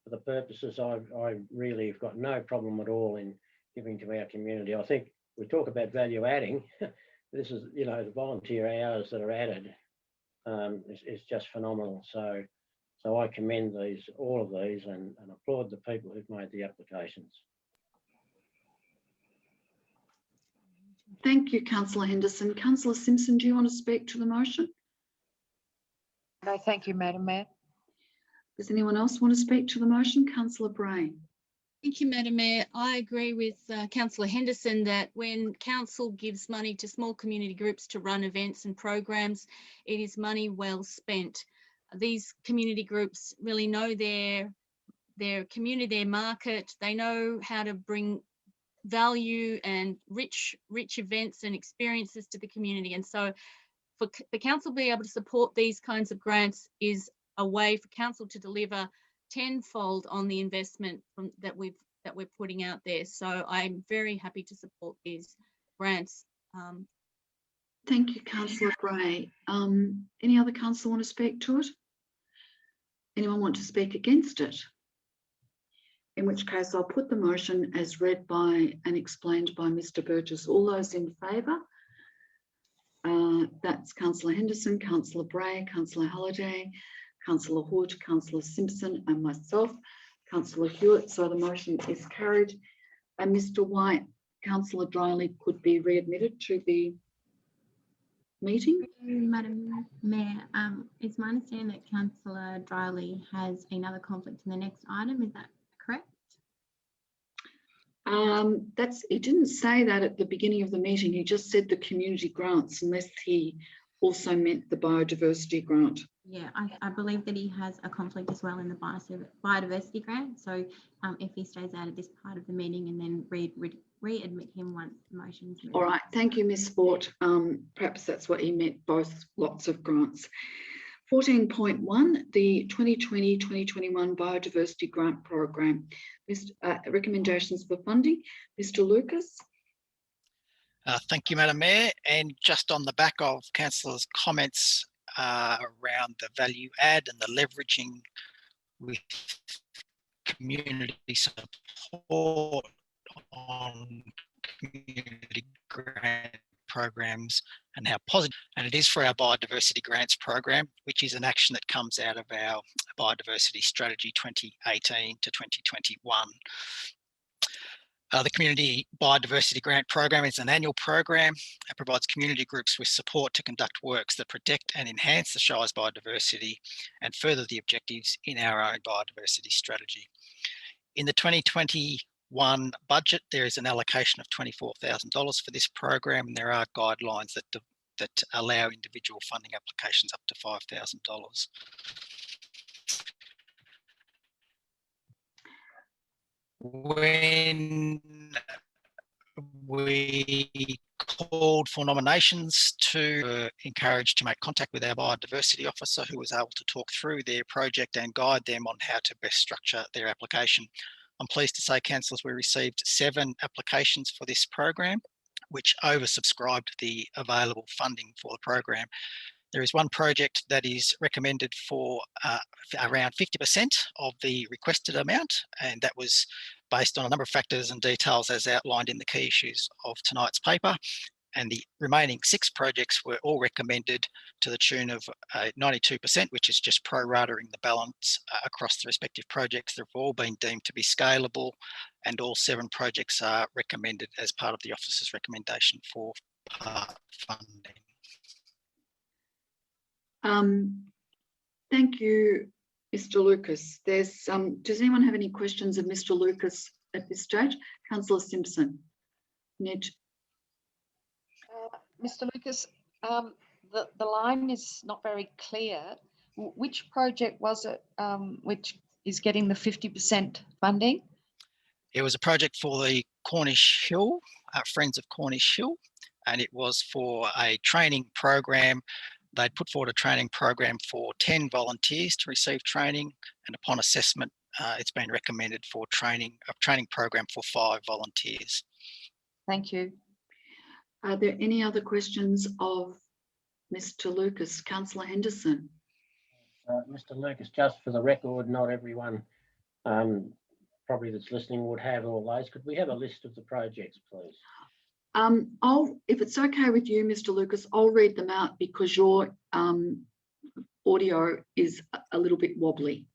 for the purposes, I really have got no problem at all in giving to our community. I think we talk about value adding. This is, you know, the volunteer hours that are added is just phenomenal. So I commend all of these, and applaud the people who've made the applications. Thank you, Councillor Henderson. Councillor Simpson, do you want to speak to the motion? No, thank you, Madam Mayor. Does anyone else want to speak to the motion? Councillor Bray. Thank you, Madam Mayor. I agree with Councillor Henderson that when council gives money to small community groups to run events and programs, it is money well spent. These community groups really know their community, their market. They know how to bring value and rich events and experiences to the community. And so for the council to be able to support these kinds of grants is a way for council to deliver tenfold on the investment that we're putting out there. So I'm very happy to support these grants. Thank you, Councillor Bray. Any other councillor want to speak to it? Anyone want to speak against it? In which case I'll put the motion as read by and explained by Mr. Burgess. All those in favour? That's Councillor Henderson, Councillor Bray, Councillor Halliday, Councillor Hood, Councillor Simpson and myself, Councillor Hewitt. So the motion is carried. And Mr. White, Councillor Dryly could be readmitted to the meeting. Madam Mayor, it's my understanding that Councillor Dryly has another conflict in the next item. Is that correct? He didn't say that at the beginning of the meeting. He just said the community grants, unless he also meant the biodiversity grant. Yeah, I believe that he has a conflict as well in the biodiversity grant. So if he stays out of this part of the meeting and then readmit him once the motion's moved. All right, thank you, Ms. Fort. Perhaps that's what he meant, both lots of grants. 14.1, the 2020-2021 Biodiversity Grant Program. Recommendations for funding. Mr. Lucas. Thank you, Madam Mayor. And just on the back of Councillor's comments around the value add and the leveraging with community support on community grant programs and how positive, and it is for our biodiversity grants program, which is an action that comes out of our biodiversity strategy 2018 to 2021. The Community Biodiversity Grant Program is an annual program that provides community groups with support to conduct works that protect and enhance the Shire's biodiversity and further the objectives in our own biodiversity strategy. In the 2021 budget, there is an allocation of $24,000 for this program, and there are guidelines that allow individual funding applications up to $5,000. When we called for nominations, to encourage to make contact with our biodiversity officer, who was able to talk through their project and guide them on how to best structure their application. I'm pleased to say, councillors, we received 7 applications for this program, which oversubscribed the available funding for the program. There is one project that is recommended for around 50% of the requested amount, and that was based on a number of factors and details as outlined in the key issues of tonight's paper. and the remaining 6 projects were all recommended to the tune of 92%, which is just pro-rating the balance across the respective projects. They've all been deemed to be scalable, and all 7 projects are recommended as part of the office's recommendation for part funding. Thank you, Mr. Lucas. Does anyone have any questions of Mr. Lucas at this stage? Councillor Simpson. Ned. Mr. Lucas, the line is not very clear. Which project was it which is getting the 50% funding? It was a project for the Cornish Hill, Friends of Cornish Hill, and it was for a training program. They'd put forward a training program for 10 volunteers to receive training, and upon assessment, it's been recommended for a training program for 5 volunteers. Thank you. Are there any other questions of Mr. Lucas? Councillor Henderson. Mr. Lucas, just for the record, not everyone probably that's listening would have all those. Could we have a list of the projects, please? If it's okay with you, Mr. Lucas, I'll read them out because your audio is a little bit wobbly,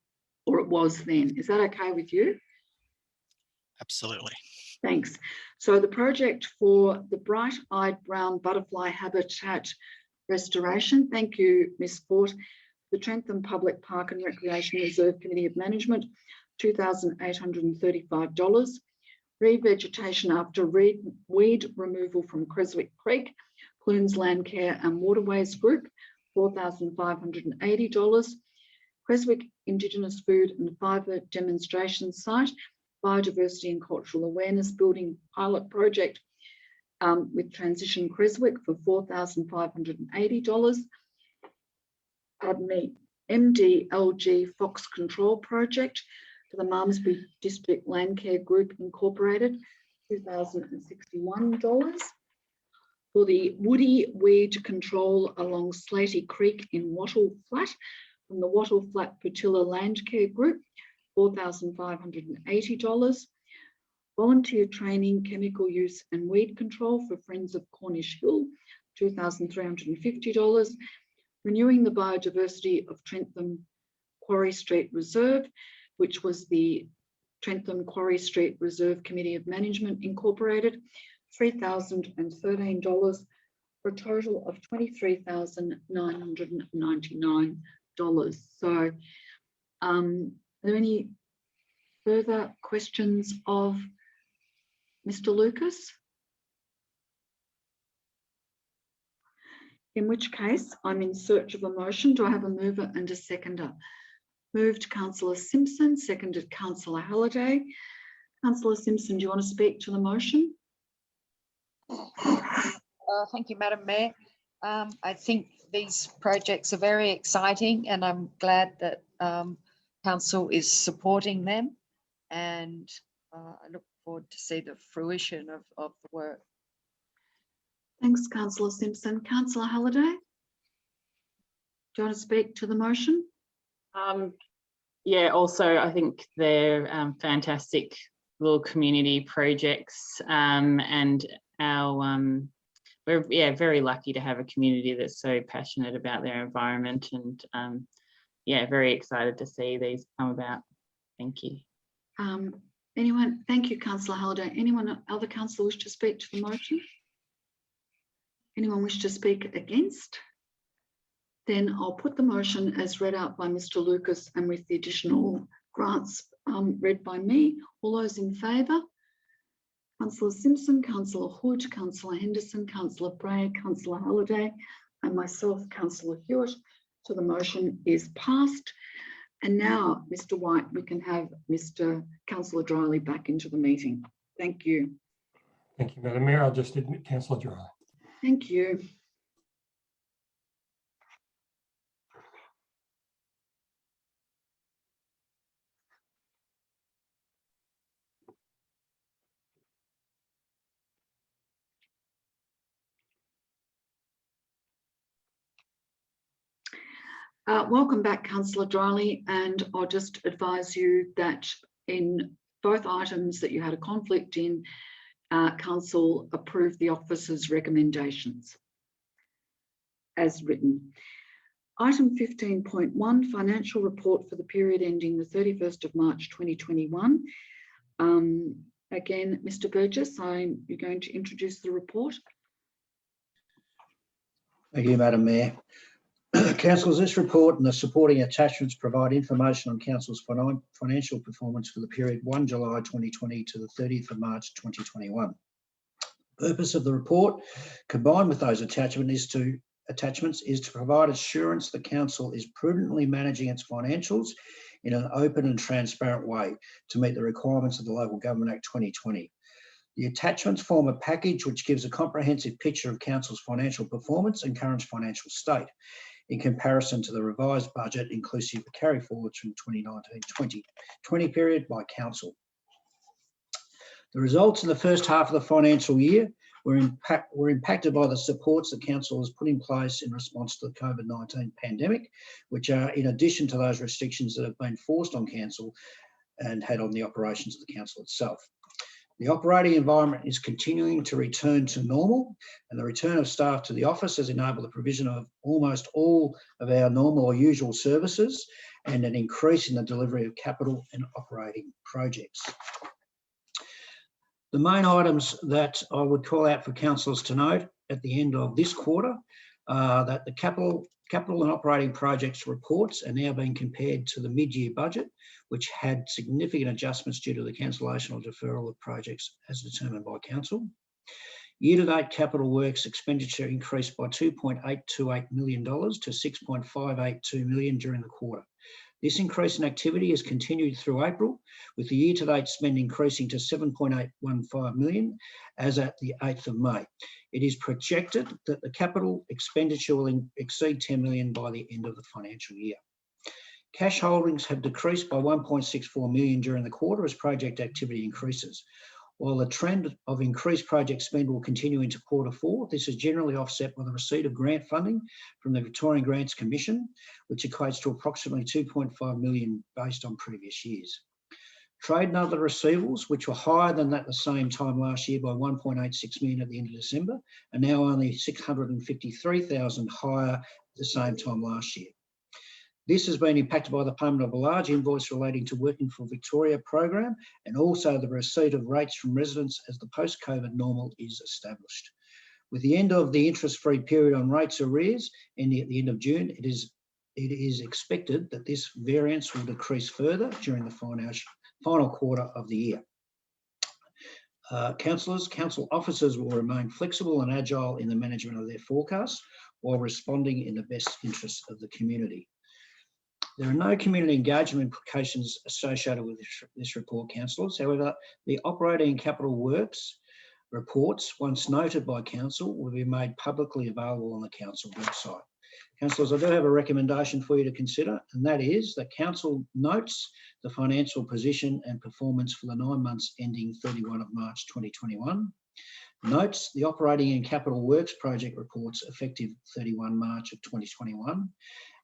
or it was then. Is that okay with you? Absolutely. Thanks. So the project for the bright-eyed brown butterfly habitat restoration, thank you, Ms. Fort. The Trentham Public Park and Recreation Reserve Committee of Management, $2,835. Revegetation after weed removal from Creswick Creek, Clunes Land Care and Waterways Group, $4,580. Creswick Indigenous Food and Fibre Demonstration Site, Biodiversity and Cultural Awareness Building Pilot Project with Transition Creswick for $4,580. Pardon me, MDLG Fox Control Project for the Malmesbury District Land Care Group Incorporated, $2,061. For the woody weed control along Slatey Creek in Wattle Flat from the Wattle Flat Patilla Land Care Group, $4,580. Volunteer training, chemical use and weed control for Friends of Cornish Hill, $2,350. Renewing the biodiversity of Trentham Quarry Street Reserve, which was the Trentham Quarry Street Reserve Committee of Management Incorporated, $3,013 for a total of $23,999. So are there any further questions of Mr. Lucas? In which case, I'm in search of a motion. Do I have a mover and a seconder? Moved Councillor Simpson, seconded Councillor Halliday. Councillor Simpson, do you want to speak to the motion? Thank you, Madam Mayor. I think these projects are very exciting and I'm glad that Council is supporting them, and I look forward to see the fruition of the work. Thanks, Councillor Simpson. Councillor Halliday, do you want to speak to the motion? Yeah, also I think they're fantastic little community projects, and we're very lucky to have a community that's so passionate about their environment, and very excited to see these come about. Thank you. Anyone? Thank you, Councillor Halliday. Anyone, other councillor wish to speak to the motion? Anyone wish to speak against? Then I'll put the motion as read out by Mr. Lucas and with the additional grants read by me. All those in favour? Councillor Simpson, Councillor Hood, Councillor Henderson, Councillor Bray, Councillor Halliday, and myself, Councillor Hewitt. So the motion is passed. And now, Mr. White, we can have Mr. Councillor Dryley back into the meeting. Thank you. Thank you, Madam Mayor. I'll just admit Councillor Dryley. Thank you. Welcome back, Councillor Dryley, and I'll just advise you that in both items that you had a conflict in, Council approve the officer's recommendations as written. Item 15.1, financial report for the period ending the 31st of March 2021. Again, Mr. Burgess, you're going to introduce the report. Thank you, Madam Mayor. Councillors, this report and the supporting attachments provide information on Council's financial performance for the period 1 July 2020 to the 30th of March 2021. The purpose of the report, combined with those attachments, is to provide assurance that Council is prudently managing its financials in an open and transparent way to meet the requirements of the Local Government Act 2020. The attachments form a package which gives a comprehensive picture of Council's financial performance and current financial state in comparison to the revised budget, inclusive of carry forwards from 2019-2020 period by Council. The results in the first half of the financial year were impacted by the supports that Council has put in place in response to the COVID-19 pandemic, which are in addition to those restrictions that have been forced on Council and had on the operations of the Council itself. The operating environment is continuing to return to normal, and the return of staff to the office has enabled the provision of almost all of our normal or usual services and an increase in the delivery of capital and operating projects. The main items that I would call out for councillors to note at the end of this quarter are that the capital and operating projects reports are now being compared to the mid-year budget, which had significant adjustments due to the cancellation or deferral of projects as determined by Council. Year-to-date capital works expenditure increased by $2.828 million to $6.582 million during the quarter. This increase in activity has continued through April, with the year-to-date spend increasing to $7.815 million as at the 8th of May. It is projected that the capital expenditure will exceed $10 million by the end of the financial year. Cash holdings have decreased by $1.64 million during the quarter as project activity increases. While the trend of increased project spend will continue into Q4, this is generally offset by the receipt of grant funding from the Victorian Grants Commission, which equates to approximately $2.5 million based on previous years. Trade and other receivables, which were higher than at the same time last year by $1.86 million at the end of December, are now only $653,000 higher at the same time last year. This has been impacted by the payment of a large invoice relating to Working for Victoria program and also the receipt of rates from residents as the post-COVID normal is established. With the end of the interest-free period on rates arrears ending at the end of June, it is expected that this variance will decrease further during the final quarter of the year. Councillors, council officers will remain flexible and agile in the management of their forecasts while responding in the best interests of the community. There are no community engagement implications associated with this report, councillors. However, the operating and capital works reports, once noted by Council, will be made publicly available on the Council website. Councillors, I do have a recommendation for you to consider, and that is that Council notes the financial position and performance for the 9 months ending 31 of March 2021, notes the operating and capital works project reports effective 31 March of 2021,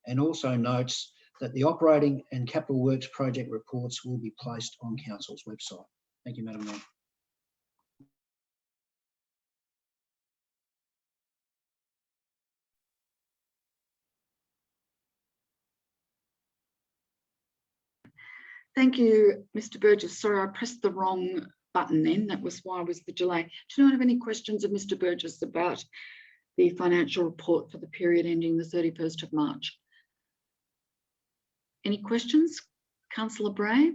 and also notes that the operating and capital works project reports will be placed on Council's website. Thank you, Madam Mayor. Thank you, Mr. Burgess. Sorry, I pressed the wrong button then. That was why was the delay. Do anyone have any questions of Mr. Burgess about the financial report for the period ending the 31st of March? Any questions? Councillor Bray?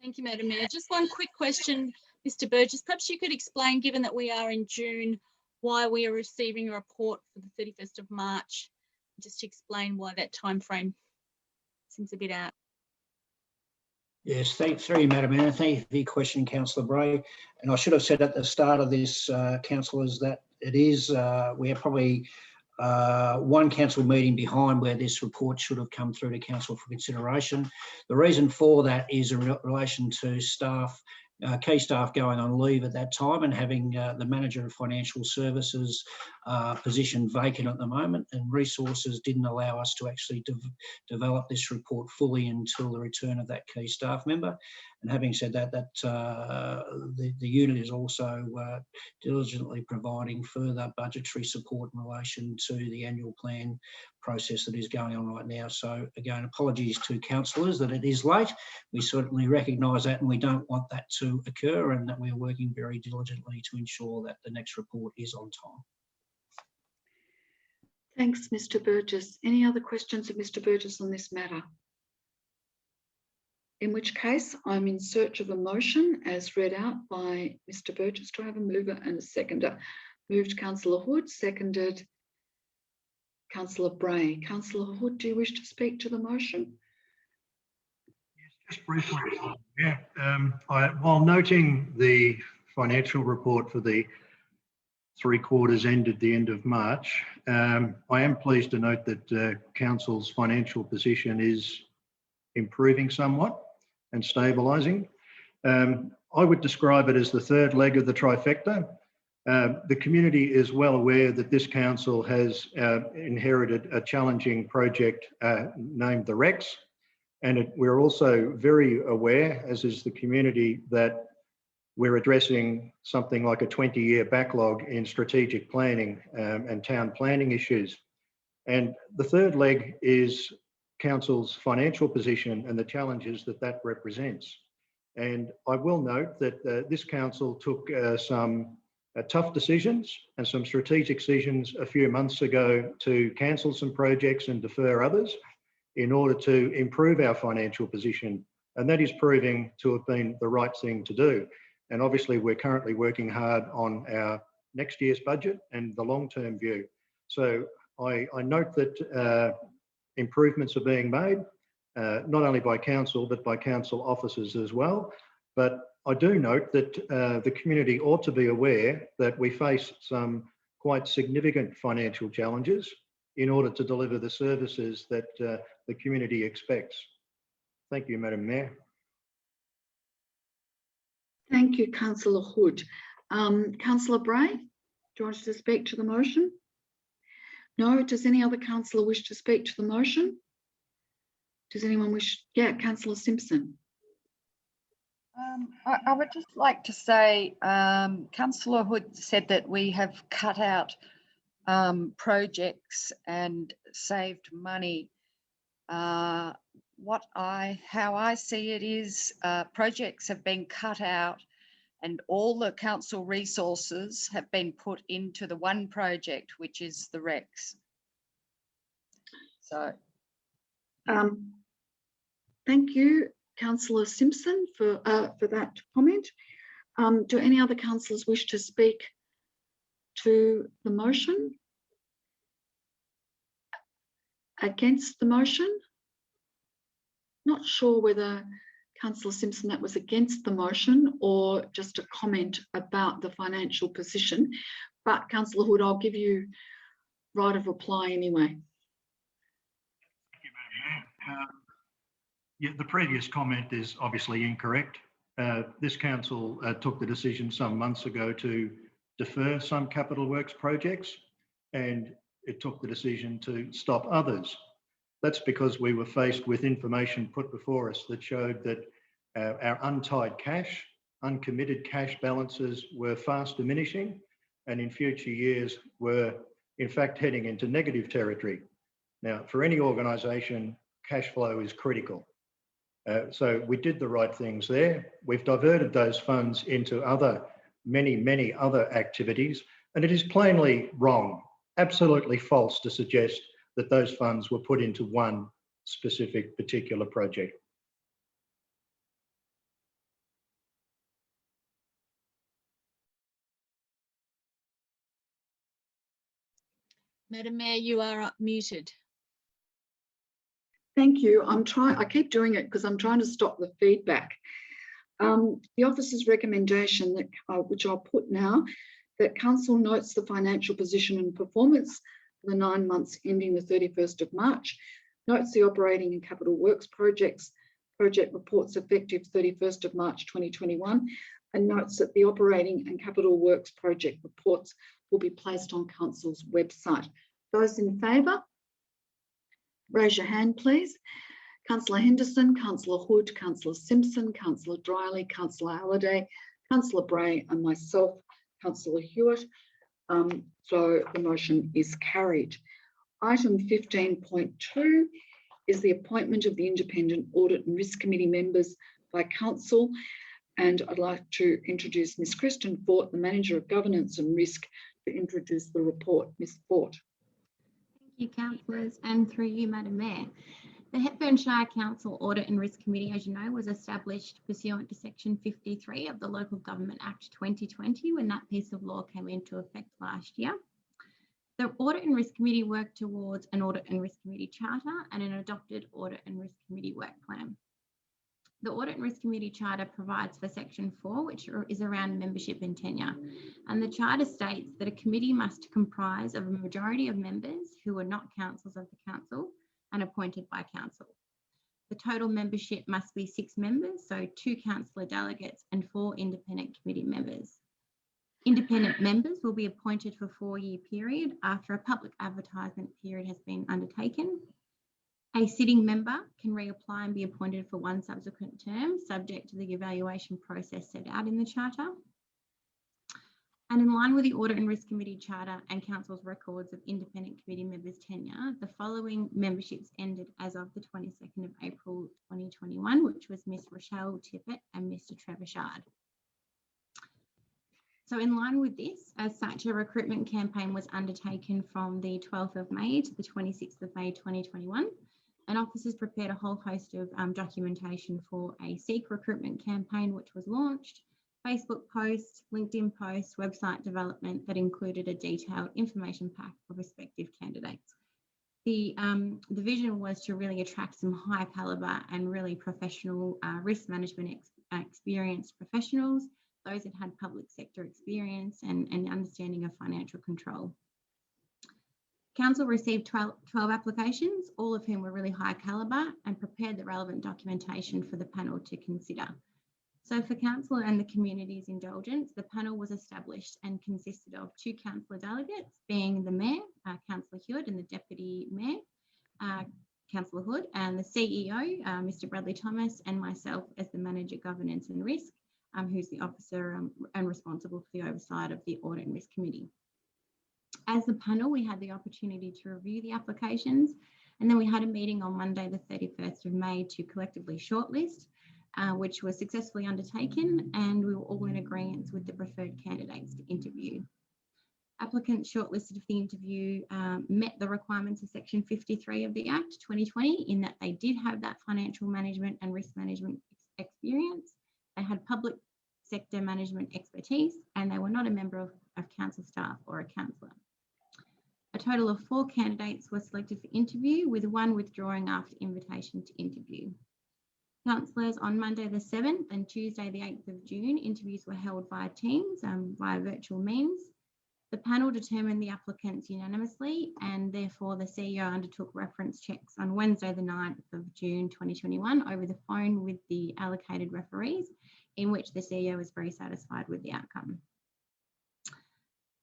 Thank you, Madam Mayor. Just one quick question, Mr. Burgess. Perhaps you could explain, given that we are in June, why we are receiving a report for the 31st of March. Just explain why that time frame seems a bit out. Yes, thanks very much, Madam Mayor. Thank you for your question, Councillor Bray. And I should have said at the start of this, councillors, that it is, we are probably one council meeting behind where this report should have come through to council for consideration. The reason for that is in relation to staff, key staff going on leave at that time and having the manager of financial services position vacant at the moment, and resources didn't allow us to actually develop this report fully until the return of that key staff member. And having said that, the unit is also diligently providing further budgetary support in relation to the annual plan process that is going on right now. So again, apologies to councillors that it is late. We certainly recognise that, and we don't want that to occur, and that we're working very diligently to ensure that the next report is on time. Thanks, Mr. Burgess. Any other questions of Mr. Burgess on this matter? In which case, I'm in search of a motion as read out by Mr. Burgess. Do I have a mover and a seconder? Moved Councillor Hood, seconded Councillor Bray. Councillor Hood, do you wish to speak to the motion? Just briefly, yeah. While noting the financial report for the 3 quarters ended the end of March, I am pleased to note that Council's financial position is improving somewhat and stabilising. I would describe it as the third leg of the trifecta. The community is well aware that this council has inherited a challenging project named the REX, and we're also very aware, as is the community, that we're addressing something like a 20-year backlog in strategic planning and town planning issues. And the third leg is Council's financial position and the challenges that that represents. And I will note that this council took some tough decisions and some strategic decisions a few months ago to cancel some projects and defer others in order to improve our financial position. And that is proving to have been the right thing to do. And obviously we're currently working hard on our next year's budget and the long-term view. So I note that improvements are being made, not only by council, but by council officers as well. But I do note that the community ought to be aware that we face some quite significant financial challenges in order to deliver the services that the community expects. Thank you, Madam Mayor. Thank you, Councillor Hood. Councillor Bray, do you want to speak to the motion? No. Does any other councillor wish to speak to the motion? Does anyone wish? Yeah, Councillor Simpson. I would just like to say, Councillor Hood said that we have cut out projects and saved money. How I see it is projects have been cut out and all the council resources have been put into the one project, which is the REX. So. Thank you, Councillor Simpson, for that comment. Do any other councillors wish to speak to the motion? Against the motion? Not sure whether Councillor Simpson, that was against the motion or just a comment about the financial position. But Councillor Hood, I'll give you right of reply anyway. Thank you, Madam Mayor. Yeah, the previous comment is obviously incorrect. This council took the decision some months ago to defer some capital works projects, and it took the decision to stop others. That's because we were faced with information put before us that showed that our untied cash, uncommitted cash balances were fast diminishing, and in future years were in fact heading into negative territory. Now, for any organisation, cash flow is critical. So we did the right things there. We've diverted those funds into many other activities, and it is plainly wrong, absolutely false to suggest that those funds were put into one specific particular project. Madam Mayor, you are muted. Thank you. I keep doing it because I'm trying to stop the feedback. The officer's recommendation, that, which I'll put now, that council notes the financial position and performance for the 9 months ending the 31st of March, notes the operating and capital works project reports effective 31st of March 2021, and notes that the operating and capital works project reports will be placed on council's website. Those in favour? Raise your hand, please. Councillor Henderson, Councillor Hood, Councillor Simpson, Councillor Dryelly, Councillor Halliday, Councillor Bray and myself, Councillor Hewitt. So the motion is carried. Item 15.2 is the appointment of the Independent Audit and Risk Committee members by Council. And I'd like to introduce Ms. Kristen Fort, the Manager of Governance and Risk, to introduce the report. Ms. Fort. Thank you, councillors, and through you, Madam Mayor. The Hepburn Shire Council Audit and Risk Committee, as you know, was established pursuant to Section 53 of the Local Government Act 2020 when that piece of law came into effect last year. The Audit and Risk Committee worked towards an Audit and Risk Committee Charter and an adopted Audit and Risk Committee Work Plan. The Audit and Risk Committee Charter provides for Section 4, which is around membership and tenure. And the Charter states that a committee must comprise of a majority of members who are not councillors of the council and appointed by council. The total membership must be 6 members, so 2 councillor delegates and 4 independent committee members. Independent members will be appointed for a 4-year period after a public advertisement period has been undertaken. A sitting member can reapply and be appointed for 1 subsequent term, subject to the evaluation process set out in the Charter. And in line with the Audit and Risk Committee Charter and Council's records of independent committee members' tenure, the following memberships ended as of the 22nd of April 2021, which was Ms. Rochelle Tippett and Mr. Trevor Shard. So in line with this, as such, a recruitment campaign was undertaken from the 12th of May to the 26th of May 2021. And officers prepared a whole host of documentation for a SEEK recruitment campaign, which was launched, Facebook posts, LinkedIn posts, website development that included a detailed information pack for prospective candidates. The vision was to really attract some high caliber and really professional risk management experienced professionals, those that had public sector experience and understanding of financial control. Council received 12 applications, all of whom were really high calibre, and prepared the relevant documentation for the panel to consider. So for Council and the community's indulgence, the panel was established and consisted of 2 councillor delegates, being the Mayor, Councillor Hewitt, and the Deputy Mayor, Councillor Hood, and the CEO, Mr. Bradley Thomas, and myself as the Manager Governance and Risk, who's the officer and responsible for the oversight of the Audit and Risk Committee. As a panel, we had the opportunity to review the applications, and then we had a meeting on Monday, the 31st of May, to collectively shortlist, which was successfully undertaken, and we were all in agreement with the preferred candidates to interview. Applicants shortlisted for the interview met the requirements of Section 53 of the Act 2020 in that they did have that financial management and risk management experience. They had public sector management expertise, and they were not a member of council staff or a councillor. A total of 4 candidates were selected for interview, with 1 withdrawing after invitation to interview. Councillors, on Monday the 7th and Tuesday the 8th of June, interviews were held via Teams, via virtual means. The panel determined the applicants unanimously, and therefore the CEO undertook reference checks on Wednesday the 9th of June 2021 over the phone with the allocated referees, in which the CEO was very satisfied with the outcome.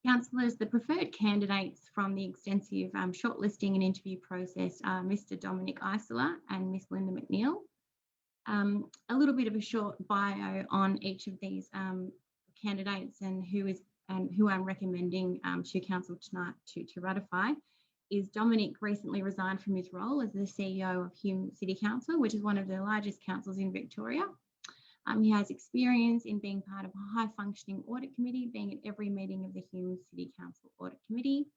Councillors, the preferred candidates from the extensive shortlisting and interview process are Mr. Dominic Isola and Miss Linda McNeil. A little bit of a short bio on each of these candidates and who I'm recommending to Council tonight to ratify is Dominic recently resigned from his role as the CEO of Hume City Council, which is one of the largest councils in Victoria. He has experience in being part of a high-functioning audit committee, being at every meeting of the Hume City Council Audit Committee.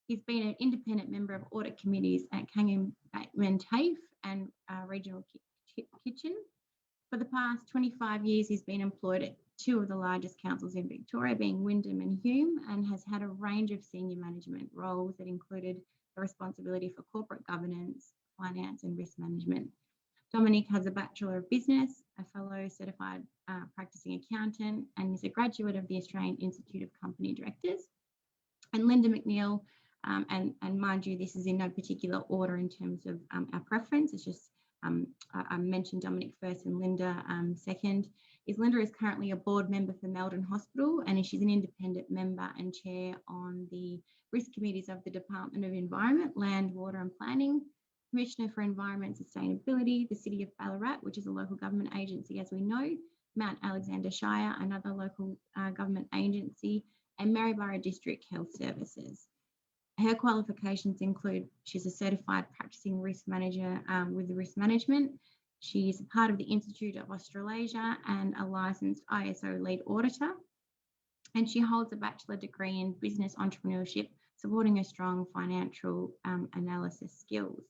He's been an independent member of audit committees at Kangan TAFE and Regional Kitchen. For the past 25 years, he's been employed at 2 of the largest councils in Victoria, being Wyndham and Hume, and has had a range of senior management roles that included the responsibility for corporate governance, finance and risk management. Dominic has a Bachelor of Business, a fellow certified practicing accountant, and is a graduate of the Australian Institute of Company Directors. And Linda McNeil, and mind you, this is in no particular order in terms of our preference. It's just I mentioned Dominic first and Linda second. Linda is currently a board member for Meldon Hospital, and she's an independent member and chair on the risk committees of the Department of Environment, Land, Water and Planning, Commissioner for Environment and Sustainability, the City of Ballarat, which is a local government agency, as we know, Mount Alexander Shire, another local government agency, and Maryborough District Health Services. Her qualifications include she's a certified practicing risk manager with the risk management. She is a part of the Institute of Australasia and a licensed ISO lead auditor. And she holds a bachelor degree in business entrepreneurship, supporting her strong financial analysis skills.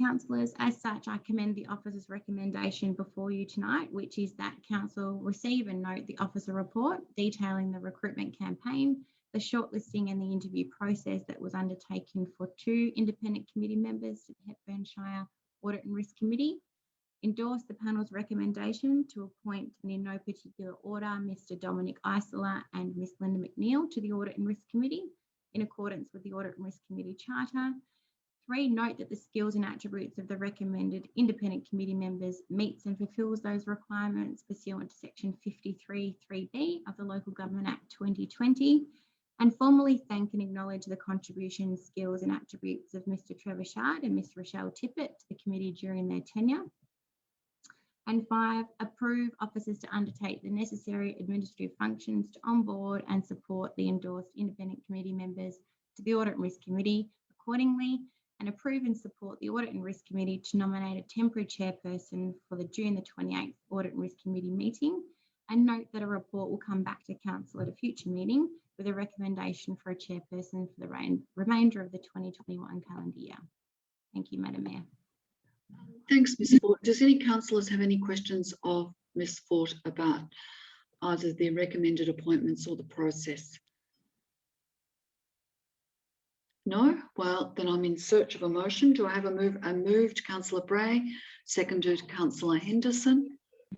Councillors, as such, I commend the officer's recommendation before you tonight, which is that council receive and note the officer report detailing the recruitment campaign, the shortlisting and the interview process that was undertaken for 2 independent committee members to the Hepburn Shire Audit and Risk Committee, endorse the panel's recommendation to appoint, and in no particular order, Mr. Dominic Isola and Ms. Linda McNeil to the Audit and Risk Committee in accordance with the Audit and Risk Committee Charter. 3, note that the skills and attributes of the recommended independent committee members meets and fulfills those requirements pursuant to section 53(3)(b) of the Local Government Act 2020, and formally thank and acknowledge the contributions, skills and attributes of Mr. Trevor Shard and Ms. Rochelle Tippett to the committee during their tenure. And 5, approve officers to undertake the necessary administrative functions to onboard and support the endorsed independent committee members to the Audit and Risk Committee accordingly, and approve and support the Audit and Risk Committee to nominate a temporary chairperson for the June the 28th Audit and Risk Committee meeting, and note that a report will come back to Council at a future meeting with a recommendation for a chairperson for the remainder of the 2021 calendar year. Thank you, Madam Mayor. Thanks, Ms. Fort. Does any councillors have any questions of Ms. Fort about either the recommended appointments or the process? No? Well, then I'm in search of a motion. Do I have a move? I moved Councillor Bray, seconded Councillor Henderson.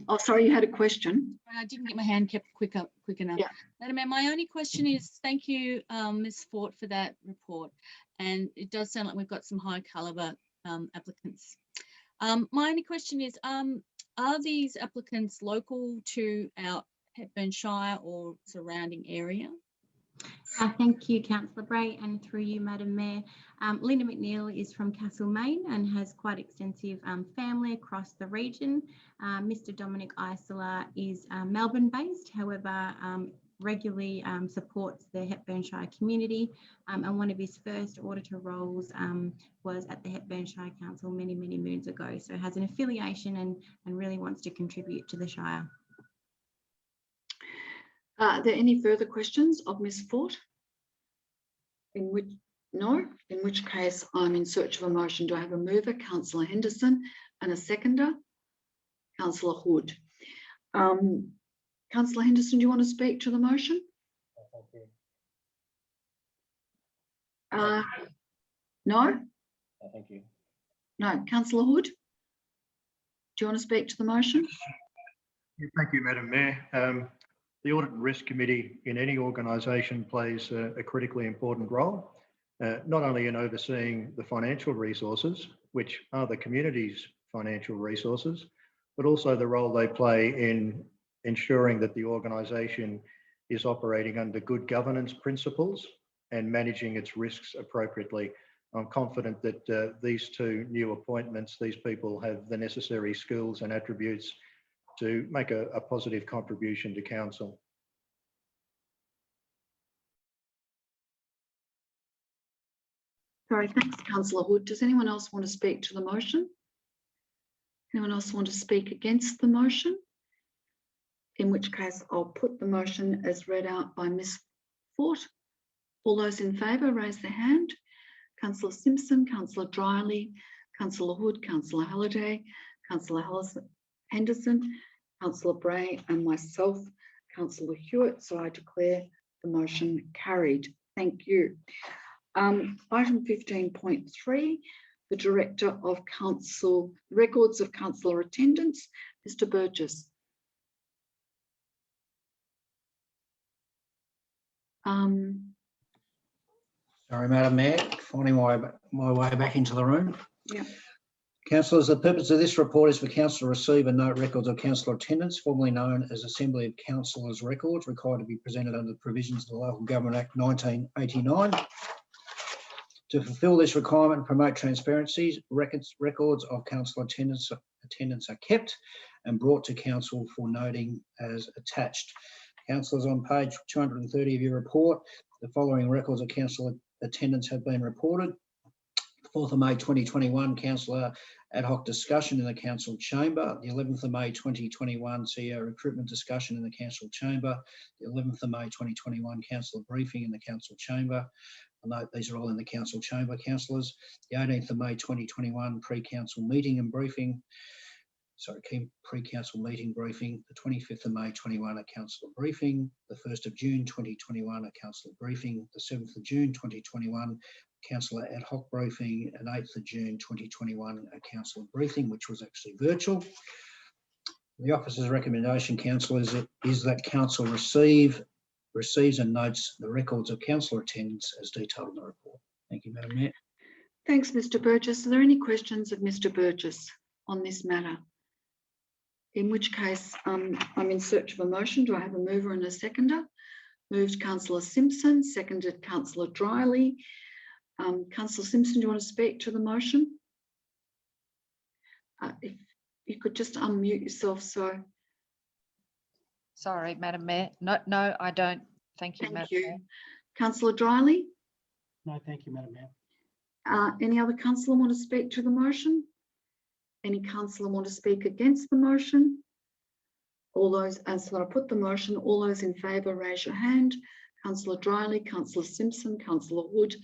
Oh, sorry, you had a question. I didn't get my hand kept quick enough. Yeah. Madam Mayor, my only question is, thank you, Ms. Fort, for that report. And it does sound like we've got some high caliber applicants. My only question is, are these applicants local to our Hepburn Shire or surrounding area? Thank you, Councillor Bray, and through you, Madam Mayor. Linda McNeil is from Castlemaine and has quite extensive family across the region. Mr. Dominic Isola is Melbourne-based, however, regularly supports the Hepburn Shire community, and one of his first auditor roles was at the Hepburn Shire Council many moons ago, so has an affiliation and really wants to contribute to the Shire. Are there any further questions of Ms. Fort? No, in which case I'm in search of a motion. Do I have a mover, Councillor Henderson, and a seconder, Councillor Hood? Councillor Henderson, do you want to speak to the motion? No? Thank you. No. Councillor Hood? Do you want to speak to the motion? Yeah, thank you, Madam Mayor. The Audit and Risk Committee in any organisation plays a critically important role, not only in overseeing the financial resources, which are the community's financial resources, but also the role they play in ensuring that the organisation is operating under good governance principles and managing its risks appropriately. I'm confident that these 2 new appointments, these people have the necessary skills and attributes to make a positive contribution to council. Sorry, thanks, Councillor Hood. Does anyone else want to speak to the motion? Anyone else want to speak against the motion? In which case I'll put the motion as read out by Ms. Fort. All those in favour raise their hand. Councillor Simpson, Councillor Dryley, Councillor Hood, Councillor Halliday, Councillor Henderson, Councillor Bray and myself, Councillor Hewitt. So I declare the motion carried. Thank you. Item 15.3, the Director of Council Records of Councillor Attendance, Mr. Burgess. Sorry, Madam Mayor, finding my way back into the room. Yeah. Councillors, the purpose of this report is for Council to receive and note records of councillor attendance, formerly known as Assembly of Councillors Records, required to be presented under the provisions of the Local Government Act 1989. To fulfil this requirement and promote transparency, records of council attendance are kept and brought to council for noting as attached. Councillors, on page 230 of your report, the following records of council attendance have been reported. 4th of May 2021, councillor ad hoc discussion in the council chamber. The 11th of May 2021, CEO recruitment discussion in the council chamber. The 11th of May 2021, councillor briefing in the council chamber. I note these are all in the council chamber, councillors. The 18th of May 2021, pre-council meeting and briefing. Sorry, pre-council meeting briefing. The 25th of May 21, a councillor briefing. The 1st of June 2021, a councillor briefing. The 7th of June 2021, councillor ad hoc briefing, and 8th of June 2021, a councillor briefing, which was actually virtual. The officer's recommendation, councillors, is that council receives and notes the records of councillor attendance as detailed in the report. Thank you, Madam Mayor. Thanks, Mr. Burgess. Are there any questions of Mr. Burgess on this matter? In which case, I'm in search of a motion. Do I have a mover and a seconder? Moved Councillor Simpson, seconded Councillor Dryly. Councillor Simpson, do you want to speak to the motion? If you could just unmute yourself. Sorry, Madam Mayor. No, I don't. Thank you, Madam Mayor. Councillor Dryly? No, thank you, Madam Mayor. Any other councillor want to speak to the motion? Any councillor want to speak against the motion? All those, as I put the motion, all those in favour, raise your hand. Councillor Dryly, Councillor Simpson, Councillor Wood,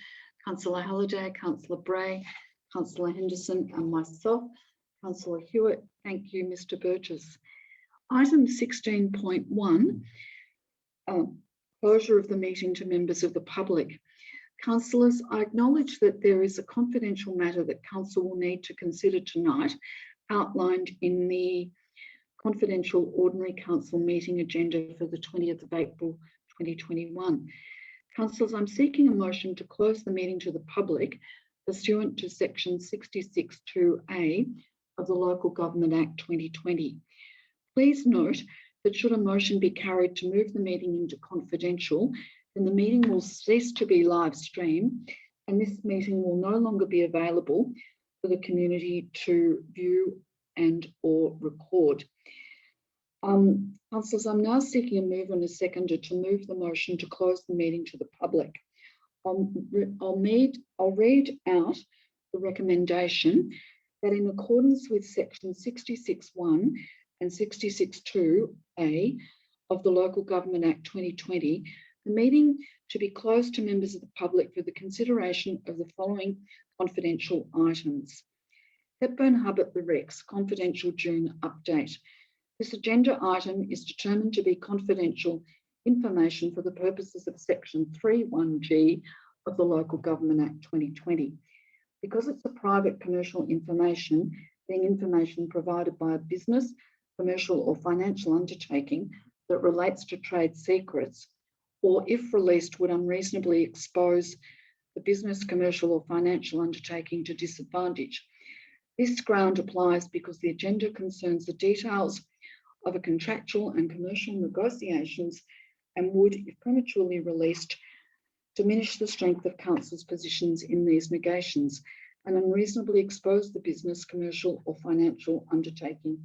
Councillor Halliday, Councillor Bray, Councillor Henderson and myself, Councillor Hewitt. Thank you, Mr. Burgess. Item 16.1, closure of the meeting to members of the public. Councillors, I acknowledge that there is a confidential matter that Council will need to consider tonight, outlined in the confidential ordinary Council meeting agenda for the 20th of April 2021. Councillors, I'm seeking a motion to close the meeting to the public pursuant to section 66(2)(a) of the Local Government Act 2020. Please note that should a motion be carried to move the meeting into confidential, then the meeting will cease to be live streamed and this meeting will no longer be available for the community to view and or record. Councillors, I'm now seeking a mover and a seconder to move the motion to close the meeting to the public. I'll read out the recommendation that in accordance with section 66(1) and 66(2)(a) of the Local Government Act 2020, the meeting to be closed to members of the public for the consideration of the following confidential items. Hepburn Hub at the Rex, confidential June update. This agenda item is determined to be confidential information for the purposes of section 3(1)(g) of the Local Government Act 2020. Because it's a private commercial information, being information provided by a business, commercial or financial undertaking that relates to trade secrets, or if released would unreasonably expose the business, commercial or financial undertaking to disadvantage. This ground applies because the agenda concerns the details of a contractual and commercial negotiations and would, if prematurely released, diminish the strength of Council's positions in these negations and unreasonably expose the business, commercial or financial undertaking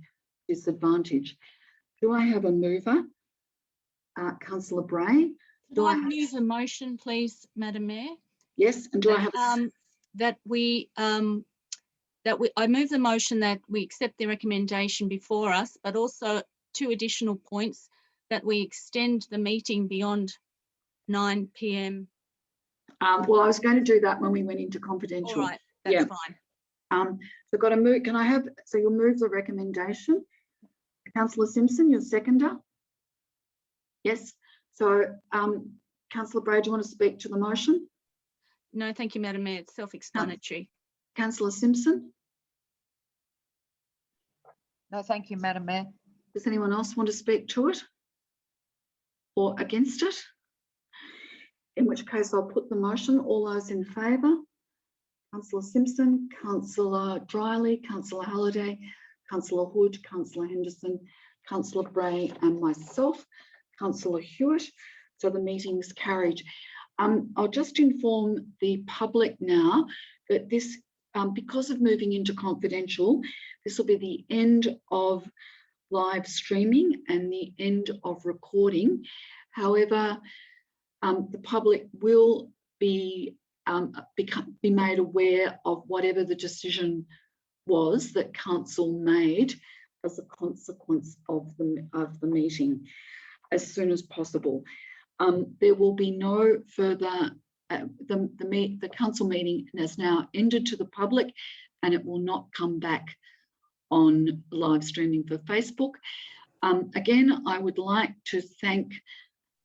disadvantage. Do I have a mover? Councillor Bray. Do I move a motion, please, Madam Mayor? Yes, and do I have I move the motion that we accept the recommendation before us, but also 2 additional points, that we extend the meeting beyond 9 p.m. Well, I was going to do that when we went into confidential. All right, that's fine. So got to move. Can I have? So you'll move the recommendation, Councillor Simpson. Your seconder. Yes. So, Councillor Bray, do you want to speak to the motion? No, thank you, Madam Mayor. It's self-explanatory. Councillor Simpson. No, thank you, Madam Mayor. Does anyone else want to speak to it or against it? In which case I'll put the motion. All those in favour? Councillor Simpson, Councillor Dryly, Councillor Halliday, Councillor Hood, Councillor Henderson, Councillor Bray and myself, Councillor Hewitt. So the meeting's carried. I'll just inform the public now that this, because of moving into confidential, this will be the end of live streaming and the end of recording. However, the public will be made aware of whatever the decision was that council made as a consequence of the meeting as soon as possible. There will be no further, the council meeting has now ended to the public, and it will not come back on live streaming for Facebook. Again, I would like to thank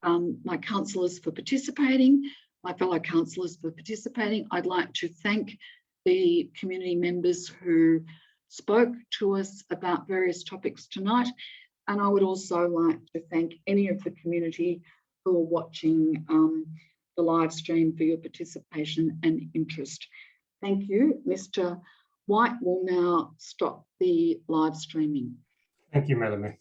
my councillors for participating, my fellow councillors for participating. I'd like to thank the community members who spoke to us about various topics tonight. And I would also like to thank any of the community who are watching the live stream for your participation and interest. Thank you. Mr. White will now stop the live streaming. Thank you, Madam Mayor.